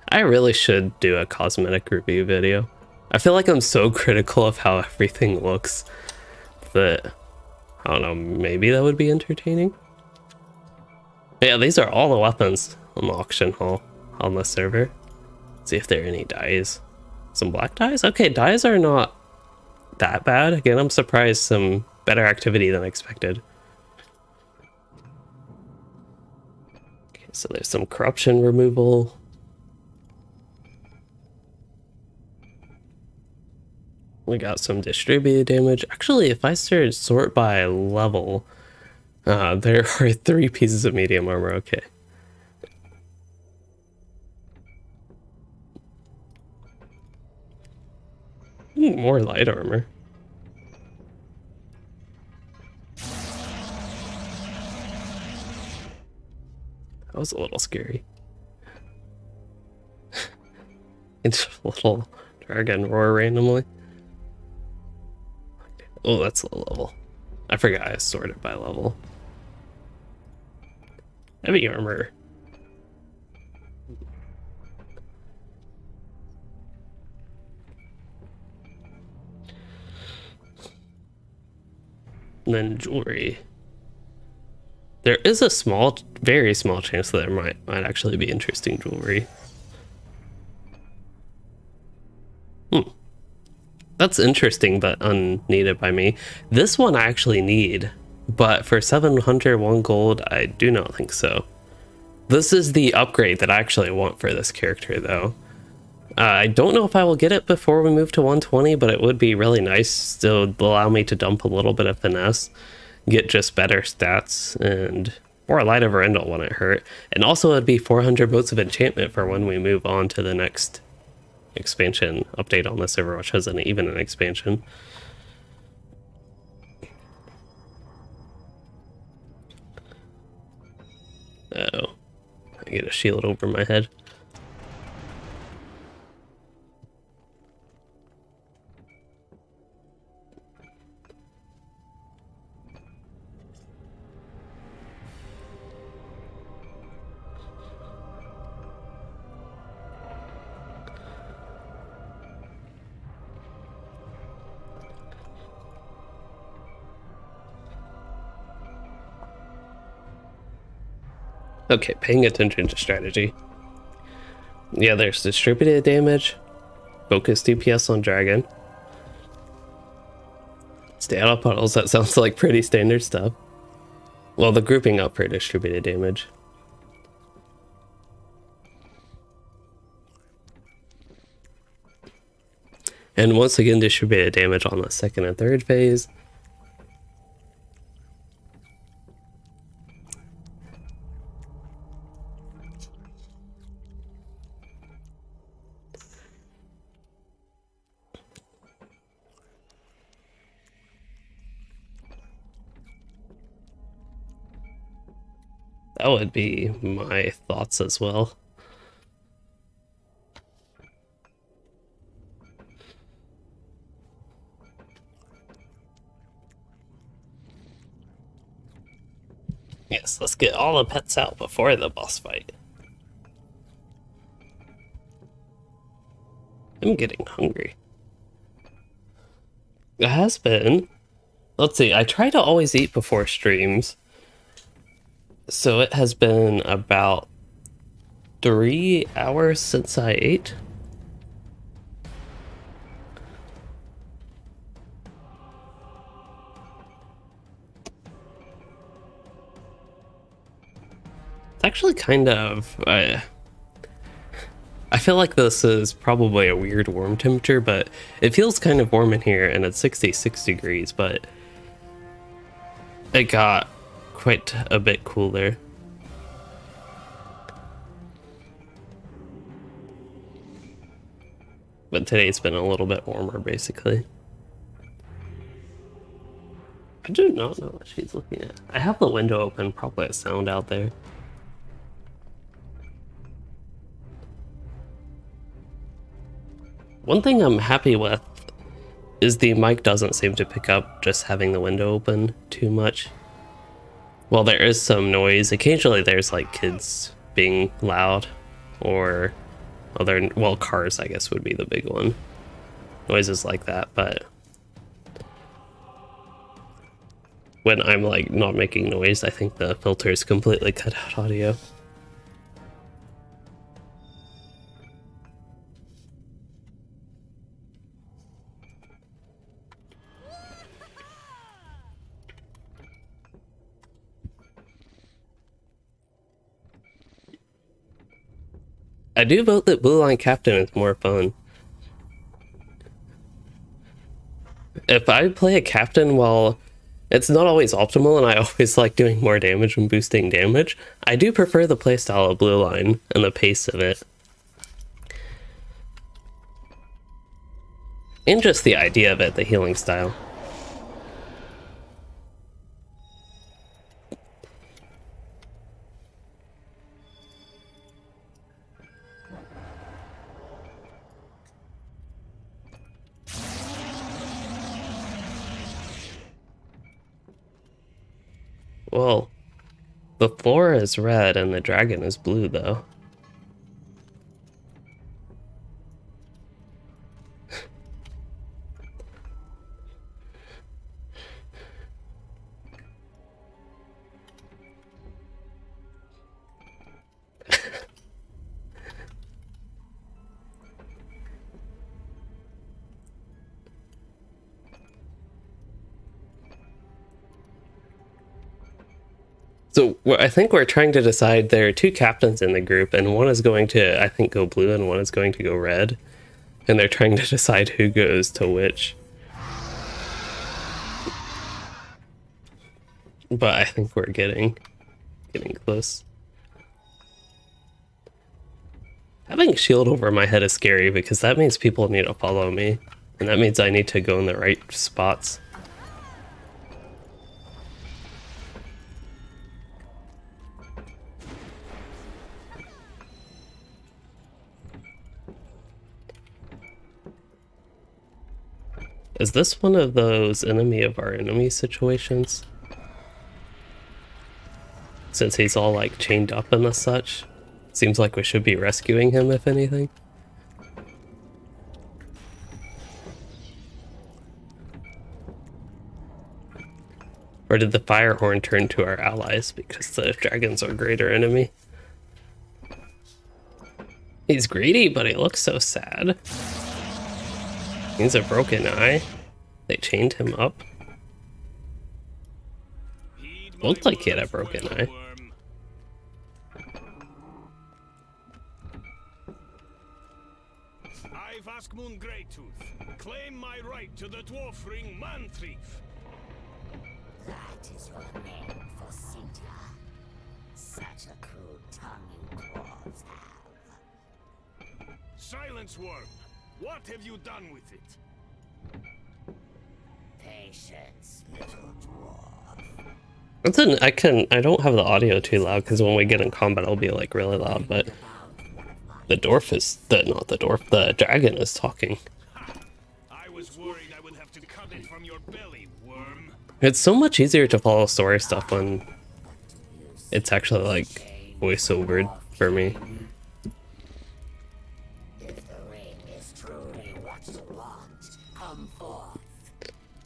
[SPEAKER 1] I really should do a cosmetic review video. I feel like I'm so critical of how everything looks that, I don't know, maybe that would be entertaining. But yeah, these are all the weapons on the auction hall on the server. Let's see if there are any dyes. Some black dyes? Okay, dyes are not that bad. Again, I'm surprised some better activity than expected. Okay, so there's some corruption removal. We got some distributed damage. Actually, if I sort by level, there are 3 pieces of medium armor. Okay. More light armor. That was a little scary. It's a little dragon roar randomly. Oh, that's low level. I forgot I sorted by level. Heavy armor And then jewelry. There is a small, very small chance that there might actually be interesting jewelry. That's interesting, but unneeded by me. This one I actually need, but for 701 gold, I do not think so. This is the upgrade that I actually want for this character, though. I don't know if I will get it before we move to 120, but it would be really nice to allow me to dump a little bit of finesse, get just better stats, and or light of Rendell when it hurt. And also it'd be 400 motes of enchantment for when we move on to the next expansion update on this Overwatch has even an expansion. Oh, I get a shield over my head. Okay, paying attention to strategy. Yeah, there's distributed damage, focus DPS on dragon. Stay out of puddles, that sounds like pretty standard stuff. Well, the grouping up for distributed damage. And once again, distributed damage on the second and third phase. That would be my thoughts as well. Yes, let's get all the pets out before the boss fight. I'm getting hungry. It has been. Let's see, I try to always eat before streams. So it has been about 3 hours since I ate. It's actually kind of... I feel like this is probably a weird warm temperature, but it feels kind of warm in here, and it's 66 degrees, but it got quite a bit cooler. But today it's been a little bit warmer, basically. I do not know what she's looking at. I have the window open, probably a sound out there. One thing I'm happy with is the mic doesn't seem to pick up just having the window open too much. Well, there is some noise. Occasionally there's like kids being loud or other, well, cars I guess would be the big one. Noises like that, but when I'm like not making noise, I think the filters completely cut out audio. I do vote that Blue Line Captain is more fun. If I play a captain, while it's not always optimal and I always like doing more damage and boosting damage, I do prefer the playstyle of Blue Line and the pace of it. And just the idea of it, the healing style. Well, the floor is red and the dragon is blue, though. So I think we're trying to decide, there are two captains in the group, and one is going to, I think, go blue, and one is going to go red. And they're trying to decide who goes to which. But I think we're getting close. Having a shield over my head is scary because that means people need to follow me. And that means I need to go in the right spots. Is this one of those enemy of our enemy situations? Since he's all like chained up and the such, seems like we should be rescuing him if anything. Or did the fire horn turn to our allies because the dragons are greater enemy? He's greedy, but he looks so sad. He's a broken eye. They chained him up. Looked like he had a broken eye.
[SPEAKER 3] I've asked Moon Greytooth, claim my right to the dwarf ring Mantrief.
[SPEAKER 4] That is your name for Cynthia. Such a crude tongue you dwarves have.
[SPEAKER 3] Silence, worm. What have you done with it?
[SPEAKER 4] Patience, little dwarf.
[SPEAKER 1] I don't have the audio too loud because when we get in combat it'll be like really loud, but the dragon is talking.
[SPEAKER 3] I was worried I would have to cut it from your belly, worm.
[SPEAKER 1] It's so much easier to follow story stuff when it's actually like voiceovered for me.
[SPEAKER 4] If the ring is truly what you want, come forth.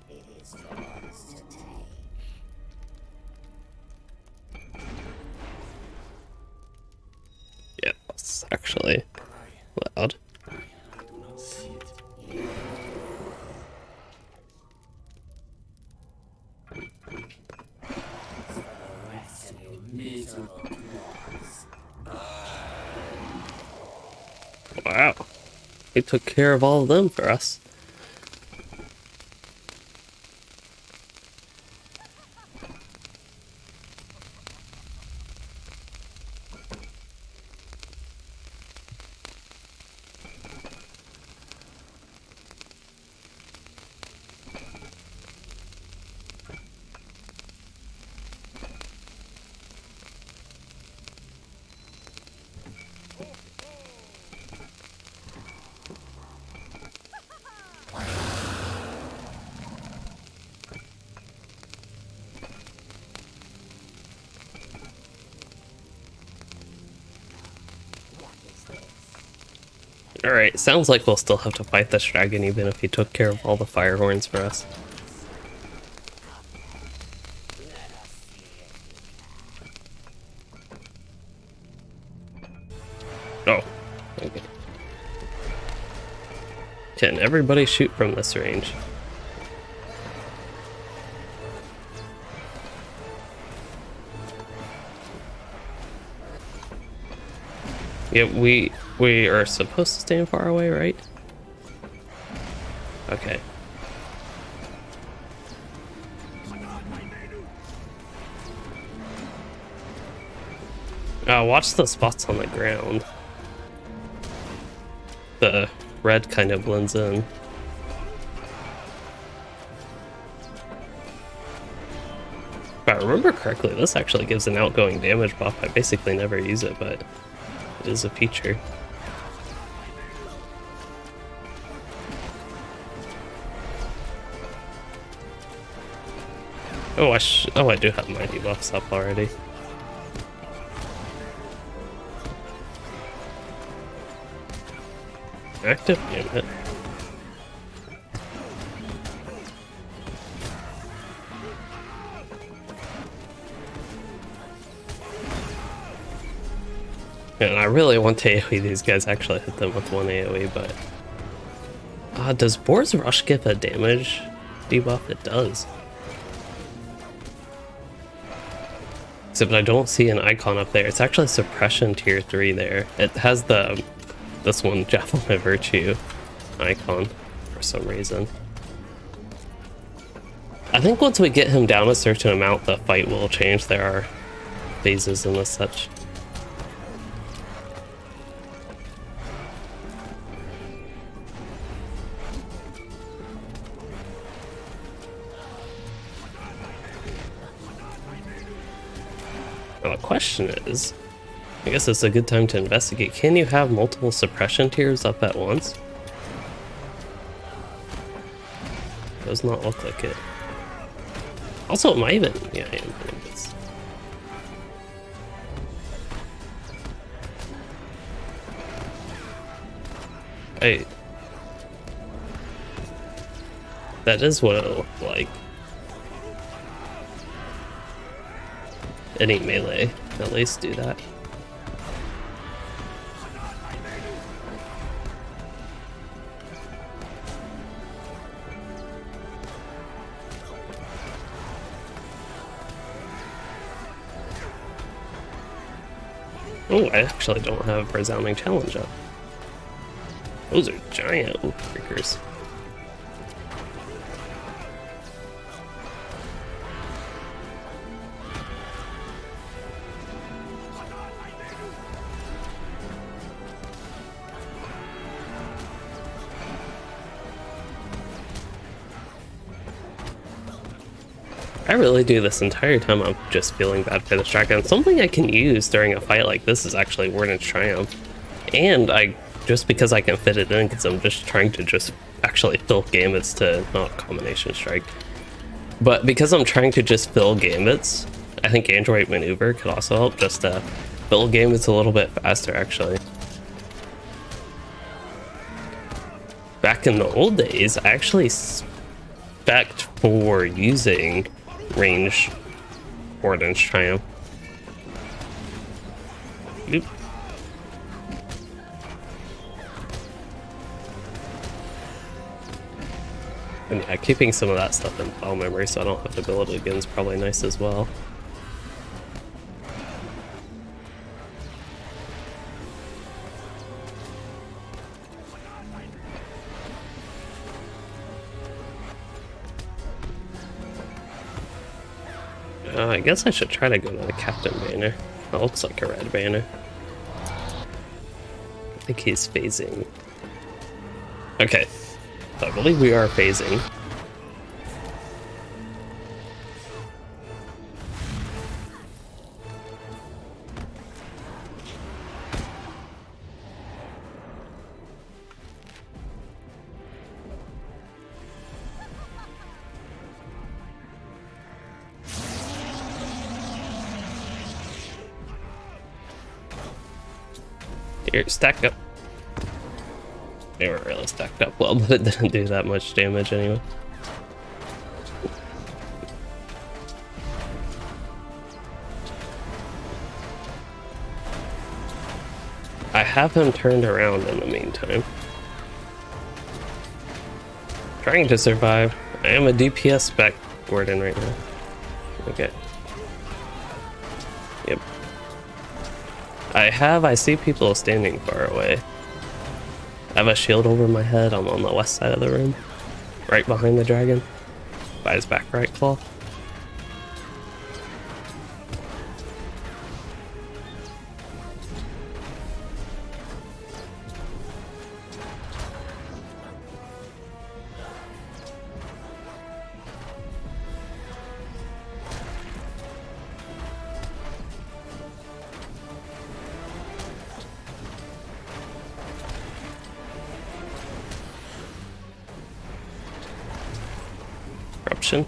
[SPEAKER 4] It is yours to take.
[SPEAKER 1] Yeah, it's actually loud. Wow, he took care of all of them for us. Alright, sounds like we'll still have to fight this dragon even if he took care of all the fire horns for us. Oh, okay. Can everybody shoot from this range? Yeah, we are supposed to stand far away, right? Okay. Watch the spots on the ground. The red kind of blends in. If I remember correctly, this actually gives an outgoing damage buff. I basically never use it, but it is a feature. Oh, I do have my debuffs up already. Active? Damn it. And I really want to AoE these guys, actually hit them with one AoE, but... does Boar's Rush give a damage debuff? It does. Except I don't see an icon up there. It's actually suppression tier 3 there. It has this one, Javelin of Virtue icon for some reason. I think once we get him down a certain amount, the fight will change. There are phases and such. Now the question is, I guess it's a good time to investigate. Can you have multiple suppression tiers up at once? Does not look like it. Also, it might even... Yeah, I am putting this. That is what it looked like. Any melee, at least do that. Oh, I actually don't have Resounding Challenge up. Those are giant oak freakers. I really do this entire time. I'm just feeling bad for this dragon. Something I can use during a fight like this is actually Warden's Triumph. And just because I can fit it in, because I'm just trying to just actually fill gambits to not combination strike. But because I'm trying to just fill gambits, I think Android Maneuver could also help just to fill gambits a little bit faster actually. Back in the old days, I actually spec'd for using range Warden's Triumph. Oop. And yeah, keeping some of that stuff in file memory so I don't have to build it again is probably nice as well. I guess I should try to go to the Captain banner. That looks like a red banner. I think he's phasing. Okay, so I believe we are phasing. Here, stack up. They weren't really stacked up well, but it didn't do that much damage anyway. I have him turned around in the meantime. Trying to survive. I am a DPS spec Warden right now. Okay. Yep. I see people standing far away. I have a shield over my head. I'm on the west side of the room. Right behind the dragon. By his back right claw. Corruption.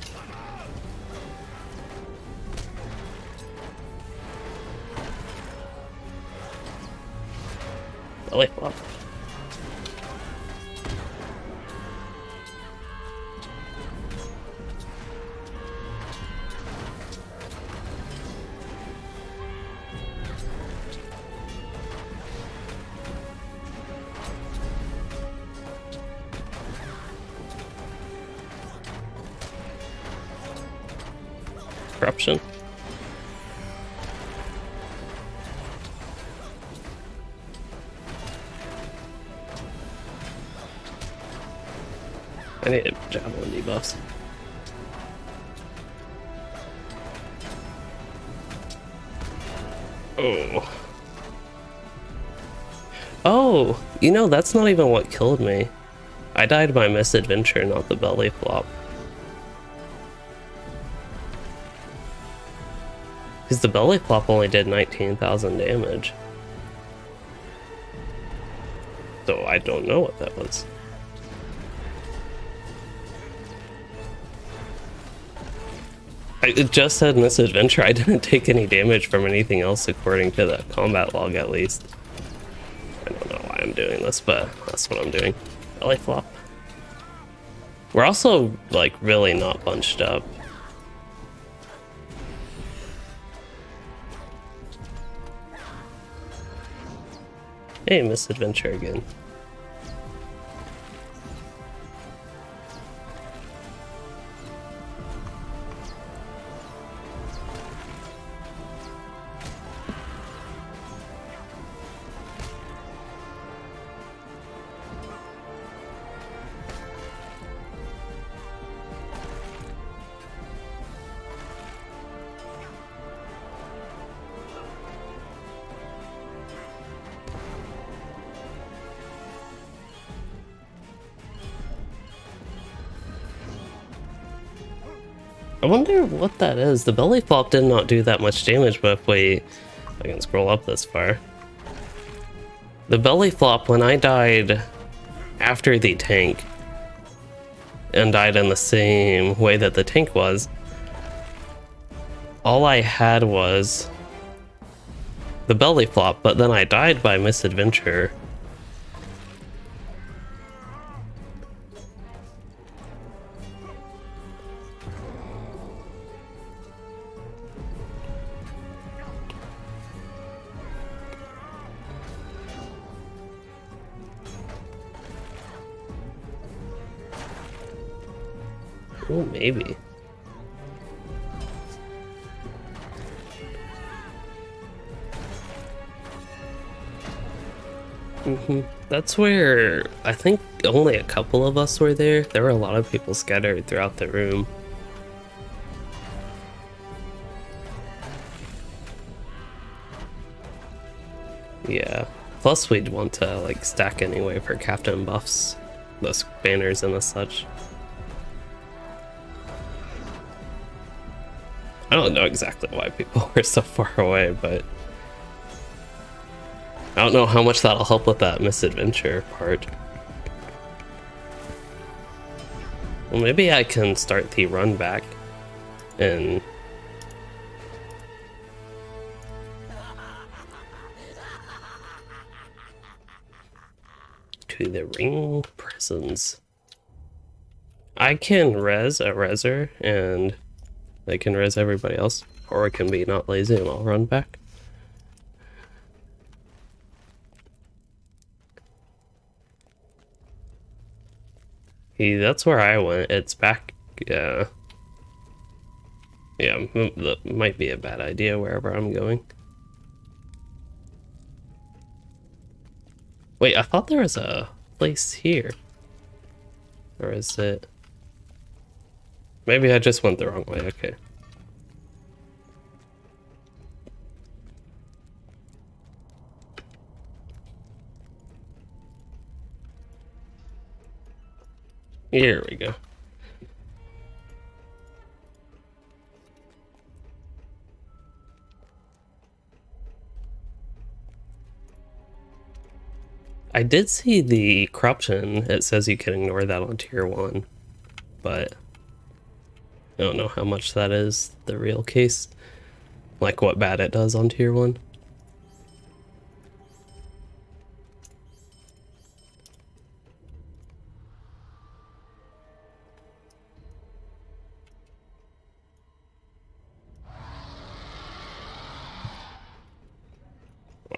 [SPEAKER 1] Oh wait, well. Corruption. I need javelin debuffs. Oh. Oh, you know, that's not even what killed me. I died by misadventure, not the belly flop. Because the belly flop only did 19,000 damage. So I don't know what that was. It just said misadventure. I didn't take any damage from anything else according to the combat log, at least. I don't know why I'm doing this, but that's what I'm doing. Belly flop. We're also, like, really not bunched up. Hey, misadventure again. I wonder what that is. The belly flop did not do that much damage, but if I can scroll up this far. The belly flop, when I died after the tank, and died in the same way that the tank was, all I had was the belly flop, but then I died by misadventure. Oh, maybe. That's where I think only a couple of us were there. There were a lot of people scattered throughout the room. Yeah. Plus we'd want to like stack anyway for captain buffs, those banners and the such. I don't know exactly why people were so far away, but I don't know how much that'll help with that misadventure part. Well, maybe I can start the run back and to the ring prisons. I can res a reser and they can res everybody else, or I can be not lazy and I'll run back. That's where I went. It's back. Yeah, that might be a bad idea wherever I'm going. Wait, I thought there was a place here. Or is it? Maybe I just went the wrong way. Okay. Here we go. I did see the corruption. It says you can ignore that on tier 1, but I don't know how much that is the real case. Like what bad it does on tier 1.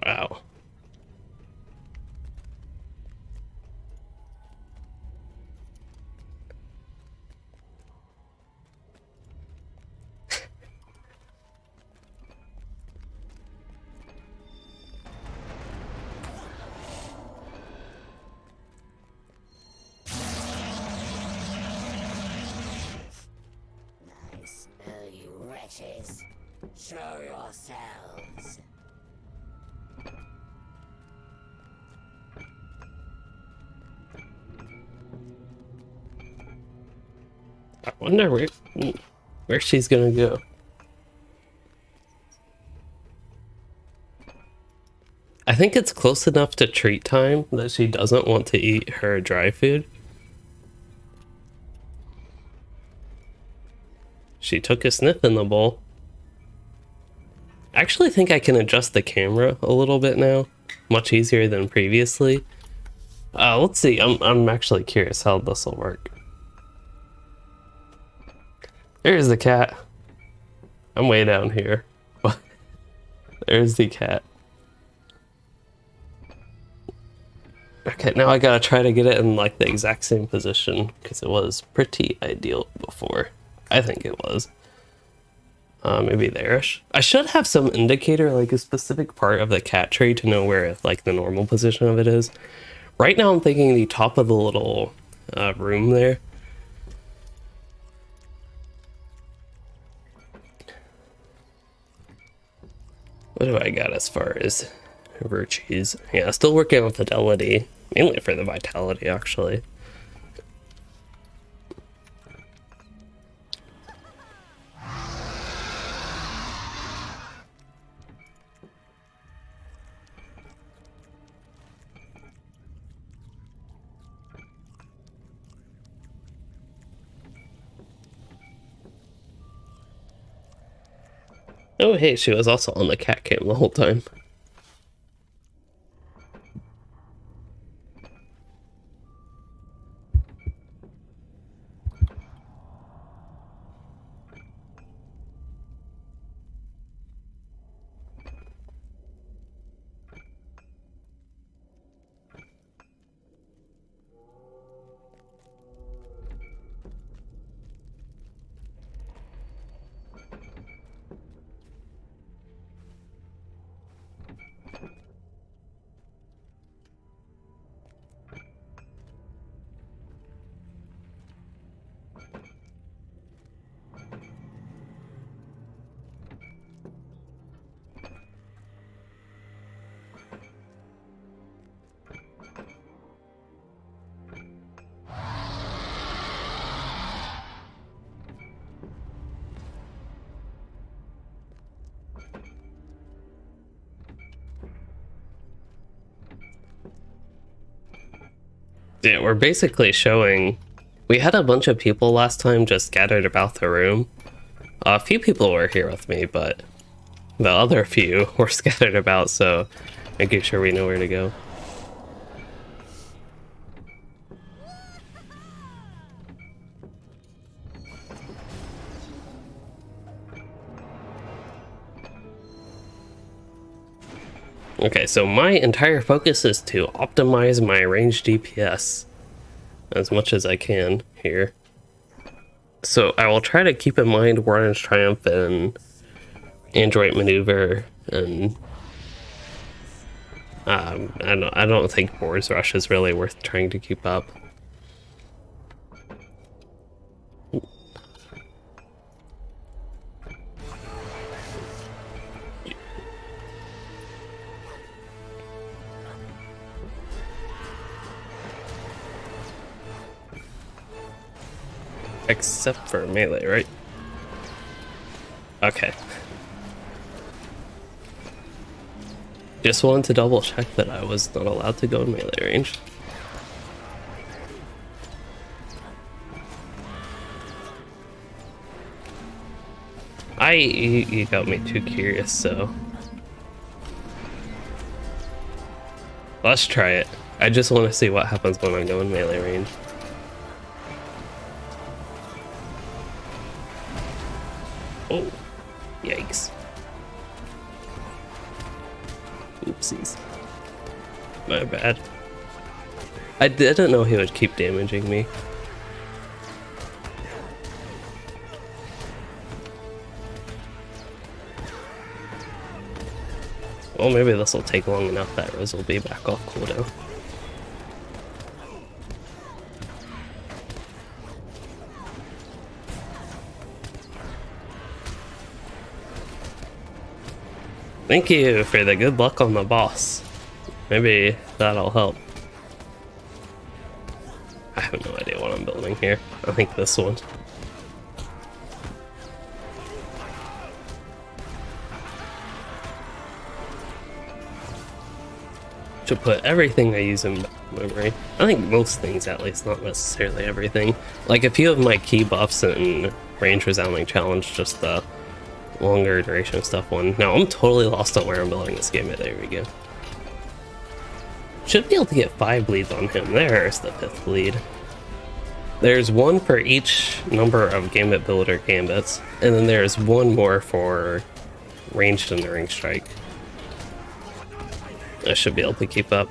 [SPEAKER 1] Wow.
[SPEAKER 4] wretches. Show yourselves.
[SPEAKER 1] I wonder where she's gonna go. I think it's close enough to treat time that she doesn't want to eat her dry food. She took a sniff in the bowl. I actually think I can adjust the camera a little bit now. Much easier than previously. Let's see. I'm actually curious how this will work. There's the cat. I'm way down here. There's the cat. Okay, now I gotta try to get it in like the exact same position because it was pretty ideal before. I think it was. Maybe there-ish. I should have some indicator, like a specific part of the cat tree to know where like the normal position of it is. Right now I'm thinking the top of the little room there. What do I got as far as virtues? Yeah, still working on fidelity, mainly for the vitality actually. Oh hey, she was also on the cat cam the whole time. Yeah, we're basically showing... We had a bunch of people last time just scattered about the room. A few people were here with me, but the other few were scattered about, so making sure we know where to go. Okay, so my entire focus is to optimize my range DPS as much as I can here. So I will try to keep in mind Warden's Triumph and Android Maneuver, and I don't think Boar's Rush is really worth trying to keep up. Except for melee, right? Okay. Just wanted to double check that I was not allowed to go in melee range. You got me too curious, so... Let's try it. I just want to see what happens when I go in melee range. Oh, yikes. Oopsies. My bad. I didn't know he would keep damaging me. Well, maybe this will take long enough that Riz will be back off cooldown. Thank you for the good luck on the boss. Maybe that'll help. I have no idea what I'm building here. I think this one. Should put everything I use in memory. I think most things, at least, not necessarily everything. Like a few of my key buffs and range resounding challenge, just the longer duration stuff one. Now I'm totally lost on where I'm building this game. There we go. Should be able to get 5 bleeds on him. There's the 5th bleed. There's 1 for each number of gambit builder gambits, and then there's 1 more for ranged enduring strike. I should be able to keep up.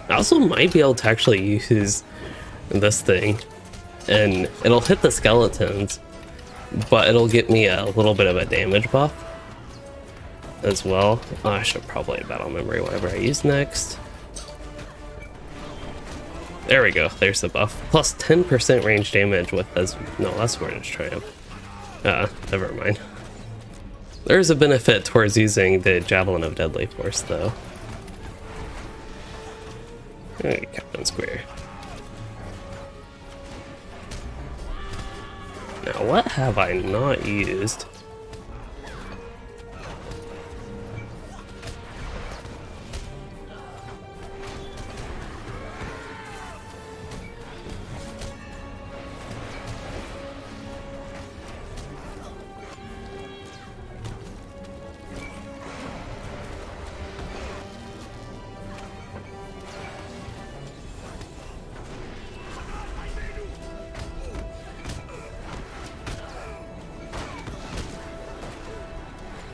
[SPEAKER 1] I also might be able to actually use this thing, and it'll hit the skeletons, but it'll get me a little bit of a damage buff as well. Oh, I should probably battle memory whatever I use next. There we go, there's the buff. Plus 10% range damage with as no, that's Mordath Triumph. Never mind. There's a benefit towards using the Javelin of Deadly Force though. Hey, Captain Square. Now, what have I not used?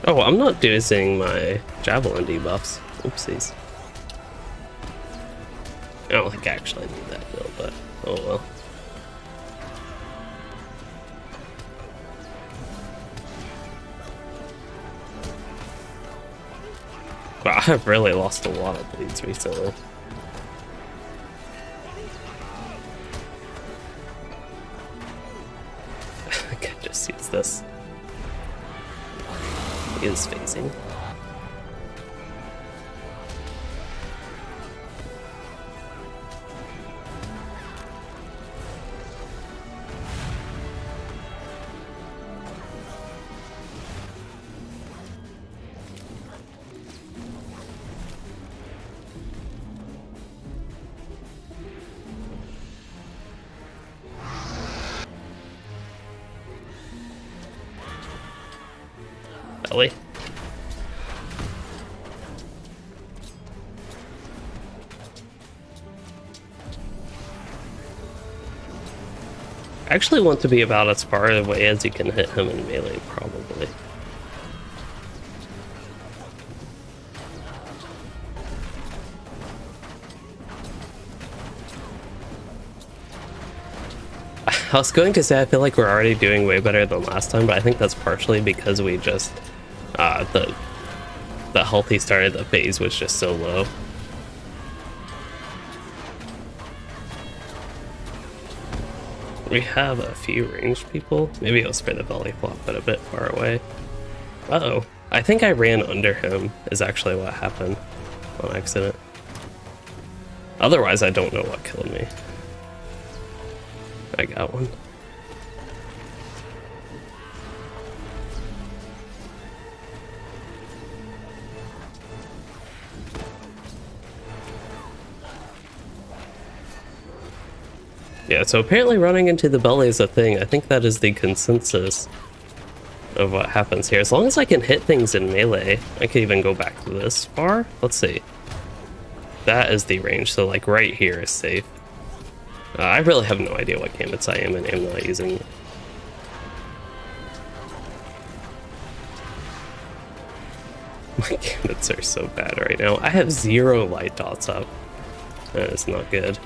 [SPEAKER 1] Oh, I'm not using my Javelin debuffs. Oopsies. I don't think I actually need that build, but oh well. Wow, I've really lost a lot of bleeds recently. I could just use this. Is phasing. Belly. I actually want to be about as far away as you can hit him in melee, probably. I was going to say I feel like we're already doing way better than last time, but I think that's partially because we just the health he started the phase was just so low. We have a few ranged people. Maybe it was for the belly flop, but a bit far away. Uh-oh. I think I ran under him is actually what happened on accident. Otherwise, I don't know what killed me. I got one. Yeah, so apparently running into the belly is a thing. I think that is the consensus of what happens here. As long as I can hit things in melee, I can even go back to this far. Let's see. That is the range, so like right here is safe. I really have no idea what gambits I am and am not using. My gambits are so bad right now. I have 0 light dots up. That is not good.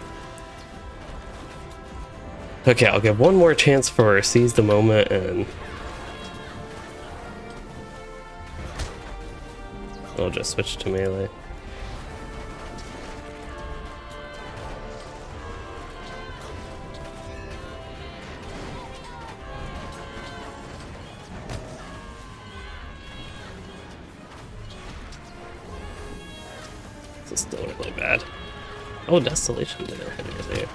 [SPEAKER 1] Okay, I'll give one more chance for seize the moment and I'll just switch to melee. is still really bad. Oh, Desolation didn't hit earlier.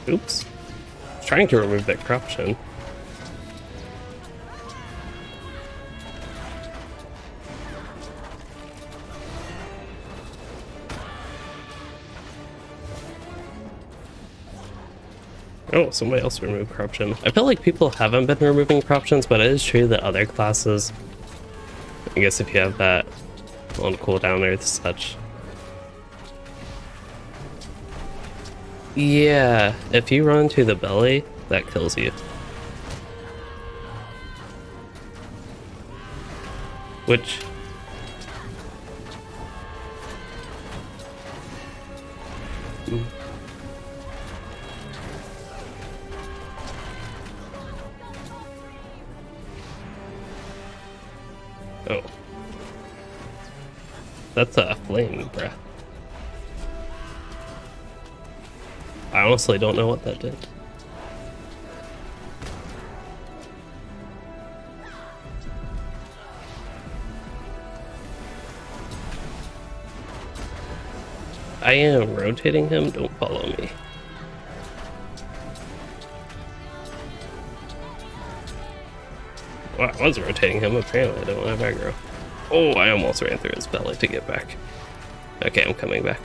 [SPEAKER 1] Oops. I was trying to remove that corruption. Oh, somebody else removed corruption. I feel like people haven't been removing corruptions, but it is true that other classes, I guess if you have that on cooldown or such. Yeah, if you run to the belly, that kills you. Which... Oh. That's a flame breath. I honestly don't know what that did. I am rotating him, don't follow me. Well, I was rotating him, apparently I don't have aggro. Oh, I almost ran through his belly to get back. Okay, I'm coming back.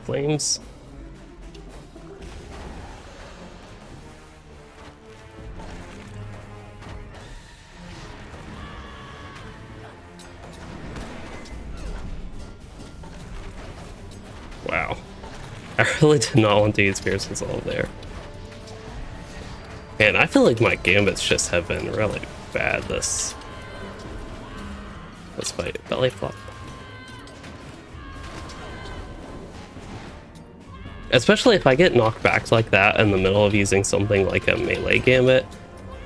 [SPEAKER 1] Flames. Wow. I really did not want to use Fierce Resolve there. And I feel like my gambits just have been really bad this fight. Belly flop. Especially if I get knocked back like that in the middle of using something like a melee gambit,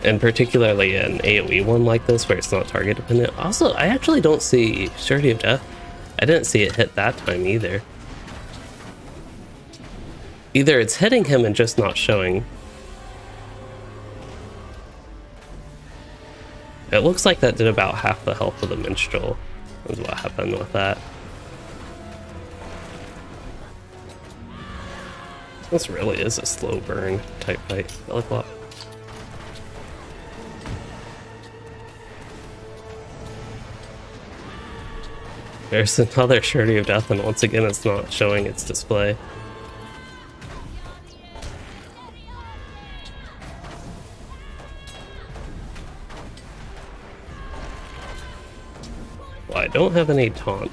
[SPEAKER 1] and particularly an AoE one like this where it's not target dependent. Also, I actually don't see Surety of Death. I didn't see it hit that time either. Either it's hitting him and just not showing. It looks like that did about half the health of the Minstrel, is what happened with that. This really is a slow burn type fight. Belly flop. There's another Surety of Death, and once again it's not showing its display. Well, I don't have any taunt.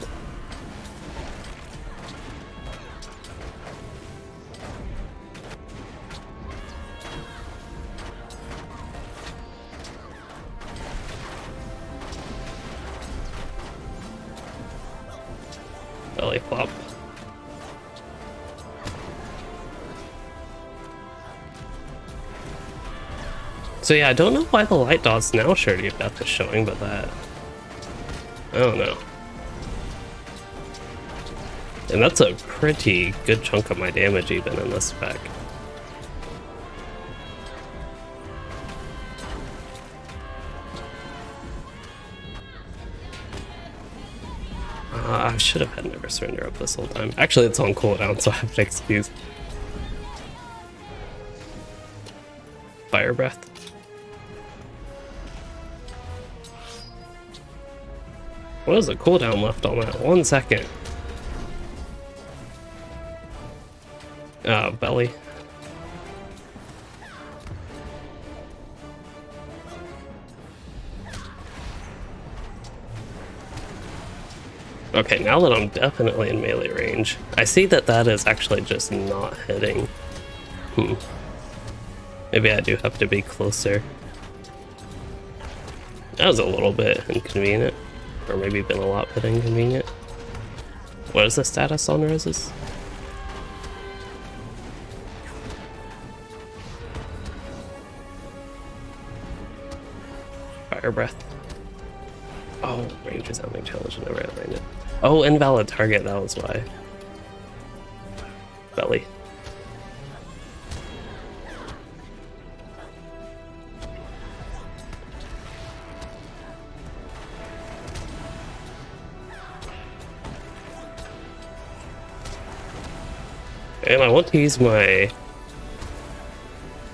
[SPEAKER 1] Belly flop. So yeah, I don't know why the light dot's now Surety of Death is showing, but that... I don't know. And that's a pretty good chunk of my damage even in this spec. I should have had Never Surrender up this whole time. Actually, it's on cooldown, so I have an excuse. Fire Breath. What is the cooldown left on that? 1 second. Belly. Okay, now that I'm definitely in melee range, I see that that is actually just not hitting. Maybe I do have to be closer. That was a little bit inconvenient. Or maybe been a lot bit inconvenient. What is the status on roses? Fire breath. Oh, range is having challenge, never landed. Oh, invalid target, that was why. Belly. And I want to use my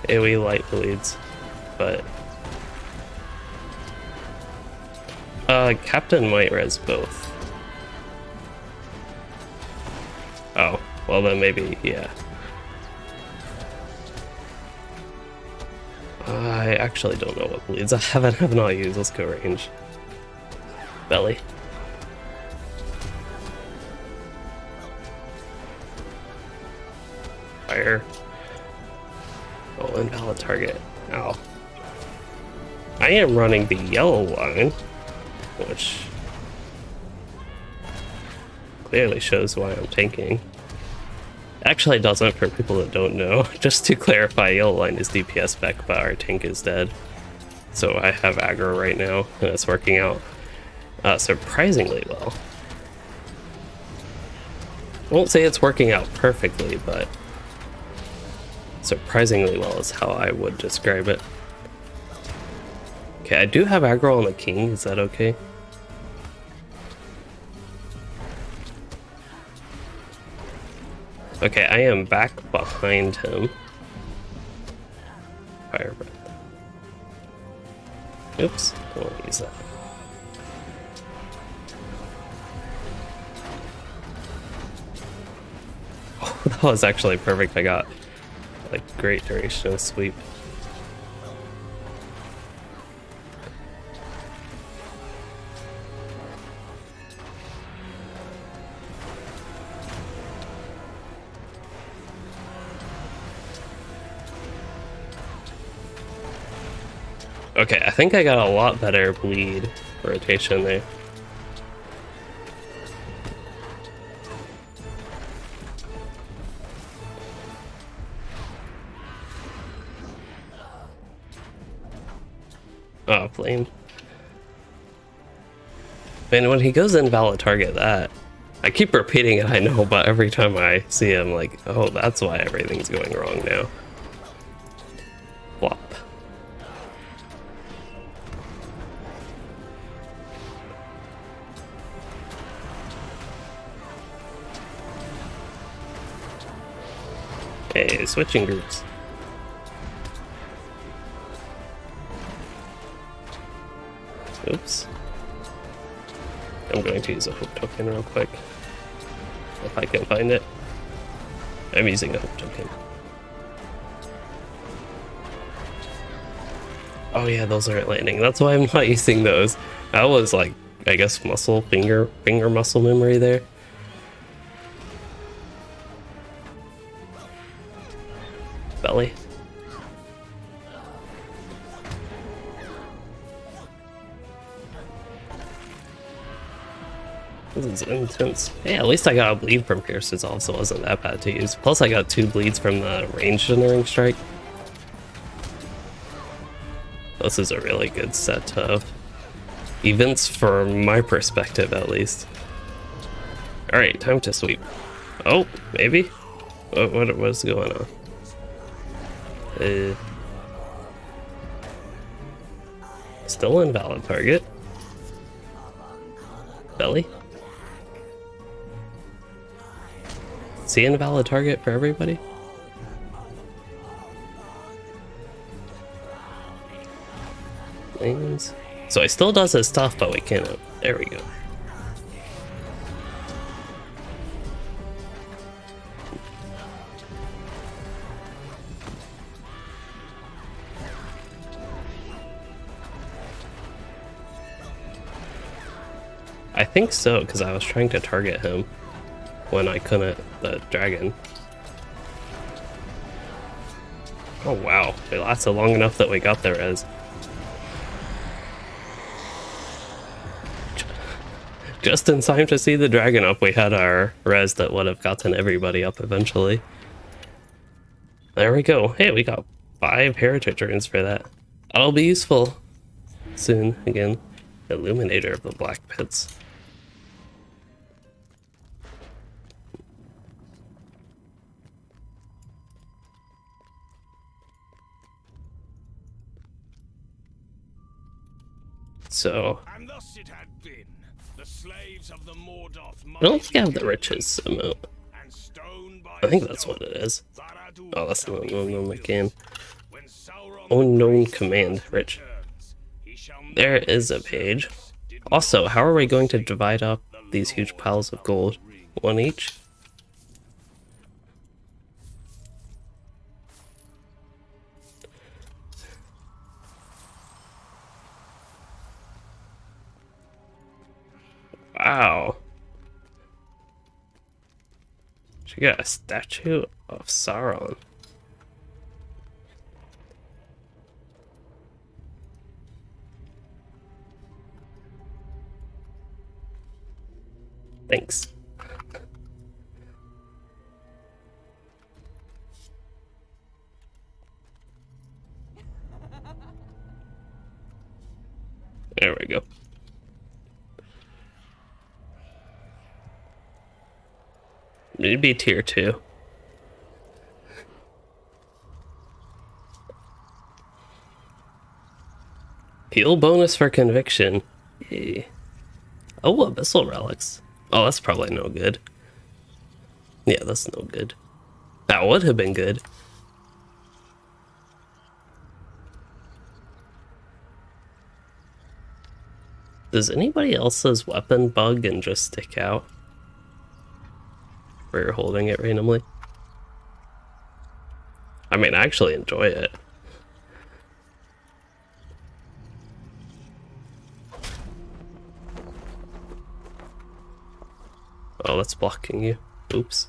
[SPEAKER 1] AoE light bleeds, but Captain might res both. Oh, well then maybe, yeah. I actually don't know what bleeds I have not used. Let's go range. Belly. Fire. Oh, invalid target. Ow. I am running the yellow line, which clearly shows why I'm tanking. Actually, it doesn't for people that don't know. Just to clarify, yellow line is DPS spec, but our tank is dead. So I have aggro right now, and it's working out surprisingly well. I won't say it's working out perfectly, but surprisingly well is how I would describe it. Okay, I do have aggro on the king. Is that okay? Okay, I am back behind him. Fire breath. Oops, don't want to use that. Oh, that was actually perfect. I got like great duration of sweep. Okay, I think I got a lot better bleed rotation there. Oh, flame. Man, when he goes invalid target that, I keep repeating it, I know, but every time I see him, like, oh, that's why everything's going wrong now. Flop. Hey, switching groups. Oops. I'm going to use a hope token real quick. If I can find it. I'm using a hope token. Oh yeah, those aren't landing. That's why I'm not using those. That was like, I guess finger muscle memory there. Belly. This is intense. Hey, at least I got a bleed from Pierce Dissolve, so it wasn't that bad to use. Plus I got 2 bleeds from the range generating strike. This is a really good set of events from my perspective, at least. Alright, time to sweep. Oh, maybe? What's going on? Still invalid target. Belly. See invalid target for everybody? Lanes. So he still does his stuff, but we can't. There we go. I think so, because I was trying to target him when I couldn't, the dragon. Oh wow, it lasted long enough that we got the res. Just in time to see the dragon up, we had our res that would have gotten everybody up eventually. There we go. Hey, we got 5 heritage runes for that. That'll be useful. soon again. Illuminator of the Black Pits. So,
[SPEAKER 3] And thus it had been. The slaves of the Mordath
[SPEAKER 1] I don't think I have the riches emote.
[SPEAKER 3] and stone by
[SPEAKER 1] I think that's
[SPEAKER 3] stone,
[SPEAKER 1] what it is.
[SPEAKER 3] Barad-dûr
[SPEAKER 1] Oh, that's
[SPEAKER 3] shall
[SPEAKER 1] not
[SPEAKER 3] be
[SPEAKER 1] on the game.
[SPEAKER 3] When Sauron
[SPEAKER 1] Unknown
[SPEAKER 3] the Great
[SPEAKER 1] command,
[SPEAKER 3] first
[SPEAKER 1] Rich.
[SPEAKER 3] returns, he shall know
[SPEAKER 1] There
[SPEAKER 3] that
[SPEAKER 1] is a
[SPEAKER 3] his
[SPEAKER 1] page.
[SPEAKER 3] servants did
[SPEAKER 1] Also,
[SPEAKER 3] not
[SPEAKER 1] how are we going to
[SPEAKER 3] forsake
[SPEAKER 1] divide up
[SPEAKER 3] the
[SPEAKER 1] these huge
[SPEAKER 3] Lord
[SPEAKER 1] piles of
[SPEAKER 3] the
[SPEAKER 1] gold?
[SPEAKER 3] Ring.
[SPEAKER 1] One each? Wow. She got a statue of Sauron. Thanks. There we go. Maybe tier 2. Heal bonus for conviction. Yay. Oh, abyssal relics. Oh, that's probably no good. Yeah, that's no good. That would have been good. Does anybody else's weapon bug and just stick out? Where you're holding it randomly? I mean, I actually enjoy it. Oh, that's blocking you. Oops.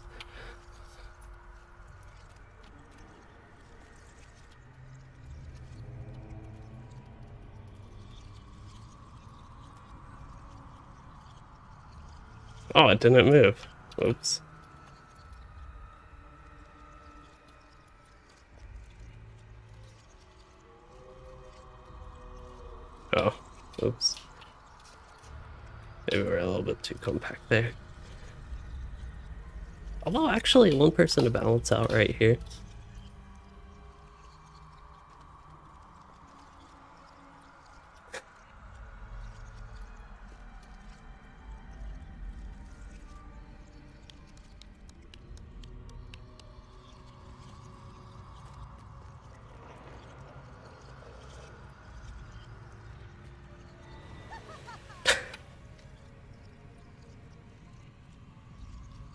[SPEAKER 1] Oh, it didn't move. Oops. Oh, oops. Maybe we're a little bit too compact there. Although, actually, one person to balance out right here.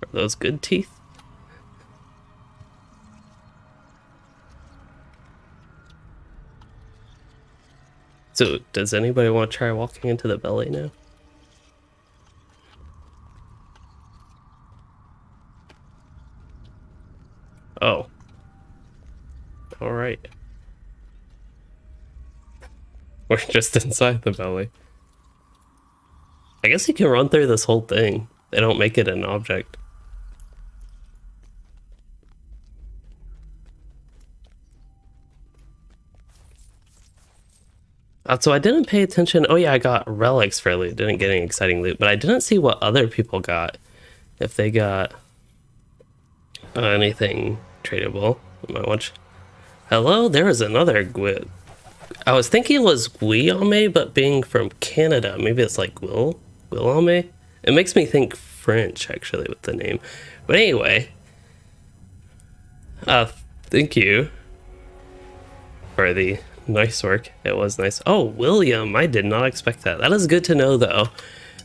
[SPEAKER 1] Are those good teeth? So, does anybody want to try walking into the belly now? Oh. Alright. We're just inside the belly. I guess you can run through this whole thing. They don't make it an object. So I didn't pay attention. Oh yeah, I got relics for loot. Didn't get any exciting loot, but I didn't see what other people got. If they got anything tradable. I watch. Hello, there was another Gwit. I was thinking it was Guillaume, but being from Canada, maybe it's like Guillaume. It makes me think French actually with the name. But anyway, thank you for the nice work. It was nice. Oh, William, I did not expect that. That is good to know though.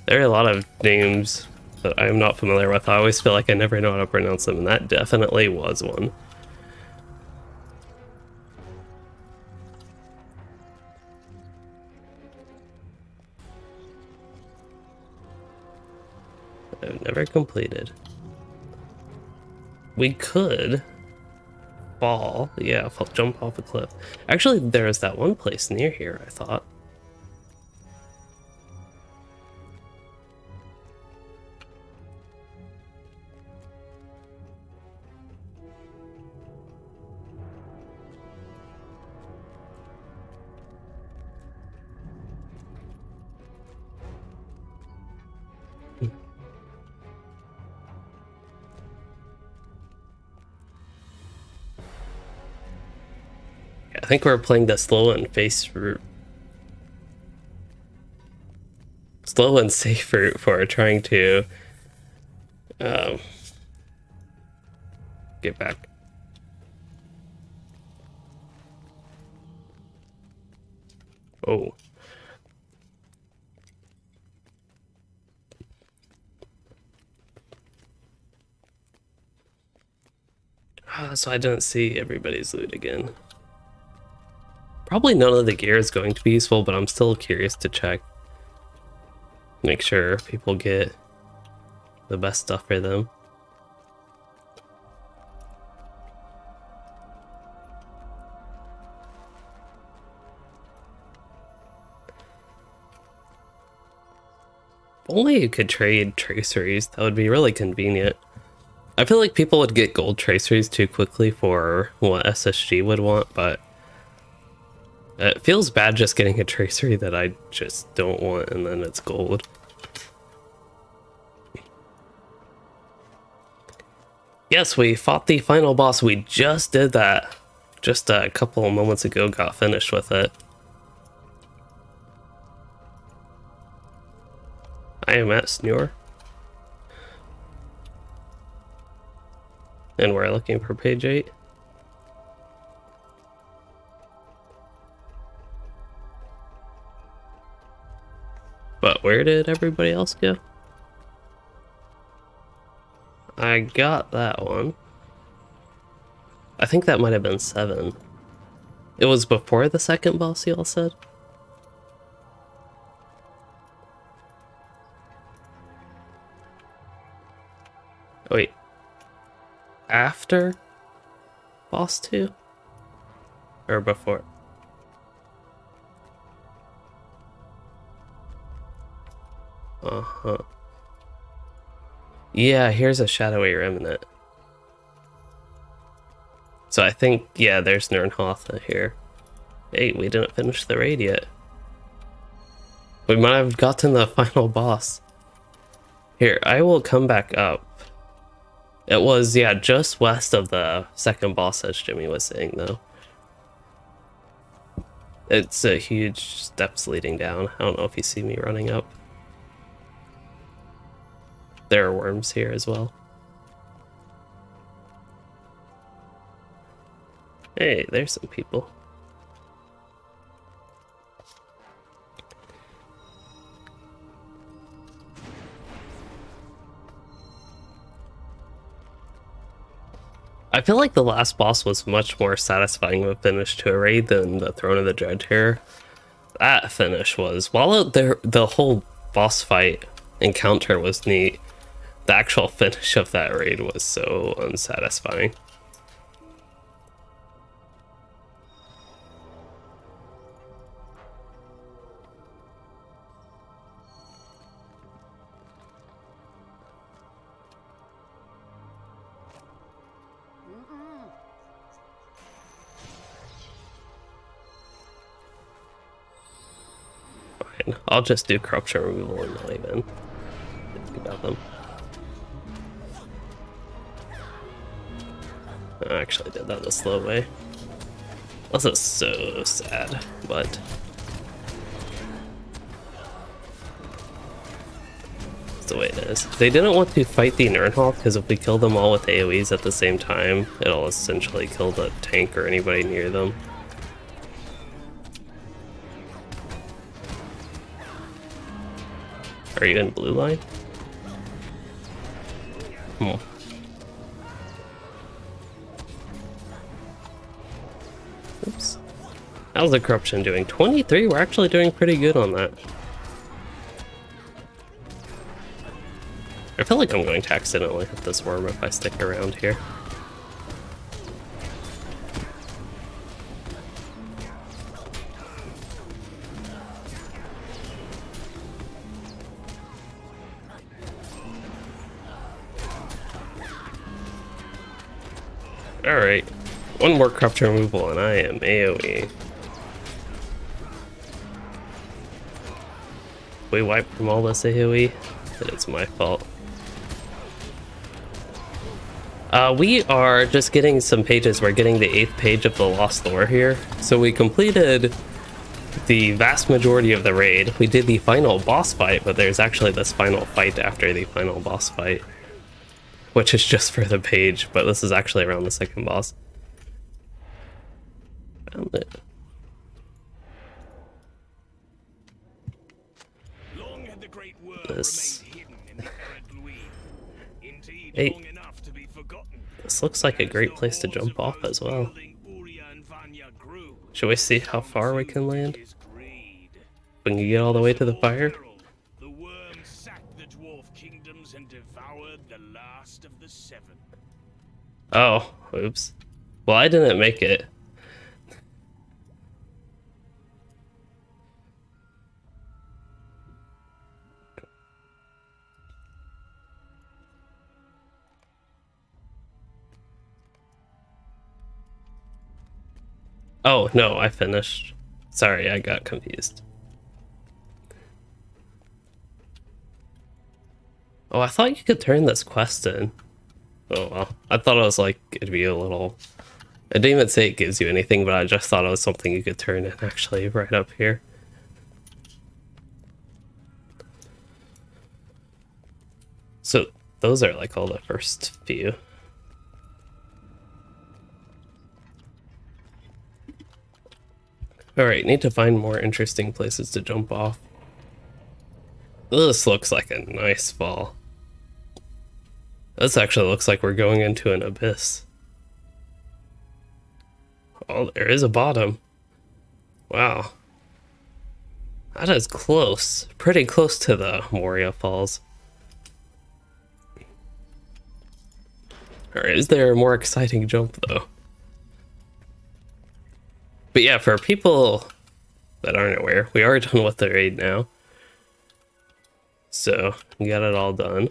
[SPEAKER 1] There are a lot of names that I'm not familiar with. I always feel like I never know how to pronounce them, and that definitely was one. I've never completed. We could fall. Yeah, jump off a cliff. Actually, there's that one place near here, I thought. I think we're playing the slow and safe route for trying to get back. Oh. So I didn't see everybody's loot again. Probably none of the gear is going to be useful, but I'm still curious to check. Make sure people get the best stuff for them. If only you could trade traceries, that would be really convenient. I feel like people would get gold traceries too quickly for what SSG would want, but it feels bad just getting a tracery that I just don't want and then it's gold. Yes, we fought the final boss. We just did that. Just a couple of moments ago got finished with it. I am at Snure. And we're looking for page 8. But where did everybody else go? I got that one. I think that might have been 7. It was before the second boss, you all said? Oh, wait. After boss 2? Or before? Uh-huh. Yeah, here's a shadowy remnant. So I think, yeah, there's Nirnhoth here. Hey, we didn't finish the raid yet. We might have gotten the final boss. Here, I will come back up. It was, yeah, just west of the second boss, as Jimmy was saying, though. It's a huge steps leading down. I don't know if you see me running up. There are worms here as well. Hey, there's some people. I feel like the last boss was much more satisfying of a finish to a raid than the Throne of the Dreadtear. That finish was, while the whole boss fight encounter was neat, the actual finish of that raid was so unsatisfying. Fine, I'll just do corruption removal and not even think about them. I actually did that the slow way. This is so sad, but that's the way it is. They didn't want to fight the Nirnhoth because if we kill them all with AoEs at the same time, it'll essentially kill the tank or anybody near them. Are you in blue line? Oops. How's the corruption doing? 23? We're actually doing pretty good on that. I feel like I'm going to accidentally hit this worm if I stick around here. Alright. One more corruption removal and I am AoE. We wipe from all this AoE, then it's my fault. We are just getting some pages. We're getting the 8th page of the Lost Lore here. So we completed the vast majority of the raid. We did the final boss fight, but there's actually this final fight after the final boss fight, which is just for the page, but this is actually around the second boss. Found it.
[SPEAKER 3] Long had the great world
[SPEAKER 1] This.
[SPEAKER 3] remained hidden in the arid Louis. Indeed,
[SPEAKER 1] Hey.
[SPEAKER 3] long enough to be forgotten.
[SPEAKER 1] This looks like a great place to jump off as well. Should we see how far we can land? We can get all the way to the fire?
[SPEAKER 3] The worm sacked the dwarf kingdoms and devoured the last of the 7.
[SPEAKER 1] Oh, oops. Well, I didn't make it. Oh, no, I finished. Sorry, I got confused. Oh, I thought you could turn this quest in. Oh, well. I thought it was like, it'd be a little... I didn't even say it gives you anything, but I just thought it was something you could turn in, actually, right up here. So, those are like all the first few. Alright, need to find more interesting places to jump off. This looks like a nice fall. This actually looks like we're going into an abyss. Oh, there is a bottom. Wow. That is close. Pretty close to the Moria Falls. Alright, is there a more exciting jump though? But yeah, for people that aren't aware, we are done with the raid now. So, we got it all done.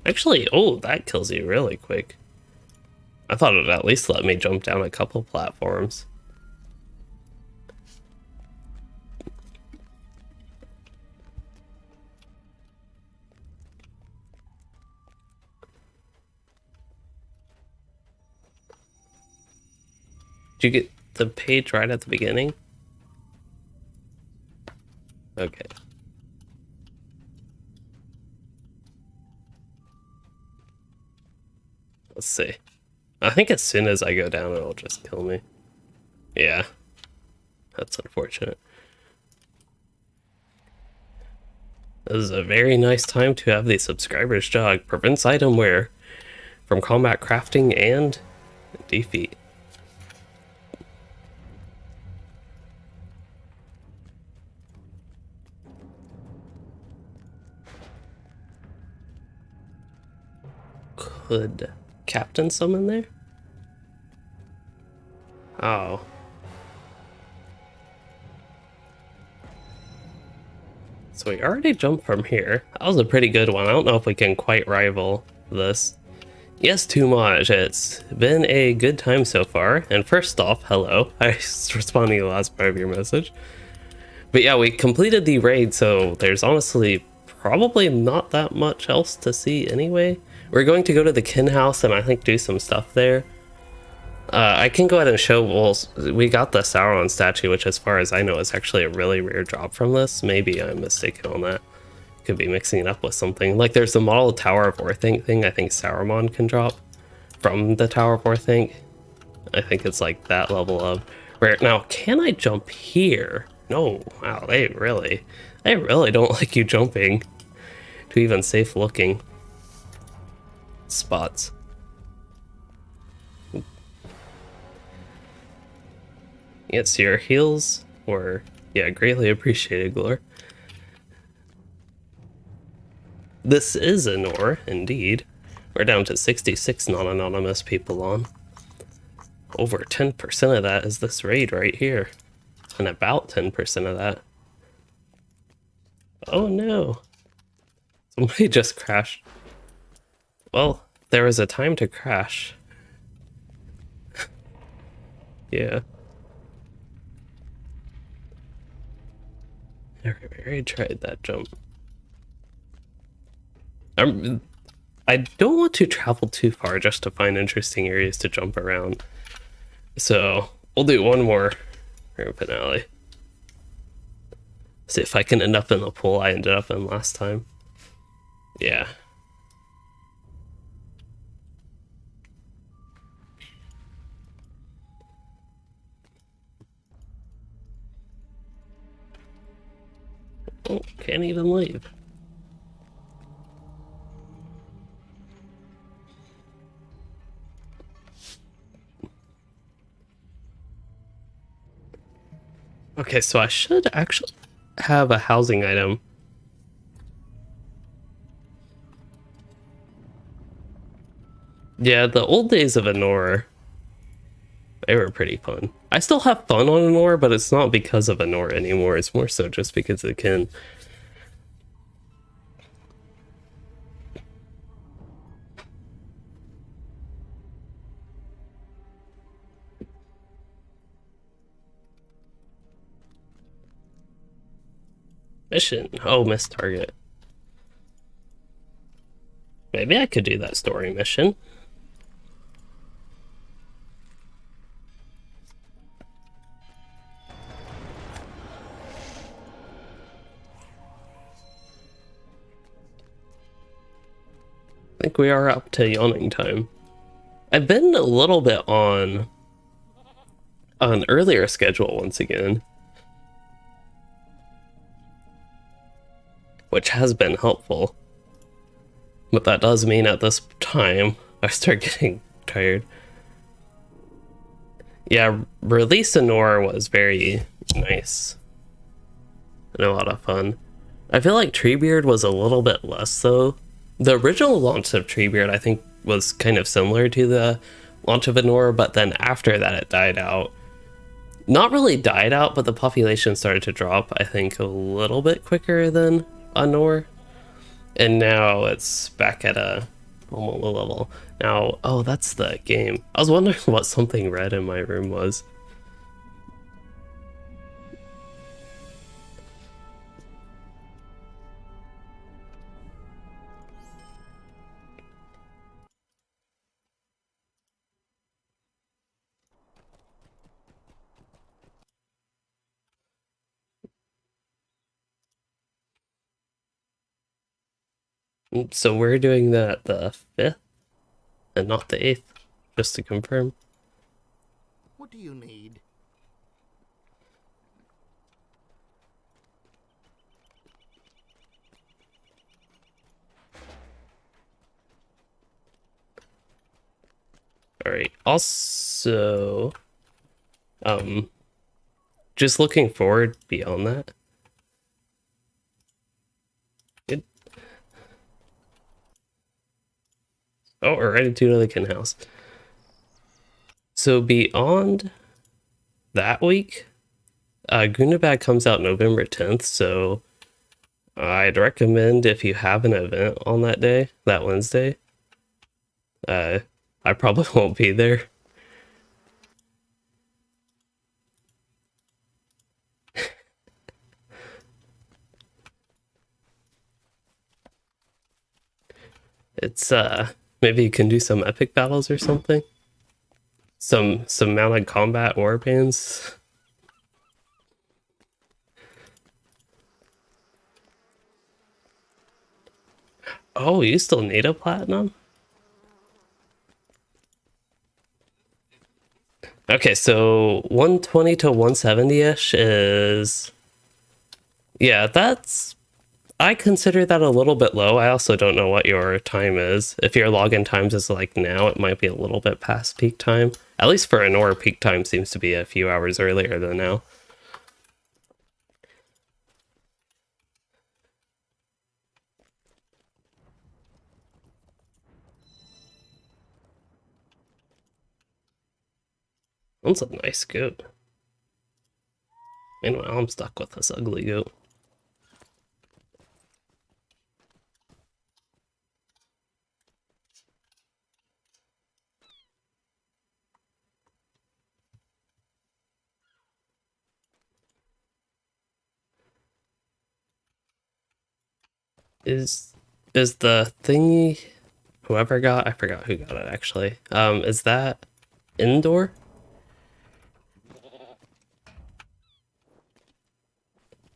[SPEAKER 1] Actually, oh, that kills you really quick. I thought it would at least let me jump down a couple platforms. Did you get the page right at the beginning? Okay. Let's see. I think as soon as I go down, it'll just kill me. Yeah. That's unfortunate. This is a very nice time to have the subscribers jog. Prevents item wear from combat crafting and defeat. Could Captain summon there? Oh. So we already jumped from here. That was a pretty good one. I don't know if we can quite rival this. Yes, too much. It's been a good time so far. And first off, hello. I was responding to the last part of your message. But yeah, we completed the raid, so there's honestly probably not that much else to see anyway. We're going to go to the Kin House and I think do some stuff there. I can go ahead and show, well, we got the Sauron statue, which as far as I know is actually a really rare drop from this. Maybe I'm mistaken on that. Could be mixing it up with something. Like there's the model Tower of Orthanc thing I think Saruman can drop from the Tower of Orthanc. I think it's like that level of rare. Now, can I jump here? No, wow, they really don't like you jumping to even safe looking spots. Yes, your heals were, yeah, greatly appreciated, Glor. This is a Nor, indeed. We're down to 66 non-anonymous people on. Over 10% of that is this raid right here. And about 10% of that. Oh no. Somebody just crashed. Well, there was a time to crash. Yeah. I already tried that jump. I don't want to travel too far just to find interesting areas to jump around. So we'll do one more grand finale. See if I can end up in the pool I ended up in last time. Yeah. Oh, can't even leave. Okay, so I should actually have a housing item. Yeah, the old days of Anor, they were pretty fun. I still have fun on Anor, but it's not because of Anor anymore. It's more so just because it can. Mission. Oh, missed target. Maybe I could do that story mission. I think we are up to yawning time. I've been a little bit on an earlier schedule once again, which has been helpful. But that does mean at this time I start getting tired. Yeah, release Anor was very nice and a lot of fun. I feel like Treebeard was a little bit less though. The original launch of Treebeard I think was kind of similar to the launch of Anor, but then after that it died out. Not really died out, but the population started to drop, I think, a little bit quicker than Anor. And now it's back at a normal level. Now, oh, that's the game. I was wondering what something red in my room was. So we're doing that the 5th and not the 8th, just to confirm.
[SPEAKER 5] What do you need?
[SPEAKER 1] All right. Also, just looking forward beyond that. Good. Oh, we're ready to the Kin house. So beyond that week, Gundabad comes out November 10th, so I'd recommend if you have an event on that day, that Wednesday. I probably won't be there. It's maybe you can do some epic battles or something. Some mounted combat warbands. Oh, you still need a platinum? Okay, so 120 to 170-ish is... Yeah, that's... I consider that a little bit low. I also don't know what your time is. If your login times is like now, it might be a little bit past peak time. At least for Anor, peak time seems to be a few hours earlier than now. That's a nice goat. Meanwhile, I'm stuck with this ugly goat. Is the thingy whoever got, I forgot who got it actually. Is that indoor?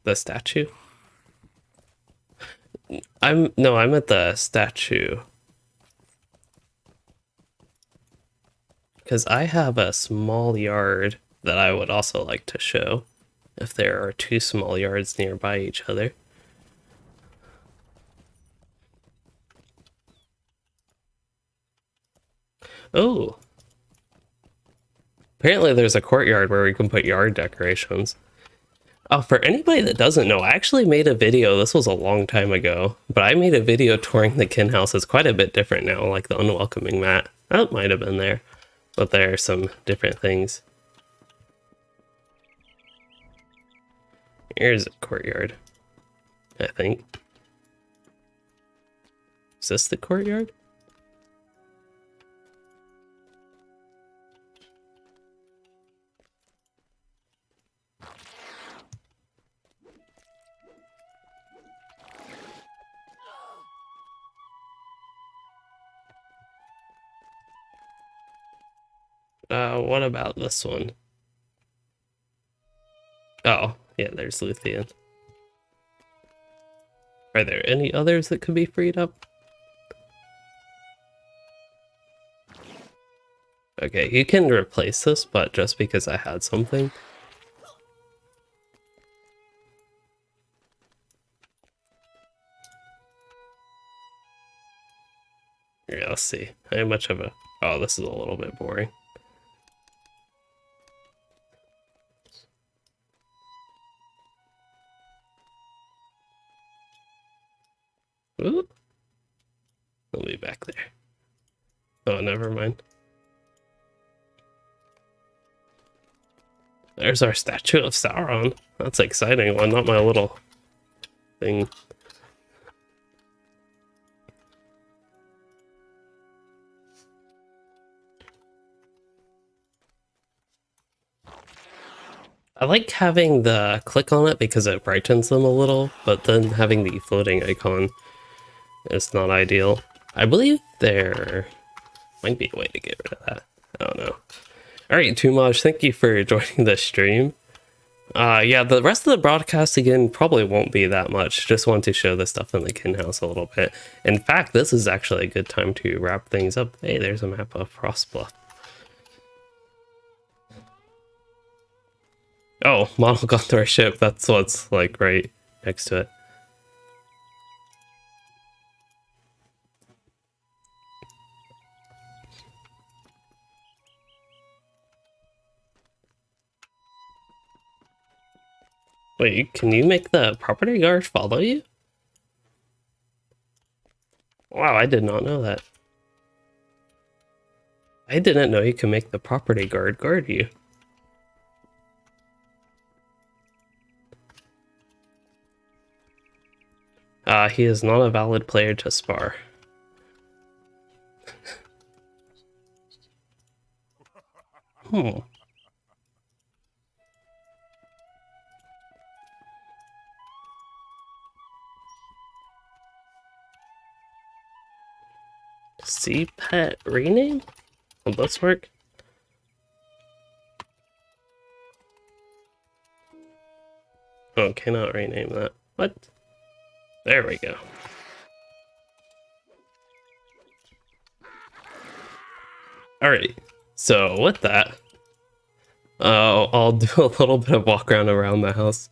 [SPEAKER 1] The statue? I'm at the statue. Because I have a small yard that I would also like to show if there are two small yards nearby each other. Oh. Apparently there's a courtyard where we can put yard decorations. Oh, for anybody that doesn't know, I actually made a video, this was a long time ago, but I made a video touring the kin house. It's quite a bit different now, like the unwelcoming mat. That might have been there, but there are some different things. Here's a courtyard, I think. Is this the courtyard? What about this one? Oh, yeah, there's Luthien. Are there any others that could be freed up? Okay, you can replace this, but just because I had something. Yeah, let's see. How much of a... Oh, this is a little bit boring. Ooh. I'll be back there. Oh, never mind. There's our statue of Sauron. That's an exciting one, not my little thing. I like having the click on it because it brightens them a little, but then having the floating icon is not ideal. I believe there might be a way to get rid of that. I don't know. Alright, Tumaj, thank you for joining the stream. Yeah, the rest of the broadcast, again, probably won't be that much. Just want to show the stuff in the kin house a little bit. In fact, this is actually a good time to wrap things up. Hey, there's a map of Frostbluff. Oh, model Gondor ship. That's what's, like, right next to it. Wait, can you make the property guard follow you? Wow, I did not know that. I didn't know you could make the property guard guard you. He is not a valid player to spar. Hmm. See pet rename? Will this work? Oh, cannot rename that. What? There we go. Alright, so with that, I'll do a little bit of walk around the house.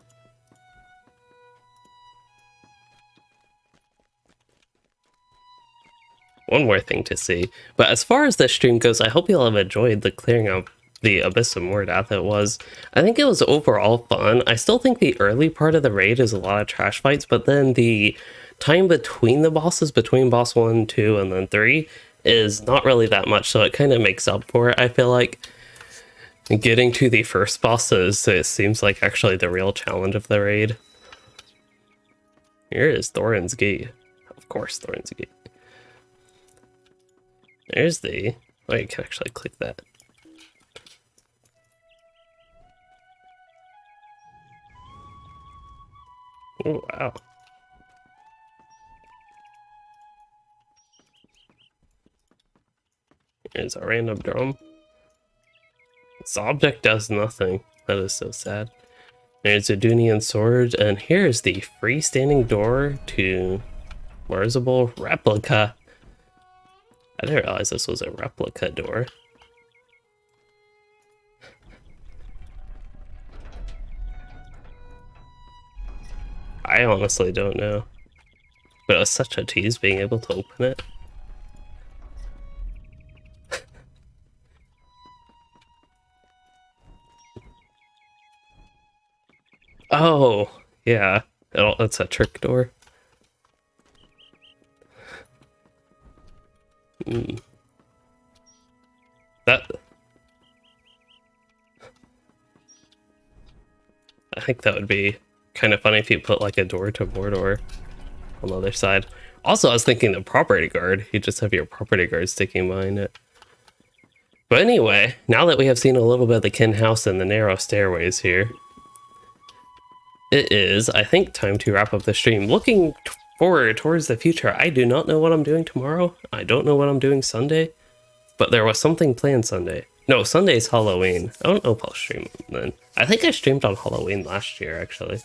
[SPEAKER 1] One more thing to see. But as far as this stream goes, I hope you'll have enjoyed the clearing of the Abyss of Mordath. I think it was overall fun. I still think the early part of the raid is a lot of trash fights, but then the time between the bosses, between boss 1, 2, and then 3, is not really that much, so it kind of makes up for it, I feel like. Getting to the first bosses, it seems like actually the real challenge of the raid. Here is Thorin's Gate. Of course, Thorin's Gate. There's the... Oh, you can actually click that. Oh, wow. There's a random drum. This object does nothing. That is so sad. There's a Dunian sword, and here's the freestanding door to Marzable replica. I didn't realize this was a replica door. I honestly don't know. But it was such a tease being able to open it. Oh, yeah. It's a trick door. That... I think that would be kind of funny if you put like a door to Mordor on the other side. Also, I was thinking the property guard. You just have your property guard sticking behind it. But anyway, now that we have seen a little bit of the Kin house and the narrow stairways here, it is, I think, time to wrap up the stream. Looking forward towards the future, I do not know what I'm doing tomorrow. I don't know what I'm doing Sunday, but there was something planned Sunday. No, Sunday's Halloween. I don't know if I'll stream then. I think I streamed on Halloween last year, actually.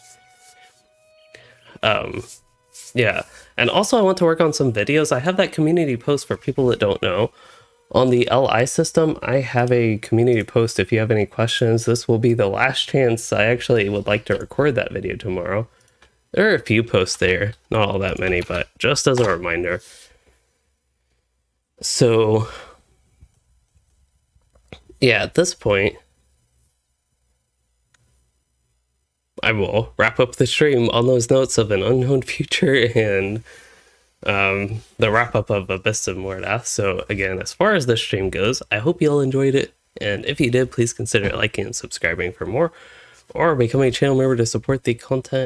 [SPEAKER 1] Yeah. And also I want to work on some videos. I have that community post for people that don't know. On the LI system, I have a community post if you have any questions. This will be the last chance. I actually would like to record that video tomorrow. There are a few posts there, not all that many, but just as a reminder. So, yeah, at this point, I will wrap up the stream on those notes of an unknown future and the wrap up of Abyss of Mordath. So again, as far as this stream goes, I hope you all enjoyed it, and if you did, please consider liking and subscribing for more, or becoming a channel member to support the content.